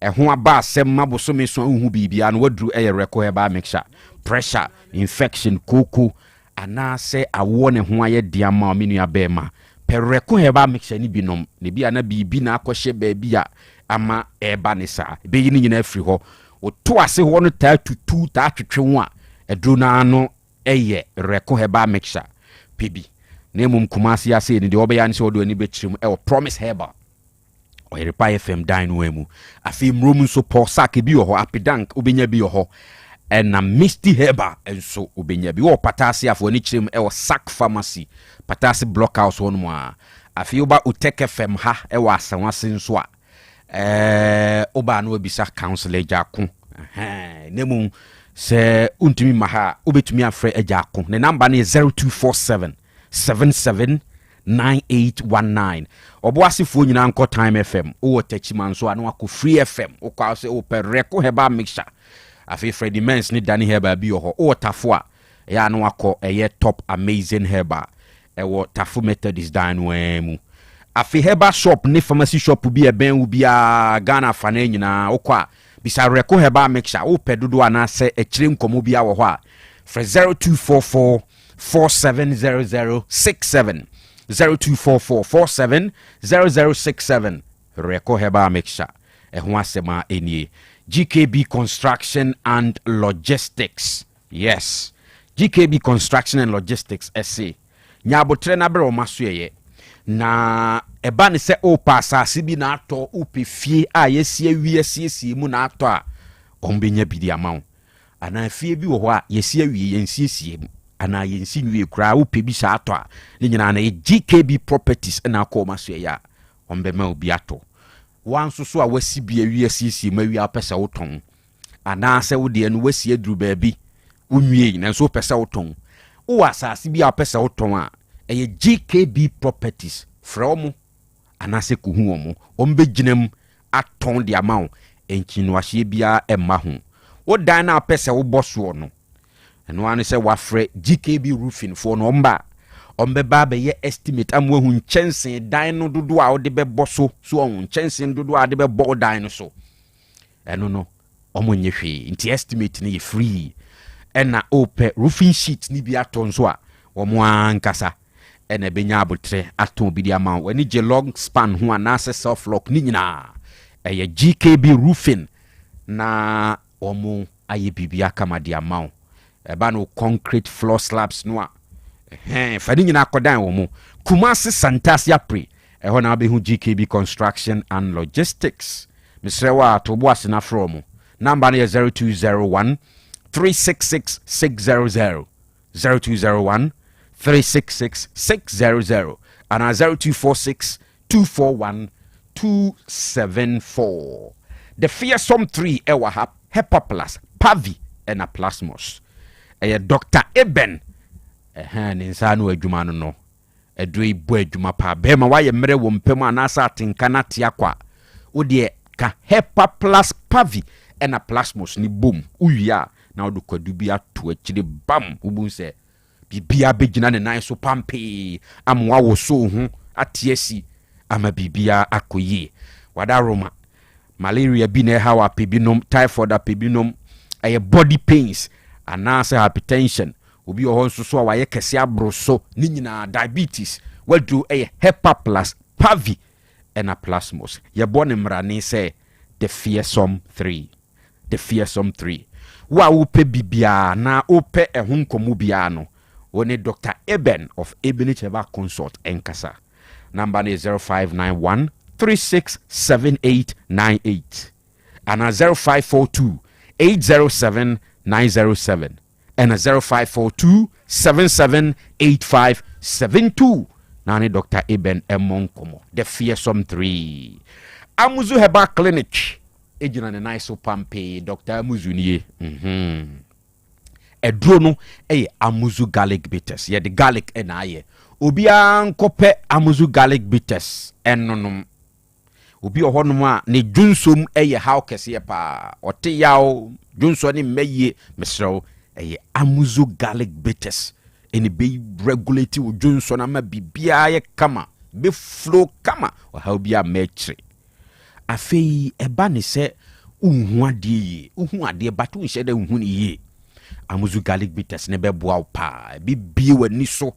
ho aba asem mabosome so hu bibia na wadru eye Reko heba mixture pressure infection koko ana se awo ne ho aye dia ma menu abema per Reko heba mixture ni binom ne bia na bibi na akohye ba bia ama eba ne sa be yini nyina afiri ho o to ase ho no ta tutu ta twetwe ho a edru na ano eye Reko heba mixture pibi na mum Kumasi ase ni de obeya ne se odo ani bechirim e o promise heba o Repa FM dan no emu afi mrom so Paul Sack bi ho apedank obenya bi ho na Misty heba enso obenya bi o patase afo ani chirim e o Sack Pharmacy patase blockhouse ho no mo afi oba Otec FM ha e wa asanwase nso a oba no bisa counselor Jako nemu se untumi maha obetumi afre Jako ne number ne 0247 77 9819 oboasefo nyina nko Time FM o Tachiman so anu akọ Free FM o kwa se o pereko heba mixture afi Freddy Mens ni Danny Heba bi ho o tafo a ya anu akọ eye Top Amazing Heba ewo Tafu Methodist dan mu afi Heba shop ni pharmacy shop bi e ben u bia Ghana fa na nyina o kwa bisa reko heba mixture o pedodo ana se ekire nkomo bia wo ho a for 0244 470067 0244 470067 reko heba mixture ho asema enie GKB Construction and Logistics. Yes, GKB Construction and Logistics SA nyabotre na bere o masoye na eba ne se o pasase bi na ato upefie a yesie wiesiesie mu na ato a ombenya bidi amawo ana fie bi wo ho a yesie wie yensiesie mu ana yensi wie kura upebi sa ato a ne nyina na GKB Properties na akọ masoye ya ombema obi ato wanso so a wasi bi wiesiesie ma wi apesa woton ana se wo de no wasi aduru ba bi unwie na so pesa woton wo asase bi apesa woton a eye GKB Properties from anase kuhu omo ombegyinam aton de amawo enkinu ahye bia emma ho wo dan na apesa wo boso no eno ane se wafre GKB Roofing for no ombeba be ye estimate amwo hu nchensen dan no dodo a wo de be boso so on nchensen dodo a de be bo dan no so eno no omo nyehwe nti estimate ni free ena ope roofing sheet ni bi aton so a omo ankasa ena benya abotre aton bi di ama wani je long span ho anase self lock ni nyina eye GKB Roofing na omo aye bibia kama di ama eba no concrete floor slabs no a fadi nyina akodan wo mu Kumasi Santasia Pre eho na be hu GKB Construction and Logistics misrewa tobo asena from number no 0201 366 600 0201 366 600 and 0246 241 274 the fearsome 3 ewa Hepa Plus Pavi and a Plasmos Dr. Eben ninsanu adwuma no edoi bo adwuma pa be ma waye mere wo mpem anasa atenka na tia kwa wo de ka Hepa Plus Pavi and a Plasmos ni boom uwia na wo kwadu bi ato akire bam ubun se bibia begina ne nan so pampe amwa wo so hu atiesi ama bibia akoye wada roma malaria bi na hawa pebinom typhoid pebinom aye body pains anasa hypertension obi o honso so wa ye kese abroso ni nyina diabetes wadu Hepa Plus Pavi and a Plasmos ye born mrane say the fearsome 3 wa upe bibia na upe ehun komu bia no one Dr. Eben of Ebenecheva Consult enkasa number is 0591 367898 and 0542 807 907 and 0542 778572 nani Dr. Eben Emonkomo the fearsome 3 Amuzu Heba Clinic ejina ne nice pampe Dr. Amuzu nie edro no Amuzu garlic bitters ye the garlic na aye obi ankope Amuzu garlic bitters ennonom obi ohonum a ne dwunsom how kese pa ote yaw dwunso ne meye mesrew Amuzu garlic bitters eni be regulate wo dwunso na ma bibia ye kama be flow kama o how bia metre afei eba ne se unhu ade batu nhyɛ da unhu ne ye Amuzu garlic bitters ne be boa pa bibie wani so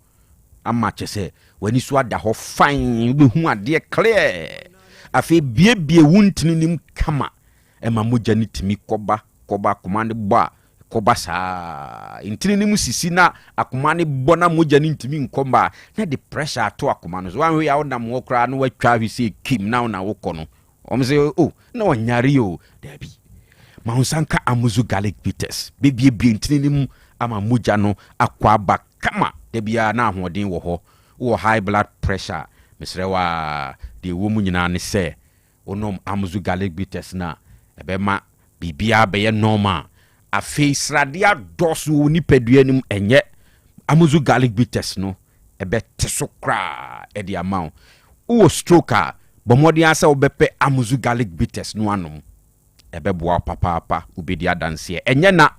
ama kyese wani so ada ho fine be hu ade clear afei bie wuntini nim kama ema mogya ne timi koba komande bo koba sa intini nim sisi na akomane bo na mogya ne ntimi nkomba na the pressure ato akomano so wanwe ya wonam wo kra no watwa hwese kim na wokɔ no omse na wanyare yo dabi mahunsanka Amuzu garlic bitters bibie intini nim ama mogya no akwa ba kama debia na ahoden wo ho wo high blood pressure misrewa de wo mu nyina ne se onom Amuzu garlic bitters na ebema bibia be ye normal afei sradia dosu ni peduanim enye Amuzu garlic bitters no ebe teso kra e di amount o stroke a bomodi asa obepe amuzu garlic bitters no anom ebe boa papa ubedi adanse enye na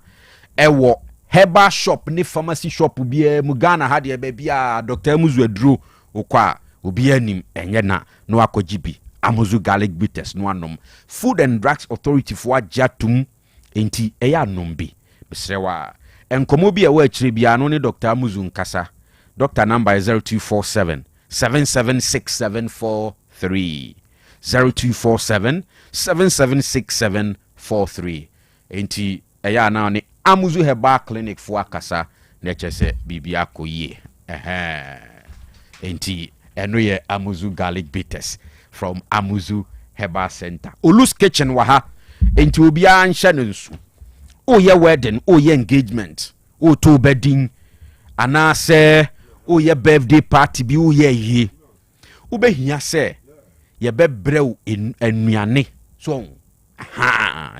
ewo herbal shop ni pharmacy shop bia mu Ghana ha de ebe bia Dr. Amuzu aduro okwa obi anim enye na no akogibi amuzu garlic bitters no anom Food and Drugs Authority for ajatum enti eya anom bi besrewa enkomo bi e wa akire bia no ni Dr. Amuzu nkasa Doctor number is 0247 776743 0247 776743 enti eya na ni Amuzu Herbal Clinic for akasa na chese bibia koyie enti eno ye Amuzu garlic bitters from Amuzu Herbal Center Olus Kitchen waha enti obia nhye no nsu o ye wedding o ye engagement o to bedding ana se o ye birthday party bi o ye yi o be hia se ye be brew enuane so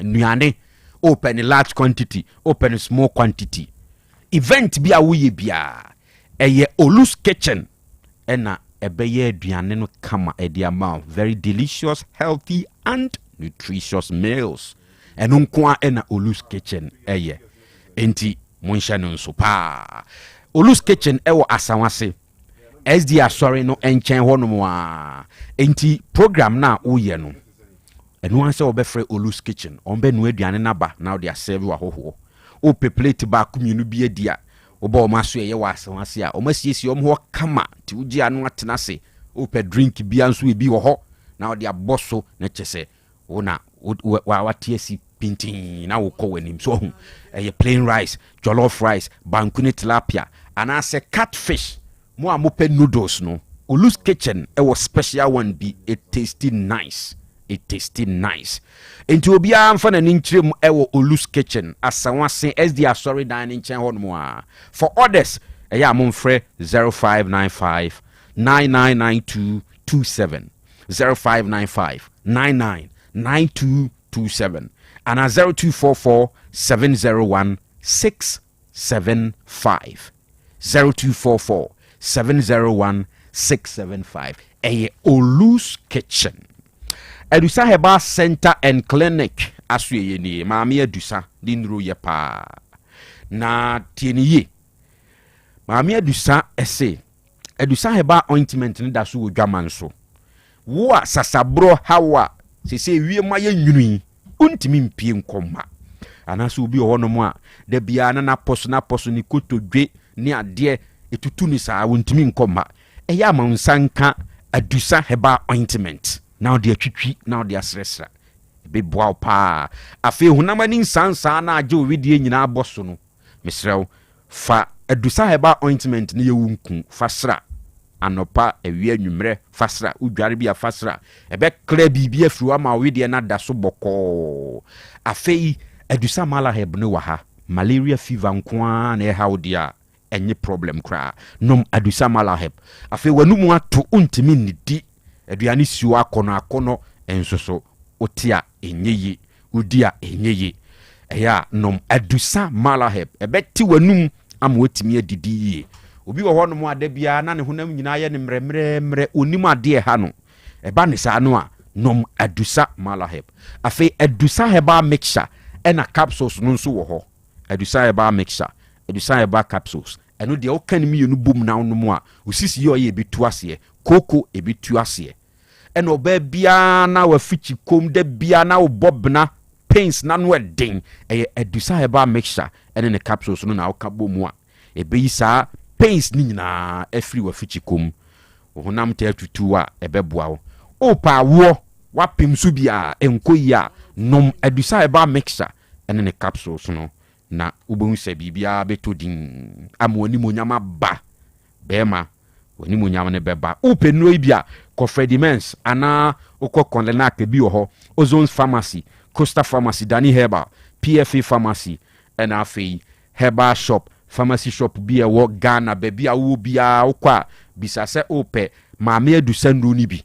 nuane open large quantity open small quantity event bi a wo ye bia eye Olus Kitchen ena ebeye aduane no kama edi amount very delicious healthy and nutritious meals eno nko ena Olus Kitchen eye enti monhye no nso pa Olus Kitchen ewo asanwase SD asori no enchen honom a enti program na oye no eno anse obefre Olus Kitchen ombe no aduane naba na de serve wa hoho o plate ba kuminu bi adia oba omaso ye wa asanwase a omasiesie omho kama ti uji anu atenase o pe drink bi anso e bi ho na de aboso na chese wona watiesi pintin na wo ko wanim so plain rice jollof rice bankuni tilapia anase catfish mo amope noodles no Olus Kitchen was special one be it tasty nice enti obia amfa na ninchirem ewo Olus Kitchen asanwase SD asori dining chen honmo a for orders amomfre 0595 999227 0595 999227 and 0244 701 675 0244 701 675 Olus Kitchen Edusa Herbal Center and Clinic asuyeye ni maami Edusa dinro ye pa na tieniye maami Edusa ese Edusa Herbal ointment ni daso odwaman so wo a sasabro hawa sese wie maye nwunu untimi mpie nkomma anaso obi ohonom a da bia na poso ni kotodwe ni ade etutu ni saa untimi nkomma eya amansanka Edusa Herbal ointment now they twitwi now they asresra be boa pa afi hunamani sansa na age owidie nyina aboso no misrew fa Edusa Herbal ointment ne yewunku fasra anopa ewie anwumre fasra udware bia fasra ebe kra bibia friwa ma owidie na daso boko afi Edusa Malaheb ne waha malaria fever nkoa na ehawdia enye problem kra nom Edusa Malaheb afi wanumu ato untimi nidi aduane siwo akono ensoso otia enyeyi udia enyeyi eya nom Edusa Malaheb ebeti wanum ama otimi adidi ye obi wo hono mu adabia na ne honam nyina ye ne mremre onim ade ha no eba ne sa no a nom Edusa Malaheb afi Edusa Herbal mixture ena capsules no nso wo ho Edusa Herbal mixture Edusa Herbal capsules eno de o kan mi yenu bom na no mu a osisi ye oye betu ase koko ebetu ase eno ba bia na wafichi kom de bia na obobna pains na no den Edusa Herbal mixture ene ne capsules no na o ka bomu a ebeyi sa pains ni nyina afri wafichi kom honam te atutu a ebeboa o pa wo wapim so bia enkoyi a nom Edusa Herbal mixture ene ne capsules no na ubon se bibia betodin amoni monyama ba bema woni monyama ne beba upenu bia Kofredimens ana okọ konlena ke bi ho Ozone Pharmacy Costa Pharmacy Dani Herbal PFA Pharmacy and afei Herbal Shop Pharmacy Shop bi e wo Ghana be bia wo bia okwa bisase ope maame Edusa nru ni bi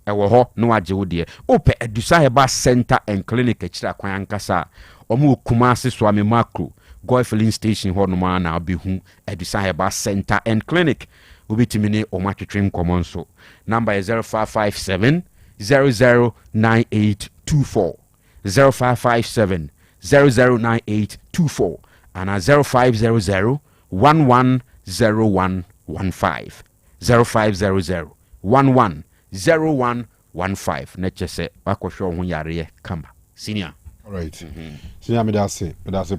ewo ho no age wo de ope Edusa Herbal Center and Clinic akira kwan ankasa omo Kumasi Swami Macro Goy filling station hɔ noma na obehu Adusan Herbal Center and Clinic. Ubitimine o matwetwe common so. Number is 0557 009824. 0557 009824 and 0500 110115. 0500 110115. Neche se wakosho hu yare kamba. Senior. All right. Senior, me that's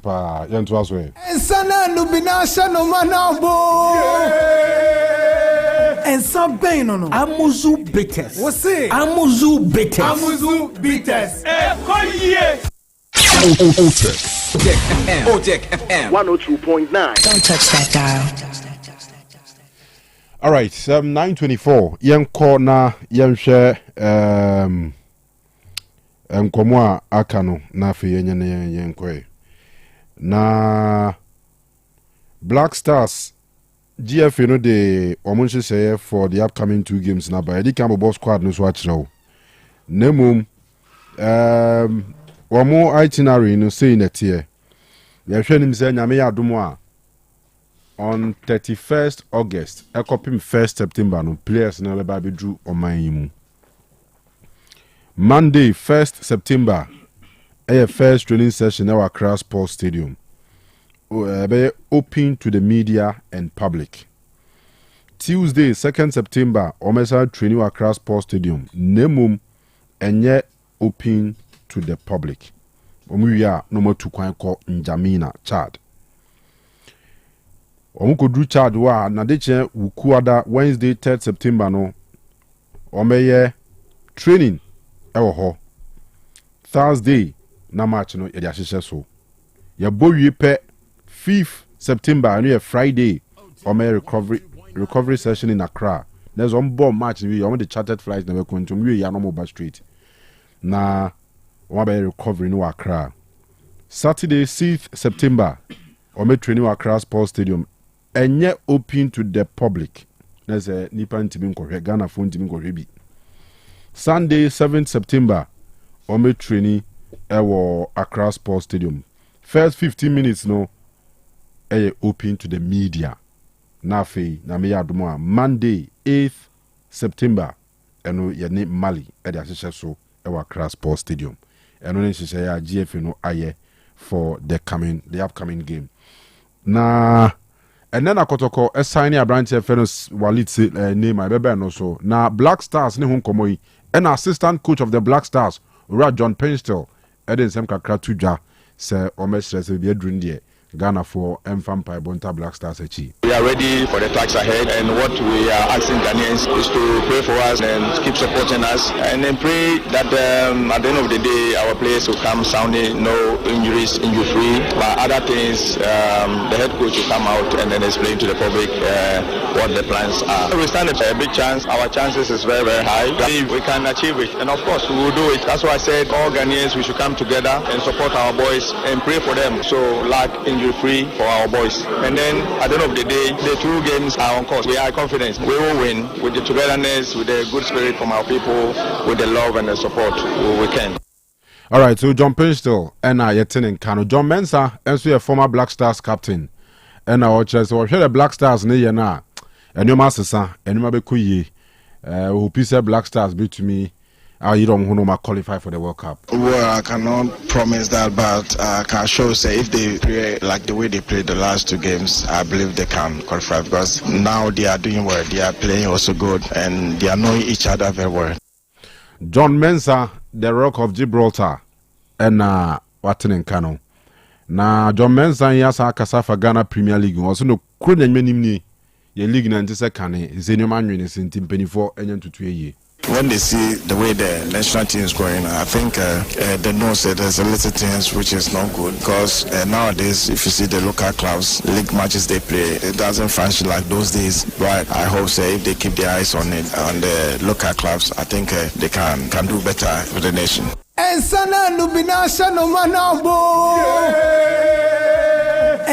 pa yentu aswe. Ensana nubina shano manabo. Ensa bem no. Amuzu bitters. Você? Amuzu bitters. Amuzu bitters. Collier. Otec FM 102.9. Don't touch that dial. All right, 9:24. Yenko na yenhwe nkomo aka no na afi yenko na Black Stars GFA no de omunche say for the upcoming 2 games na ba edi kan boss squad no so achrew nemum omo itinerary no say na tie ye hwe nim say nyame ya adomo a on 31st August ekopim 1st September no players na leba bedru oman yimu Monday 1st September first training session at Accra Sports Stadium open to the media and public. Tuesday 2nd September Omesa training at Accra Sports Stadium nemum enye open to the public. Omuya no 2 kwan ko Njamina Chad. Omukodru Chad wa na deche wukuada Wednesday 3rd September no omeye training ewo ho. Thursday na match no yedi ahyehyɛ so. Ya bowie pe 5th September no Friday omeye recovery session in Accra. There's on bomb match we on the chartered flights na we kontum we ya no mobile street. Na omebe recovery no Accra. Saturday 6th September omeye training Accra Sports Stadium. Enye open to the public. There's a nipa ntimi nkɔhwɛ Ghana phone ntimi nkɔhwɛ bi. Sunday 7th September omeye training ewo Accra Sports Stadium. First 15 minutes no open to the media. Na fe na me yadomo a Monday 8th September eno ye Mali e de ahyehyɛ so ewo Accra Sports Stadium. Eno ne hyehyɛ ya GFA no aye for the upcoming game. Na and then Akotoko assigning a branch FNS Walid name I bebe no so. Na Black Stars ne hun komo yi and assistant coach of the Black Stars John Penstel Eden Sem kakra tudwa se omesre se bi adrun de Ghana for Mfampa Bonta Black Stars achi. We are ready for the task ahead, and what we are asking Ghanaians is to pray for us and keep supporting us, and then pray that at the end of the day our players will come sounding, no injuries, injury free. But other things, the head coach will come out and then explain to the public what the plans are. We stand a big chance. Our chances is very, very high. If we can achieve it, and of course we will do it. That's why I said all Ghanaians we should come together and support our boys and pray for them. So lack injury free for our boys, and then at the end of the day the 2 games are on course. We are confident we will win with the togetherness, with the good spirit from our people, with the love and the support we can. All right, so John Penstel and Yetin in Kanu. John Mensah and a former Black Stars captain and our chess or the Black Stars near na and your master and you may be who piece Black Stars be to me. You don't know qualify for the World Cup. Well, I cannot promise that, but I can show say if they play like the way they played the last 2 games, I believe they can qualify because now they are doing well. They are playing also good and they are knowing each other very well. John Mensah, the Rock of Gibraltar, and Watin in Kanu. Now John Mensah yasa Kasafa Ghana Premier League. Also no kuden menimni ye league na ntse kane. Zenyo manwini sintim penifo enyen tutu ye. When they see the way the national team is going, I think they know that there's a little things which is not good because nowadays, if you see the local clubs, league matches they play, it doesn't function like those days. But I hope if they keep their eyes on it, on the local clubs, I think they can do better for the nation. And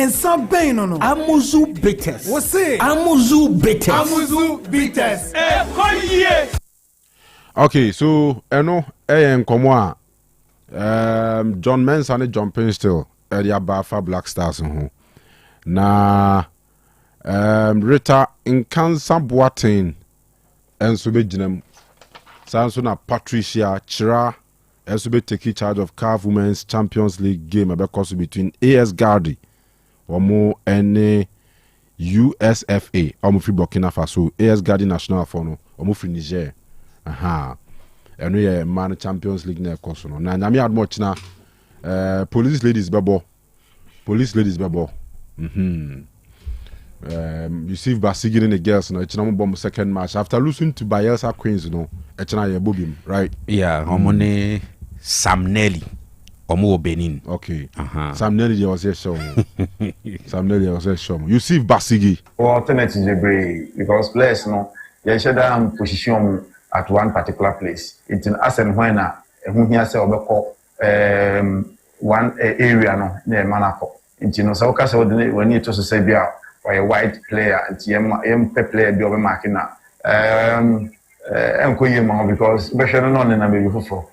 some pain no. Amuzu bitters. What's it? Amuzu bitters. Amuzu bitters. Okay, so eno nkomo a John Mensah and John Penstel area Bafa Black Stars ho. Na Rita Nkansa Boateng enso be ginam. Sanso na Patricia Chira enso be take charge of CAF Women's Champions League game abekos between AS Gardi omo ene USFA omo free Burkina Faso AS Gardi National for no omo free Niger. Aha. Eno ye man Champions League na ekoso no. Na nyame admo china police ladies bebo. Yusuf Basigi and the girls, no, it's bomb second match after losing to Bayelsa Queens, no, it's not a bobim, right? Yeah, Homone Sam Nelly, Omo Benin. Okay, Sam Nelly was a show. Yusuf Basigi. Alternative is because players, no, you should have position at one particular place. It's an asset when who here say one area, no, near Manako. It's no so case when you to say be or a white player and player be over marking now. Because better none and maybe before.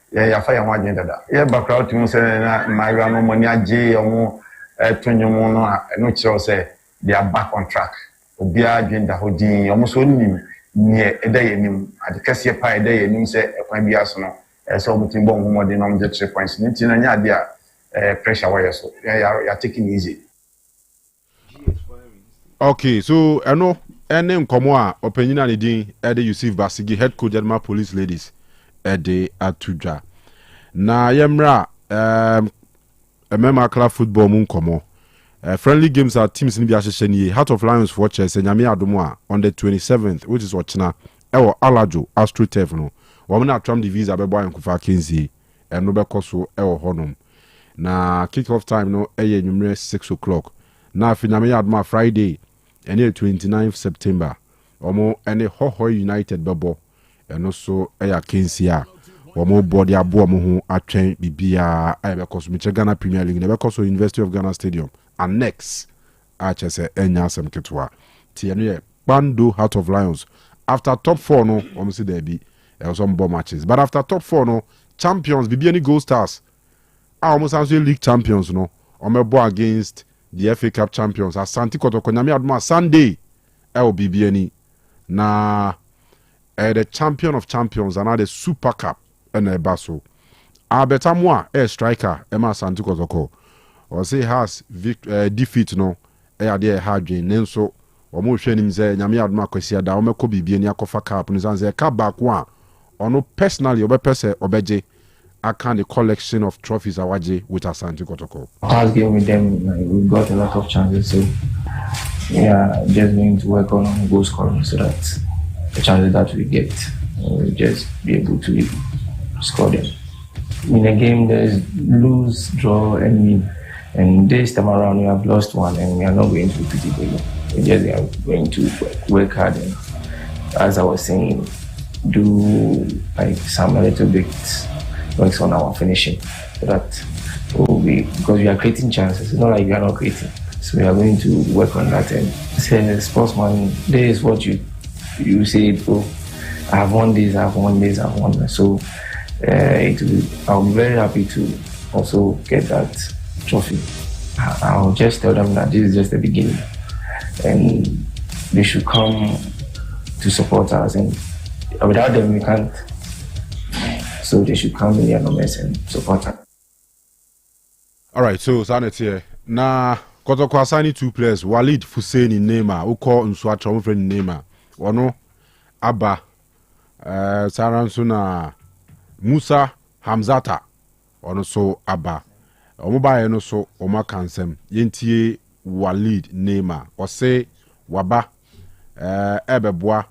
Yeah, fire one gender. Yeah, background to say my grandmama J or more 21 no sure say they are back on track. Obia agenda holding almost only near a day in at the Cassia Pie day and say a point be asono. So much more than on the 3 points. Nitina pressure wires. So you're taking easy. Okay, so I know any nkomo opinion and din Ede Yusuf Basigi head coach Edma Police Ladies Ede Atuja. Na yemra club football mun nkomo. Friendly games are teams ni bi ahyehyɛ Heart of Lions for Chelsea nyame adomo on the 27th, which is Ochina ewo Alajo Astro Turf no. Wo na atram the visa bebo ankufa Kenzie no bekoso ewo honom. Na kick off time no eye nwumre 6 o'clock. Na fi nyame adomo Friday and 29th September. Omo any Hoho United bebo and also Eya Kensia. Omo body abo mo ho atwen bibia because Ghana Premier League never because University of Ghana Stadium and next HSE enya asem ketwa. Tienu Bando Heart of Lions. After top 4 no omo see there be some bomb matches. But after top 4 no champions bibia ni Gold Stars. Almost as league champions no. Omo bo against the FA Cup champions Asante Kotoko nyame adoma Sunday BBN na the champion of champions and the Super Cup and the Basso abeta mo striker Emma Asante Kotoko or say has defeat no there hard win nenso omo hwe nim say nyame adoma kwasi ada omeko BBN akofa cup no say cup back one ono personally obepese obeje I can the collection of trophies awaje with Asante Kotoko. Past game with them, we got a lot of chances, so yeah, just going to work on goal scoring so that the chances that we get, we'll just be able to score them. In a game, there's lose, draw, and win. And this time around, we have lost one, and we are not going to repeat it again. We just are going to work hard, and as I was saying, do like some little bit. Works on our finishing so that because we are creating chances, it's not like we are not creating, so we are going to work on that. And say sportsman, there is what you say, oh, I have won this, I've won this, I've won that. So I'll be very happy to also get that trophy. I'll just tell them that this is just the beginning and they should come to support us, and without them we can't. So they should come in their numbers and support her. All right, so Sanity na Kotoko assigning 2 players, Walid Fuseni Nema, who call Nswatra friend Nema. Ono Abba Saransuna Musa Hamzata. Ono so Abba. Omoba eno so Oma Kansem. Yentie Walid Nema. Ose Waba Ebeboa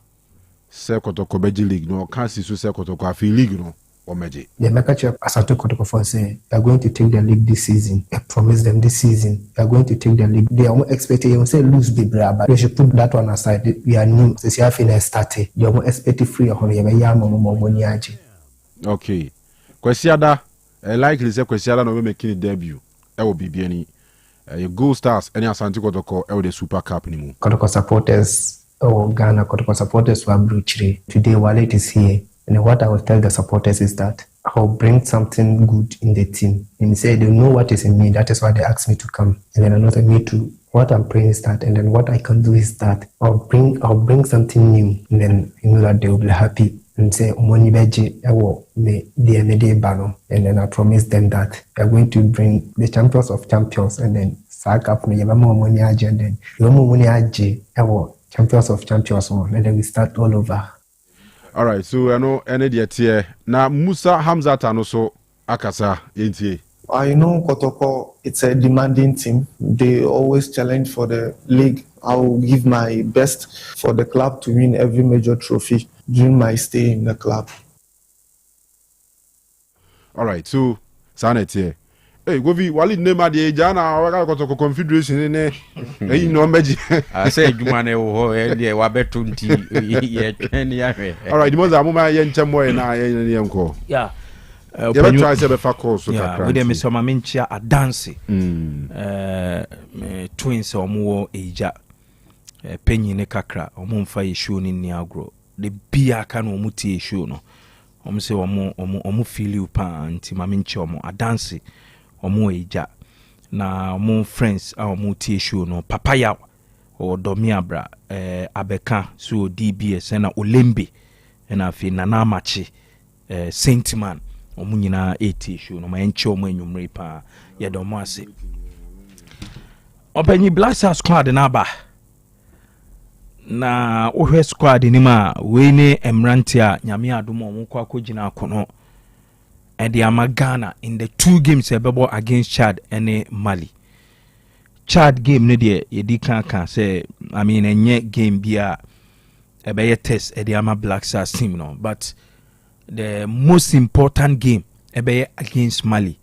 Se Kotoko Beji League no kansi so Se Kotoko Afi League no. The Mekachi Asante Kotoko for say they are going to take the league this season. I promise them this season they are going to take the league. They are expecting you say lose the bra, but they should put that one aside. We are new. Since you have finished started, you are expecting free of money. Okay. Kwesiada, likely say Kwesiada no making a debut. I will be any your Gold Stars any Asante Kotoko the Super Cup anymore. Kotoko supporters Ghana Kotoko supporters were brutal. Today Wallet is here. And what I will tell the supporters is that I'll bring something good in the team. And he said, they know what is in me. That is why they asked me to come. And then another me too. What I'm praying is that, and then what I can do is that I'll bring something new. And then you know that they will be happy and say, and then I promise them that we are going to bring the champions of champions, and then sack up and then champions of champions, and then we start all over. All right, so I know any idea now Musa Hamzat no so akasa yenti. I know Kotoko, it's a demanding team. They always challenge for the league. I will give my best for the club to win every major trophy during my stay in the club. All right, so Sanity. Hey, Govi, Wali Nema de Jana, Kotoko Confederation in there. Hey, no magic. I said, you man, Wabetunti. All right, the most I'm my young Chamoy and I uncle. Yeah. You ever try to have a course with them? Mr. Mamincha a dancing. Twins or more age. Penny ne kakra, or Mumfa issue in Niagro. The beer can muti issue no. Say omu feel you pan, Timamincha a dancing. Omo eja na omo friends a omo tie show no papaya or domiabra abeka so DBS na olembe na afi na machi sentiment omo nyina tie show no ma enche omo enwumre pa ye do mo ase opanyi Black Stars squad na ba na ohwe squad ni ma we ne emrante a nyame adom omo kwa kogina akono and the Ghana in the 2 games against Chad and Mali. Chad game ne de yedi kan say I mean enye game bia a test at the Black Stars team no, but the most important game against Mali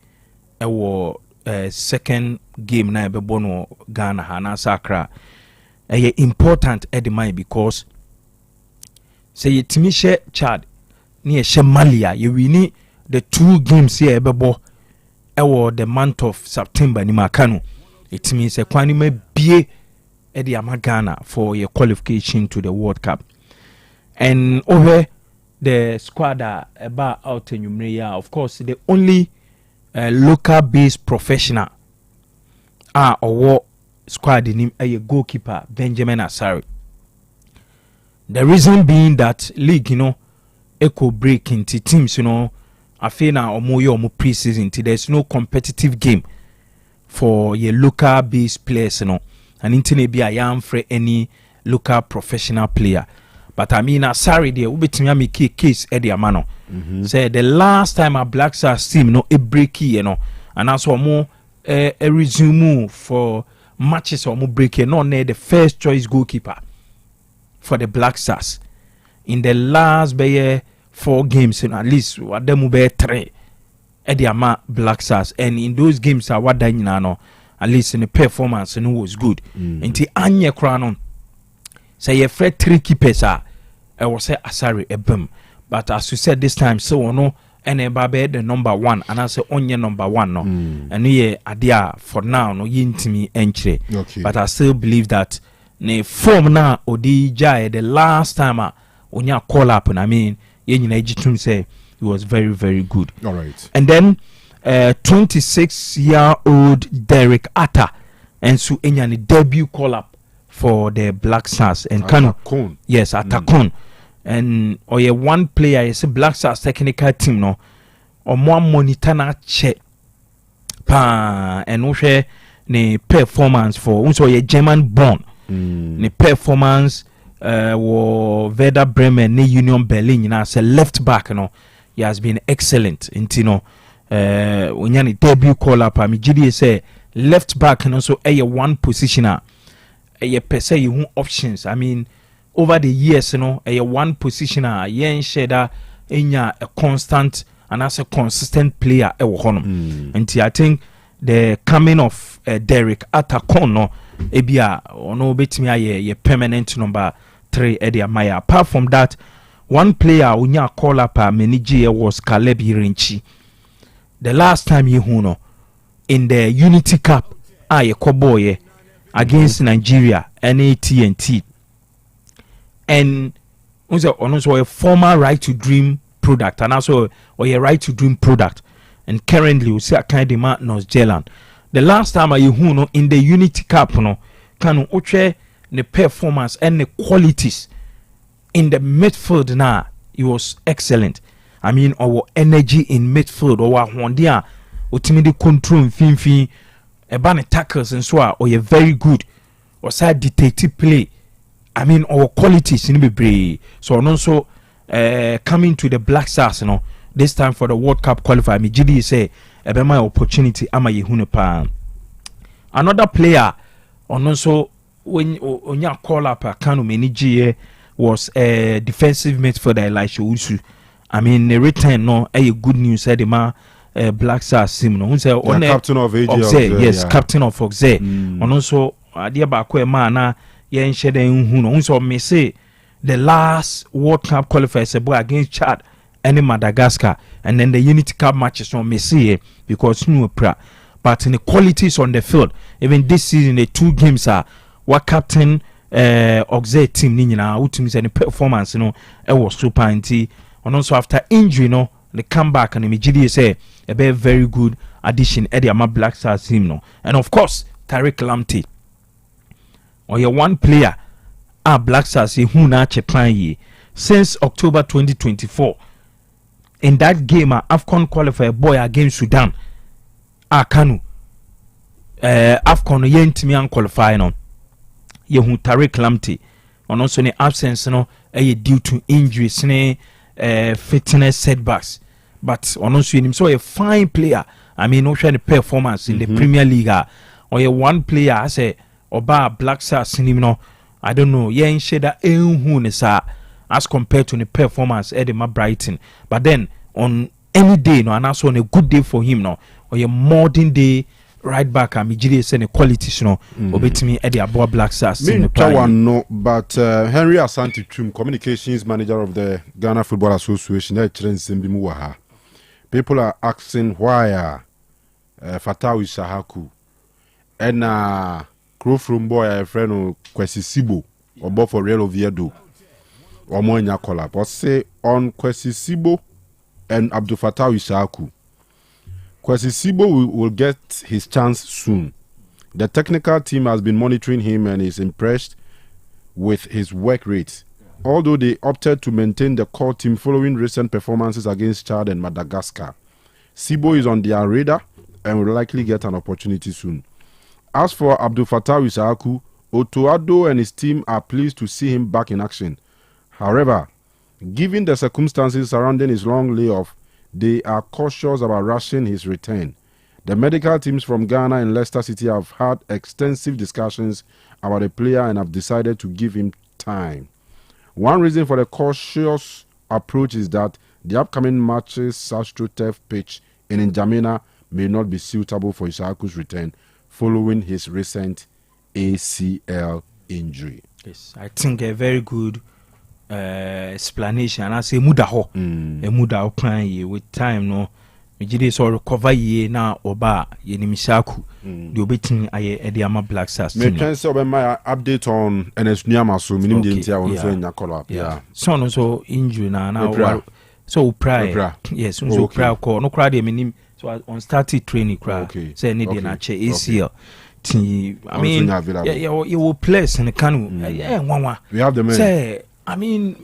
second game na no Ghana Hana Sakra important at the mind because say yetimi Chad ni she Mali ya wini the 2 games here the month of September ni Kanu. It means a kwani me bie e di Ghana for your qualification to the World Cup. And over the squad about out in Umreya, of course the only local based professional or squad in a goalkeeper Benjamin Asari. The reason being that league, echo break into teams, I feel now omo pre-season. There's no competitive game for your local based players, and internet be a yam for any local professional player. But I mean, sorry, there will be make case Eddie Amano. Say the last time a Black Stars team a breaky, and also more a resume for matches or more breaky, not near the first choice goalkeeper for the Black Stars in the last 4 games, at least what them be 3 at the Black Stars, and in those games are what done at least in the performance and it was good. Until Anya Crown say you fred 3 keepers I was say Asari Ebem, but as you said this time, so no and Babe the number 1 and I say only number 1 no, and yeah adia for now no yintimi entry. But I still believe that ne form now Odi Jai the last time onya call up, and I mean say he was very, very good. All right. And then 26-year-old Derek Atta and so any debut call up for the Black Stars and Kanu. Yes, Atakon. And or one player is a Black Stars technical team no or more monitor na check pa and no share ne performance for also a German born ne performance Werder Bremen ne Union Berlin as a left back he has been excellent in when debut call up me say left back and also a one positioner per se you options. I mean over the years a one positioner yen sheda a constant and as a consistent player and I think the coming of Derek Atakon ebia ono betimi aye permanent number 3 Eddie Amaya. Apart from that, one player unya call up manage was Caleb Irenchi. The last time in the Unity Cup Koboye against Nigeria NATNT, and also a former Right to Dream product and also or your right to dream product. And currently we see a kind of man North Zealand. The last time I know in the Unity Cup no Kanu uche the performance and the qualities in the midfield now it was excellent. I mean our energy in midfield or Hondia ultimately control finfi ebane tackles and so or you very good or side detective play. I mean our qualities in be so also coming to the Black Stars, you know, this time for the World Cup qualifier. Me GD say ebe my opportunity ama yehune pa. Another player also when you call up Kanu Menijie was a defensive midfielder Elisha Usu. I mean the return no good news said the Black Stars sim no say on captain of Oxey, yes, captain of Oxey. And also adia ba ko ma na ye nhye den hu no so me say the last World Cup qualifier against Chad and Madagascar, and then the Unity Cup matches on Messi because but in the qualities on the field, even this season the 2 games are what captain Oxey team nina ultimately and the performance it was super anti. And also after injury the comeback and immediately say a very good addition at the Black Stars team and of course Tariq Lamptey or your one player Black Stars who na chepan since October 2024 in that game AFCON qualifier boy against Sudan Kanu AFCON yentimi an qualify no ye hu Tariq Lamptey on also the absence due to injuries fitness setbacks but on also him so a fine player. I mean no share the performance in the Premier League or a one player I say oba Black Stars I don't know yen sheda enhu ne sa as compared to the performance at the Brighton, but then on any day and also on a good day for him or a modern day right back and Mijiri send a quality obetimi at the Aboa Black Stars in the one no but Henry Asante Chum, communications manager of the Ghana Football Association, people are asking why Fatawi Sahaku and Crow from boy a friend of Kwesi Sibo or both for Real Oviedo or Monya collab or say on Kwesi Sibo and Abdul Fattah Isaku. Kwesi Sibo will get his chance soon. The technical team has been monitoring him and is impressed with his work rate. Although they opted to maintain the core team following recent performances against Chad and Madagascar, Sibo is on their radar and will likely get an opportunity soon. As for Abdul Fattah Isaku, Otoado and his team are pleased to see him back in action. However, given the circumstances surrounding his long layoff, they are cautious about rushing his return. The medical teams from Ghana and Leicester City have had extensive discussions about the player and have decided to give him time. One reason for the cautious approach is that the upcoming matches AstroTurf pitch in N'Djamena may not be suitable for Isaku's return following his recent ACL injury. Yes, I think a very good explanation. And I say mudaho, a mudaho plan with time no. Mijide so recover ye na oba ye ni Misaku. The obetin aye Ediama Black Stars. Me can say my update on NS Nyama so minim de ntia on so nya call up. Yeah. So no so injury na so pray. Yes, so pray ko no cry de minim. So on started training cry. Say ni de na che ACL. I mean, you will place in the Kanu. We have the men. Say, I mean,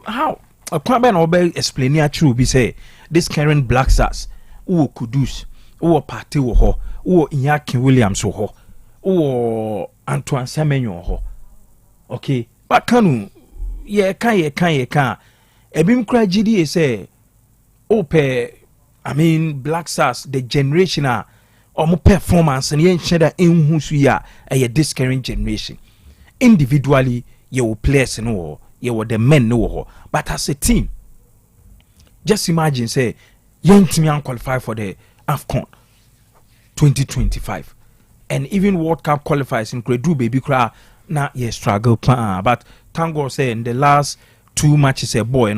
how? A quite obey explain it true. Be say this current Black Stars, who Kudus, who Party ho, who Iñaki Williams ho, who Antoine Semenyo ho. Okay, but Kanu, can. Ebim cry GD say, I mean, Black Stars, the generation are. Or performance and yen sheda in who's we are this current generation. Individually, you will players no, you will the men no, but as a team, just imagine say, young team qualify for the AFCON 2025, and even World Cup qualifiers in Credu baby cry na ye struggle plan. But thank God say in the last 2 matches a boy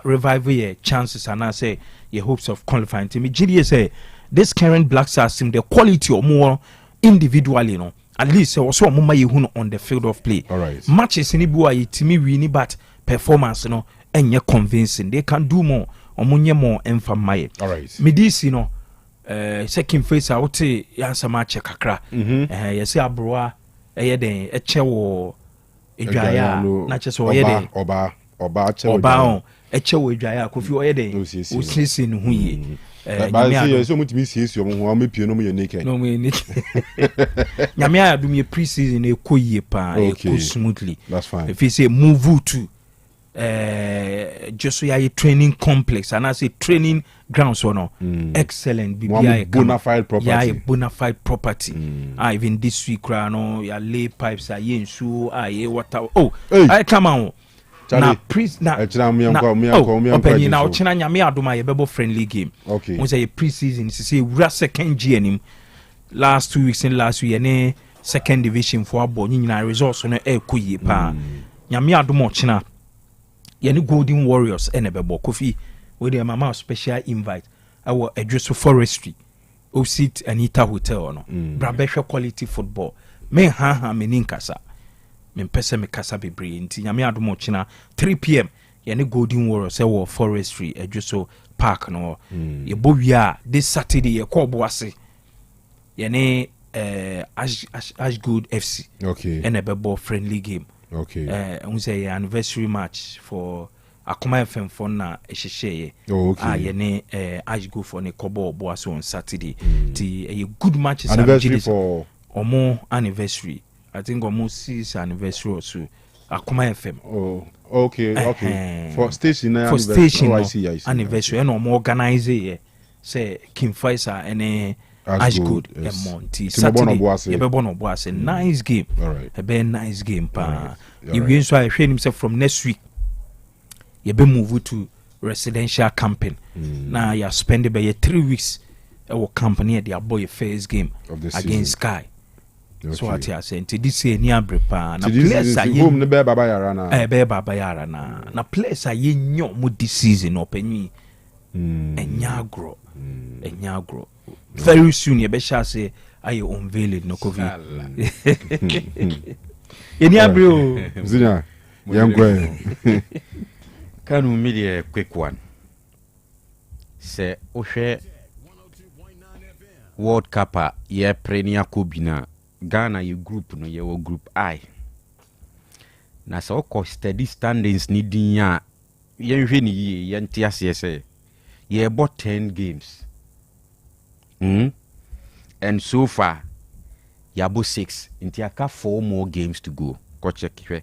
revive your chances and I say your hopes of qualifying team. GDS say. This current Black Stars team, the quality or more individually, at least also on the field of play. All right. Matches in Ibua, Timi Winnie, but performance, enye convincing. They can do more. Omunye more enfamaye. All right. Midisi no second phase a wote yansa ma che kakra. Yesi abroa eye den eche wo edwaya na che so ye den oba eche wo edwaya kofi oye den osisi no hu ye. Ba say so mutimi siesie omo ho amepie no mo ye naked. No mo ye naked. Nyame adum ye pre-season e ko ye pa e ko smoothly. That's fine. If you say move to just so ya training complex and I say training grounds or no excellent bona fide property. Yeah, bona fide property. Even this week no ya lay pipes are yen so water. Oh, hey. I come on. Na pre na open now china nyame adoma ye bebo friendly game. Okay. We say pre-season say we second G anim last 2 weeks in last week ne second division for abo nyina results no e koye pa. Nyame adoma china yeni Golden Warriors enebebo kofi we dey mama special invite our Edreso Forestry opposite Anita Hotel no brabehwe quality football me ha me ninkasa me pese me kasa bebre nti nyame adomo china 3 p.m. yeni Golden Warriors our Forestry Edreso Park no ye bowia this Saturday ye ko boase yeni Ash Good FC okay enebebo friendly game. Okay. We say anniversary match for Akoma FM for na ehihye. Okay. Yene Ash go for ne kobo boaso on Saturday. A good matches anniversary for omo anniversary. I think almost 6th anniversary or so. Akoma FM. Oh, okay. For station for station I see. Anniversary and omo organize say Kim Faisa and Ash Good Monty Saturday. Boase nice game. All right. A very nice game. You win so I train himself from next week. You be move to residential camping. Now you spend about 3 weeks our company at the boy first game against Sky. So what you say this year near brepa na players are home ne be baba yara na. Be baba yara na. Na players are nyo mu this season open Enyagro. Very soon you be sure say I unveil it no COVID. Enya bro. Zina. Yangwe. Kanu media quick one. Say ohwe World Cup ye premier kubina Ghana you group no ye wo group I. Na so ko steady standings ni dinya ye hwe ni ye nti ase say ye bought 10 games. And so far yabo 6 inti aka 4 more games to go. Go check here.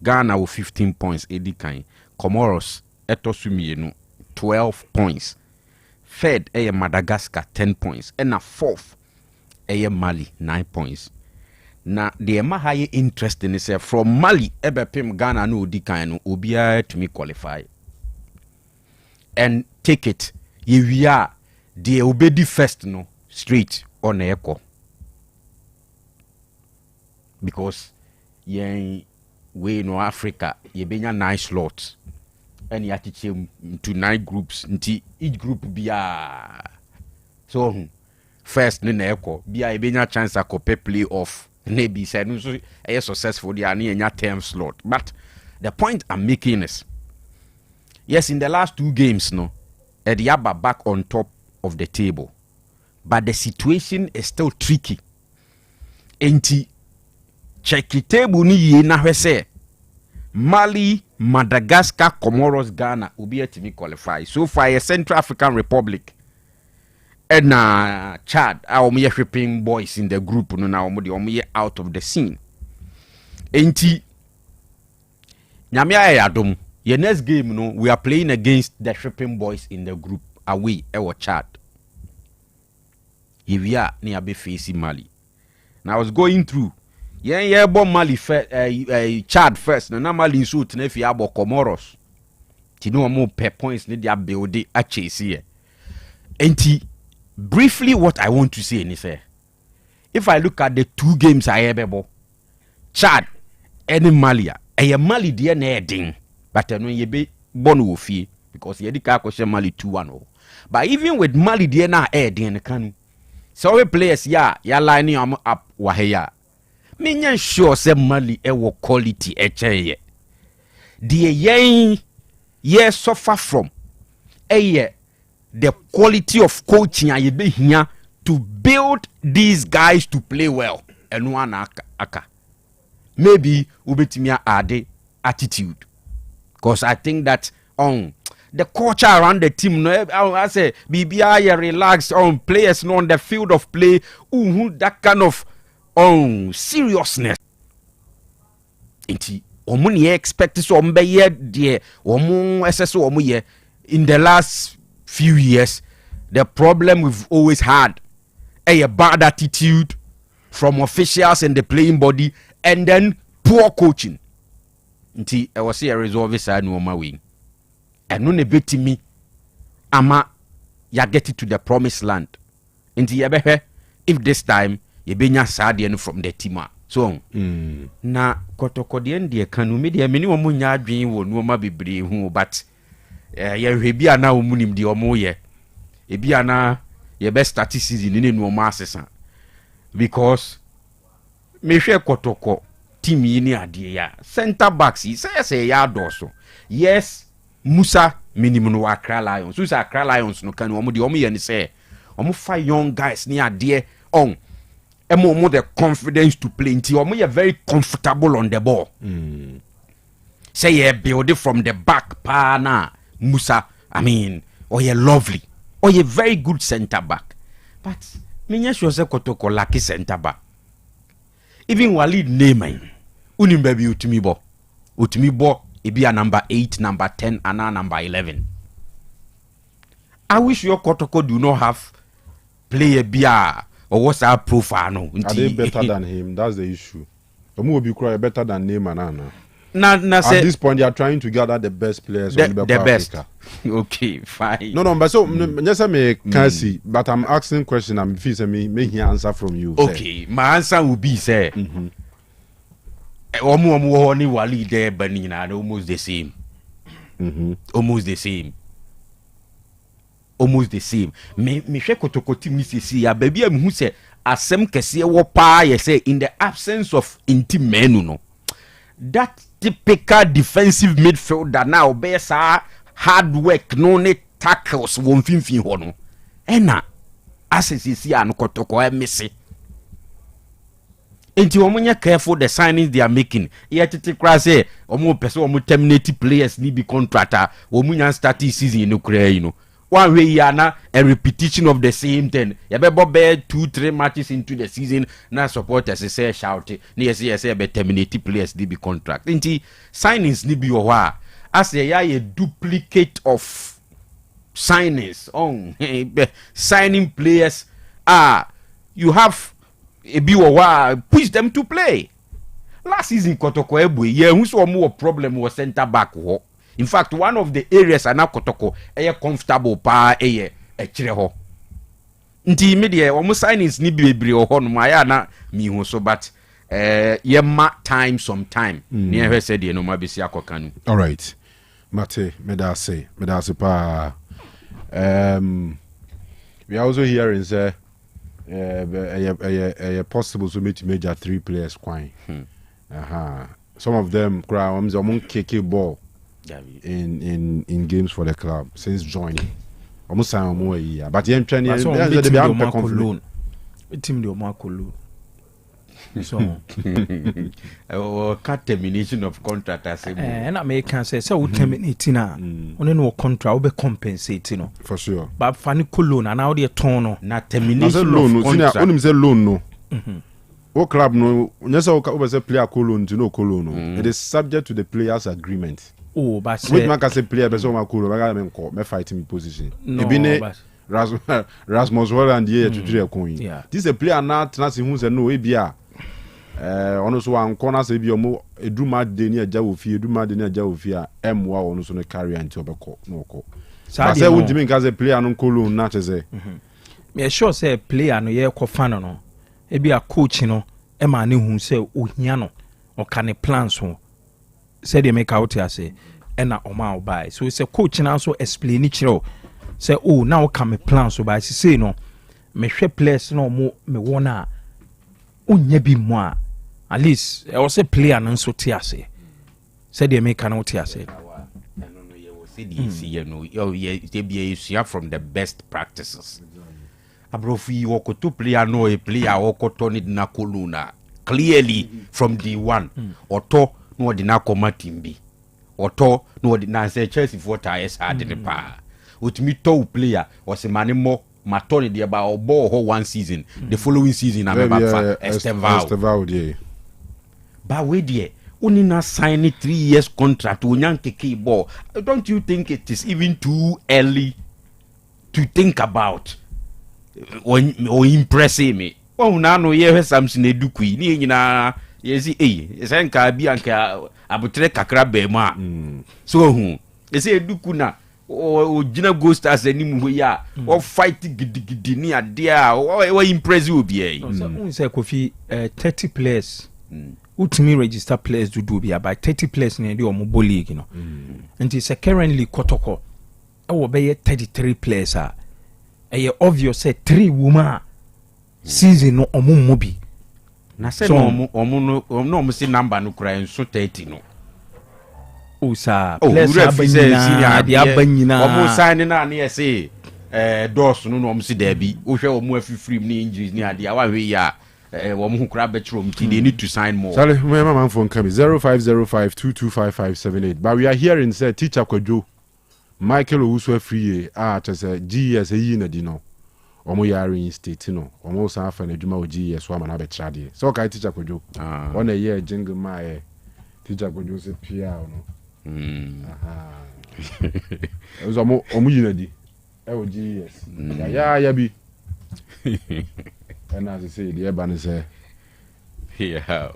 Ghana with 15 points edi kan. Comoros etosumienu 12 points. Third Madagascar 10 points. And a fourth Mali 9 points. Na the high interest in is from Mali ebepim Ghana no odi kan no obia to me qualify. And take it. We are the obedi first no straight on echo. Because we no Africa ye benya 9 slots and you teach him to 9 groups until each group be so first no echo be a benya chance to play off maybe said no so a successful the any term slot. But the point I'm making is yes, in the last 2 games no Ediaba back on top of the table, but the situation is still tricky. Enti check the table ni ye na hwese Mali, Madagascar, Comoros, Ghana will be to qualify. So far, a Central African Republic and Chad, our mere shipping boys in the group no now we out of the scene. Enti Nyamia Yadum. Your next game, no, we are playing against the shipping boys in the group away our Chad. Here we are near be facing Mali. Now I was going through. Bon Mali Chad first. No, Mali suit nefi abo Comoros. Tino more per points need ya build a chase here. Enti briefly what I want to say is if I look at the 2 games I ever Chad and Malia, Mali dear neding. But no ye be born with you because ye dika question Mali 2-1. But even with Mali dear na the Kanu. So we players ya lining up waheya. Me sure say Mali ewo quality eche. The yes suffer from the quality of coaching a yebe here to build these guys to play well. And one aka. Maybe ubetimia add attitude. Because I think that the culture around the team, no, I say BBI relaxed on players no, on the field of play, that kind of seriousness. Inti omuni expect so ye de omu SSO omu ye in the last few years. The problem we've always had a bad attitude from officials and the playing body, and then poor coaching. Nti I was here resolve side no my win. And no nebeti me ama ya get it to the promised land. Nti yebe if this time you benya sadian from the team. So na kotokodien de Kanu me de meni omo nya adwen wo no ma bebre hu but ye hwebia na omunim de omo ye ebia na ye best start season ni no ma asesa because me hwe kotoko team yi ni ade ya center backs yi say ya doso yes Musa minimum no Accra Lions so Accra Lions no Kanu omo de omo ye ni say omo fa young guys ni ade on emo the confidence to play until omo ye very comfortable on the ball. Say ye build it from the back pa na Musa I mean or ye lovely or ye very good center back but me nya sure say Kotoko lucky center back even Walid Neyman unim baby utimi bo e be a number 8 number 10 and a number 11. I wish your Kotoko do not have player bia or what's our profile no. Are they better than him? That's the issue. Omu will be cry better than Neyman na at this point they are trying to gather the best players the best Africa. Okay, fine. No, but so just me can see, but I'm asking question. I'm feeling me hear answer from you. Okay, say. My answer will be say, omu ni wali there banina almost the same. Almost the same. Me hwe Kotokoti mi sisi ya baby am hu say asem kese wo pa ye say in the absence of intim menu no. That typical defensive midfielder now be sa hard work no ne tackles won finfin ho no ena asesisi an Kotoko e misse enti omunya careful the signings they are making yet tikra say omu pese omu terminate players ni be contractor omunya start season no kra you know one way yana a repetition of the same thing you be 2-3 matches into the season na supporters say shout ni say be terminate players ni be contract nti signings ni bi wa as a duplicate of signings signing players you have a bi wa push them to play last season Kotoko Ebwe ye hu so mo problem was center back ho. In fact, one of the areas ana Kotoko comfortable pa a kire ho. Nti me de omo signings ni bebre ho no ma ya na mi hu so but ye ma time sometime. Ni ehwe said ye no ma besi akokanu. All right. Mate, me da say pa we are also hearing say possible so make major 3 players kwine. Some of them cry on kick ball. In games for the club since joining almost time more year but you training they be am confident team the Marco so termination of contract as and American say we terminate na on no contract we be compensate no for sure but fani loan and now they turn no na termination of contract only say loan no o club no nyesa o say player loan to no loan it is subject to the players agreement. Oh, but which man can say player person ma cool me fight me position e bi ne Rasmus Holland here to 3 coin this a player na trans hu say no e bia ono so an corner say bi omo eduma de ni aja ofie eduma de ni aja ofie emwa ono so no carry until obeko no ko but say we mean say player no colo na che me sure say player no ye ko fan no e bia coach no e ma ne hu say ohia no o kan plans ho said they make out here say ena oma buy so say coach na so explain it chiro say oh now come me plan so by say no me hwe players no mo me wona onya bi mo a at least I was a player no so tia say said they make out here say you from the best practices. Abrofi Okoto player no a player Okoto ni na koluna clearly from the one Oto no di na koma timbi Oto no di na say Chelsea for ties hard in the pa utimi to player was a man more matoni di about obo ho one season the following season I'm back Esteval but we there only na sign 3 years contract onyan keke ball. Don't you think it is even too early to think about or impressing me? Oh, now no, yeah, Samson Edukui, ni na yes, Senka be anka abutre kakra bema. So, they say Edukuna or Gina Ghost as any movie, or fight giddy near dear, or impress you be. Say, Kofi, 30 players. Ultimate register players do be about 30 players in the Omobo League, you know. And it's currently Kotoko. I will be 33 players. A obvious say 3 woman season no omumobi. Na say no omu see number no cry so 30 no. Usa players abanyina dia abanyina. Omu sign na na say doors no omu see there bi. Wo hwe omu afifiri ni injuries ni ade awa hwe ya omu hu kra betro mu they need to sign more. Sorry, my man phone come 0505225578. But we are hearing say teacher Kwadwo Michael Owusu free say GS yi na di no omo yare in state no omo san fa na djuma o GS wa na be trade so kai teacher Kwadwo one year jingle my teacher Kwadwo se pia no so omo yi na di o GS ya bi and as I say the urban say yeah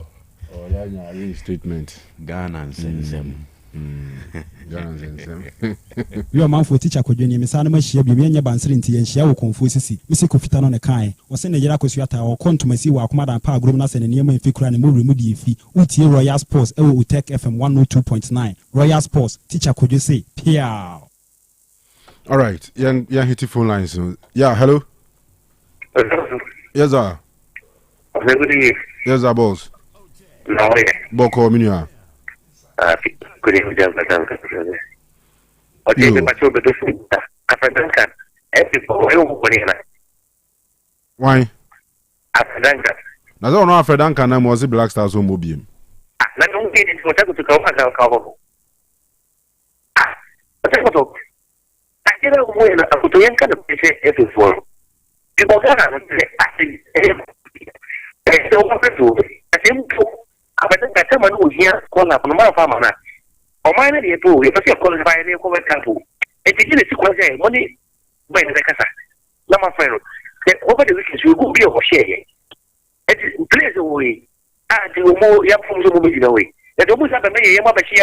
oh ya nya statement Ghana and sensem you man for teacher Kwadwo ni misana ma hia bi me nya bansere nti ye hia wo konfo sisi misi kofita no ne kan wo se ne yera kosuata wo kontomasi wa akoma dan pa agrom na se ne niam mfikura ne mo remu di fi utie Royal Sports ewo Otec FM 102.9 Royal Sports teacher Kwadwo say pia. All right, yeah hit phone lines. Yeah, hello. Yes sir. Good evening. Yes sir, boss. No, Boko minua. Good evening, gentlemen. Okay, the patrol beto futa. Afranka. Why? Afranka. Na zo no Afranka na mo Black Stars o mobiem. Na no get it for to go aka ka. Otakoto. Akira mo na Akoto yanka na pese F4. People gana no say so what to asim to Afranka tama no hia kola no ma fa ma na. O ma na de to e pese kola fa ile ko camp. E ti ni sikwa say money by the kasa. La ma fa no. Over the weekend you go be a share. It plays away. The more young from the movie away. The almost have a mayor, Yamabashi.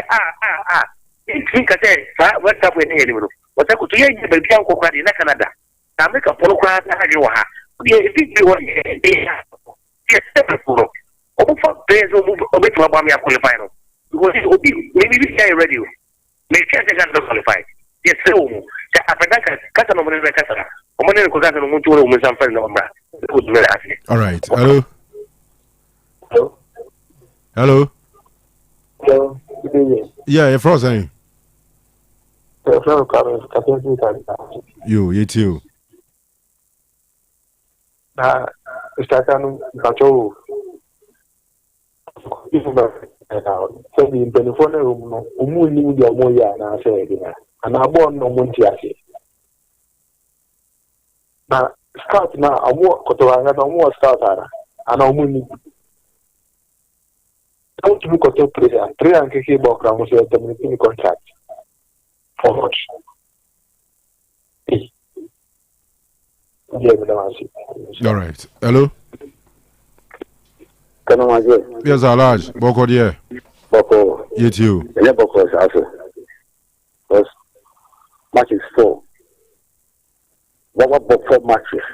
Think I said, what's up with him? What I could hear in the Bianco in Canada. I make a polo craft. Yes, over players will move a bit to Abamia qualifier. Because it will be maybe we say radio. Make sure they can qualify. Yes, so Africa, Catalan Casa. All right. Hello. Hello. Hello. Yeah, you're frozen. You too. Mr. Kanu, Kato. So the telephone room, Umu, your Moya, and I said, and I born no Montiasi. Now, start now, I walk Kotoanga, no more starter, and I'm winning. Don't look at the prayer and Kiki Bokram was a terminating contract. For much. All right. Hello? Yes, large. Boko, dear. Boko. You too. Yeah, Boko is also. Because match is 4. What 4 matches?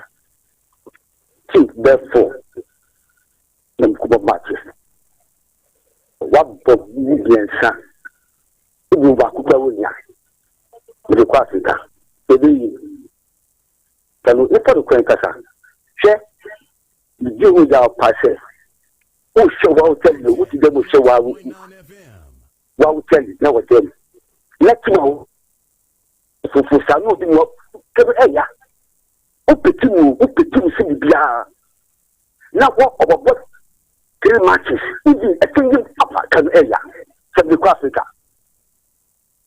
2, therefore. Them matches. What book you can you back with the Quasita. Can you ever Quankasa? Share you without passes. Who show what tell you what you will show what will tell you, never tell you. Let you know for Sanu, Aya. Opetum, see Bia. Now, what 3 matches, even a single African area, from the Africa.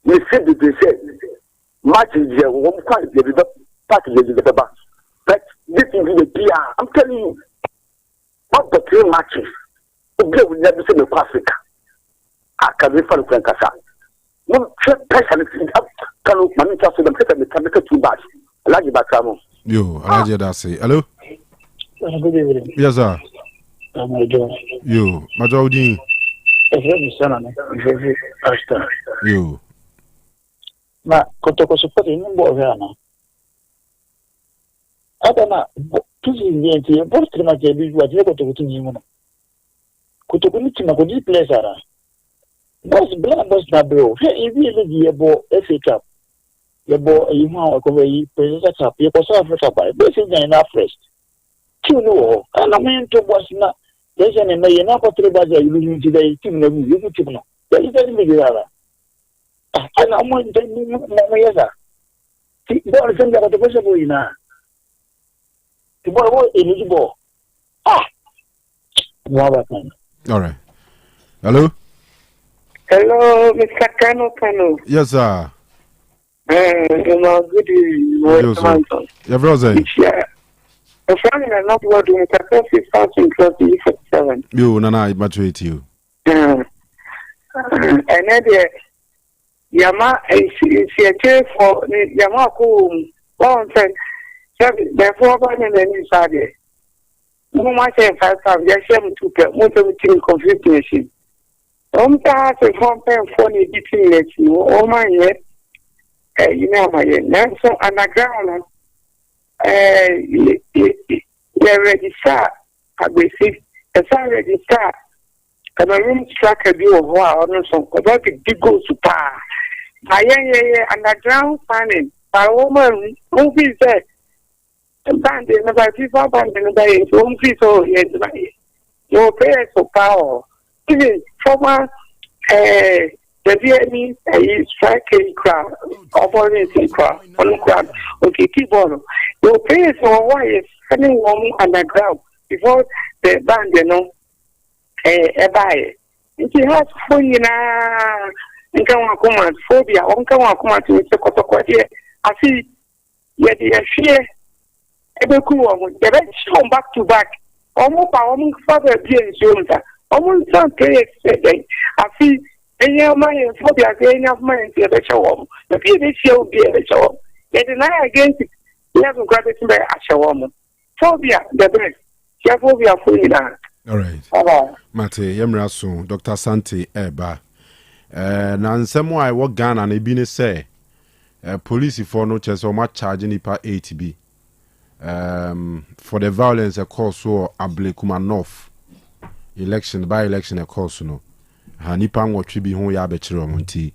You said they said, matches there, one quite the party is the back. But this is the PR. I'm telling you, what the 3 matches, will never see the Africa. I can refer to Francasa. No, person up, Kanu, Manita, so the person can make it too bad. I like you back, Kanu. Yo, I like that say. Hello? Good evening. Yes, sir. Yo, Majaudin. Yo. Na kotoko support ni mbo hana. Ata na tuzi ndiye boss trema je bi wa je kotoko tunyi mo. Kotoko ni tima ko di place ara. Boss na bro. He ebi ele di yebo FA Cup. Yebo yihu ko yi President Cup ye ko South Africa ba. Be se nya na fresh. Kiu no. Ana men to boss na. There's an email na ko treba je ilu ni dai team na mu yihu team no. There is any media. And I'm going to Moyeza. The boy is about the possible in a. The boy was eligible. All right. Hello? Hello, Mr. Kanu. Yes, sir. Good evening. Your brother. Yeah. The family are not working with a perfect housing 47. You, Nana, I maturate you. And then Yama is a chair for Yamaku. One said, therefore, I'm inside it. No matter if I have just to get motor conflict machine. Has a phone for the between let you, oh my yet. You know, my yet. So, underground, you're ready, sir. I will see, as I already start. And I room struck a view of wow, about the big goes to power. Underground planning. A woman who is there. Band in about people band in the home people your prayers for power. Even former the VME is striking crowd, opposing crowd, on crowd, okay, keyboard. Your prayers for why is sending woman underground before the band, you know, a buy. It has fun, nka kuma phobia onka wa kuma to se kotokode afi ye de hwe ebeku wo mo de show back to back omo pa omo father bi enso nta omo san play say afi enye ma ye phobia ke enya ma ye be chawo the bi be show bi be chawo ye de na against level gravity be achawo mo phobia the best ya phobia fuina. All right. Mate yemra so Dr. Santi Eba. Na nsɛm a ɛwɔ Ghana na ebi ne sɛ policefoɔ no kyerɛ sɛ ɔma charge nipa 8B for the violence ɛkɔɔ so Ablekuma North election by election ɛkɔɔ so no ha nipa nwɔtwe bi ho yɛ abɛkyerɛ ɔmo nti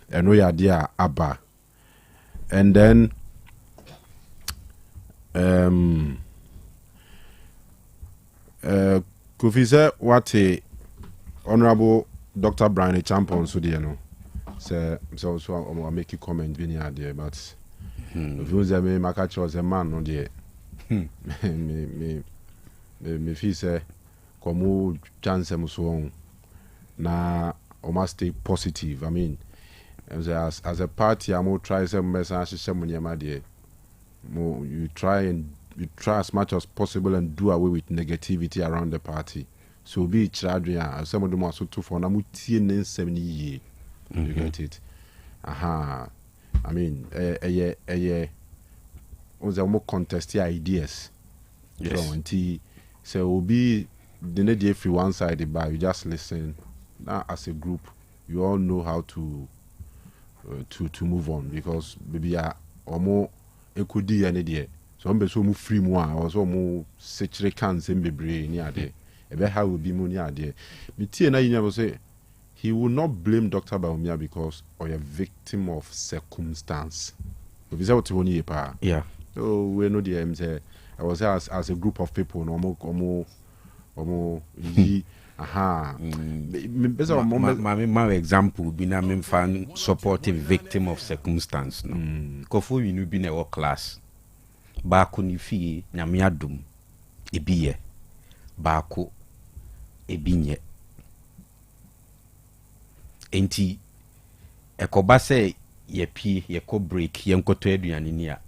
ɛno yɛ adeɛ a aba and then Kofi sɛ wate honorable Dr. Brian Champon so dear no so I make a comment be near there but if you say me makacho was a man no dear me feel say komu chance mo so na o must stay positive. I mean as a party I will try some message some there you try as much as possible and do away with negativity around the party. So be chadria some of them are so too for na mutie ne 70 years. You get it? I mean on the more contest ideas. Yes. So will be the need free one sided by you just listen. Now as a group you all know how to move on because maybe or more ekudi any day. So I'm so free more or so more secretary can send be brain near there. How will be money idea. Me say he will not blame Dr. Baumia because or a victim of circumstance. If you what you pa. Yeah. So we know the say I was as a group of people no more My example be na me fan supportive victim of circumstance no. Kofo we no be na work class. Baako ni fie nyame adom ebiye. Baako ebinye. Enti ekoba se ye pie ye ko break ye nkoto aduane ni a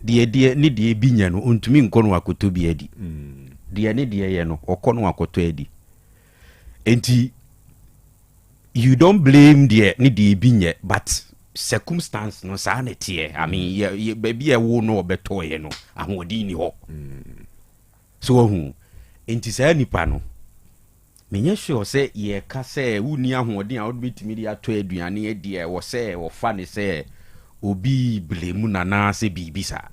die ni die binye no ontumi nkono akoto bi adi die ni die ye no okono akoto adi enti you don't blame die ni die binye but circumstance no sa na tie I mean ye baby e wo no obeto ye no ahodi ni ho so hu enti sa nipa no menye sure say ye ka say wuni ahoden a wodbetimi dia to aduane adi e wo say wo fa ne say obi blame na say bibisa.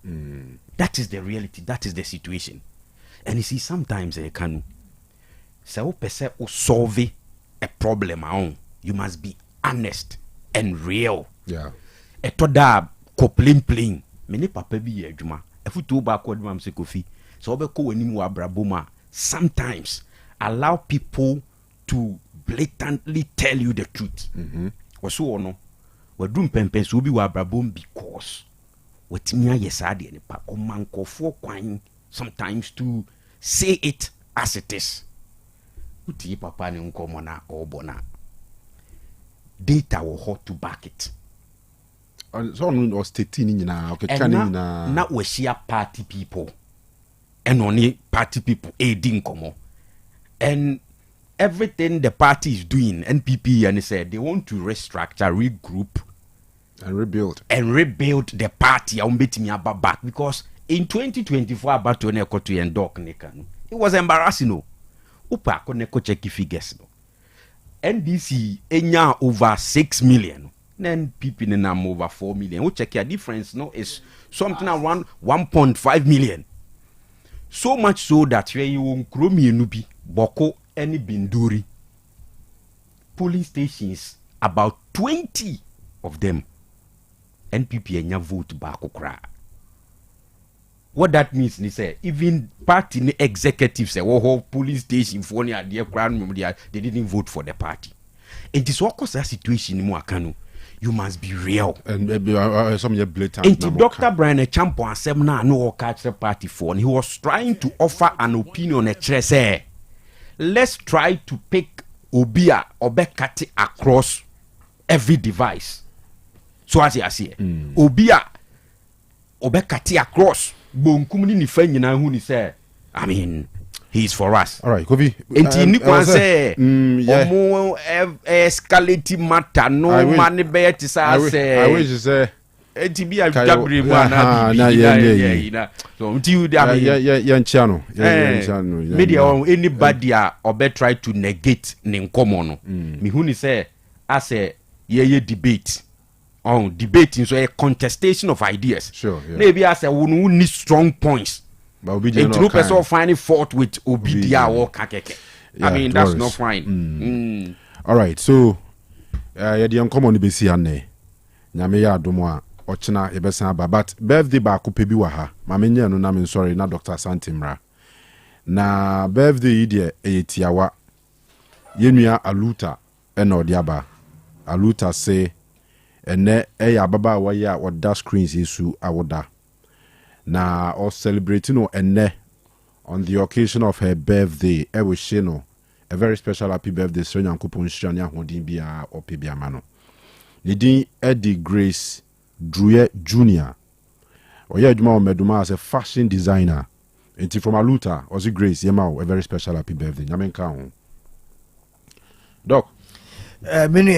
That is the reality, that is the situation. And you see sometimes Kanu say o pese o solve a problem aon you must be honest and real. Yeah. Eto da ko plain me papa bi ye adwuma efutu ba ko adwuma mse kofi so obekọ wanim wa braboma sometimes allow people to blatantly tell you the truth. Waso no wadum pempen so bi wa brabom because wetimi ayesade ne pa omankofo kwan sometimes to say it as it is. Uti papa ne nkomo na obona data will hot to back it. So on was 13 nyina okay kan nyina na we share party people and only party people aiding komo and everything the party is doing NPP and they said they want to restructure, regroup and rebuild the party back because in 2024 about to Akoto and Doc Nekanu it was embarrassing no upa ko neko check figures no NDC enya over 6 million then NPP nenam over 4 million we check your difference no is something around 1.5 million so much so that you nkromi enubi boko any binduri polling stations about 20 of them NPP enya vote back okra. What that means ni say even party executives say whole police station for near their crown they didn't vote for the party. It is what cause that situation in Kanu. You must be real and some blatant. And Dr. Brian Champo and Semna no catch the party for and he was trying to offer an opinion at say let's try to pick Obia Obekati across every device. So as you see, Obia Obekati across Bonkumuni ni fe nyina hu ni say I mean he's for us. All right, Kofi. Enti ni kwa say omo escalate matter no money be ti say I wish you say enti bi ajabre mu ana bi so until you yanchano media anybody obe try to negate ne nkomo no me hu ni say as a ye debate on debating so a contestation of ideas. Sure, yeah. Maybe as a who need strong points. But Obidia no person finding fault with Obidia or Kakeke. Yeah, I mean that's not fine. All right, so yeah, the uncommon be see ane. Nyame ya adomo ochina yebesa aba but birthday ba ko pebi wa ha. Ma menye no na me sorry na Dr. Santimra. Na birthday ide eyetiawa. Yenua Aluta ena odiaba. Aluta say ene eya baba wa ya oda screens isu awoda na or celebrating no ene on the occasion of her birthday e we she no a very special happy birthday so nyankopon hia nya hodin bia opebia ma no ne din Eddie Grace Druye Jr. oya adwuma o meduma as a fashion designer enti from Aluta Osei Grace yema a very special happy birthday nyamenka ho doc menu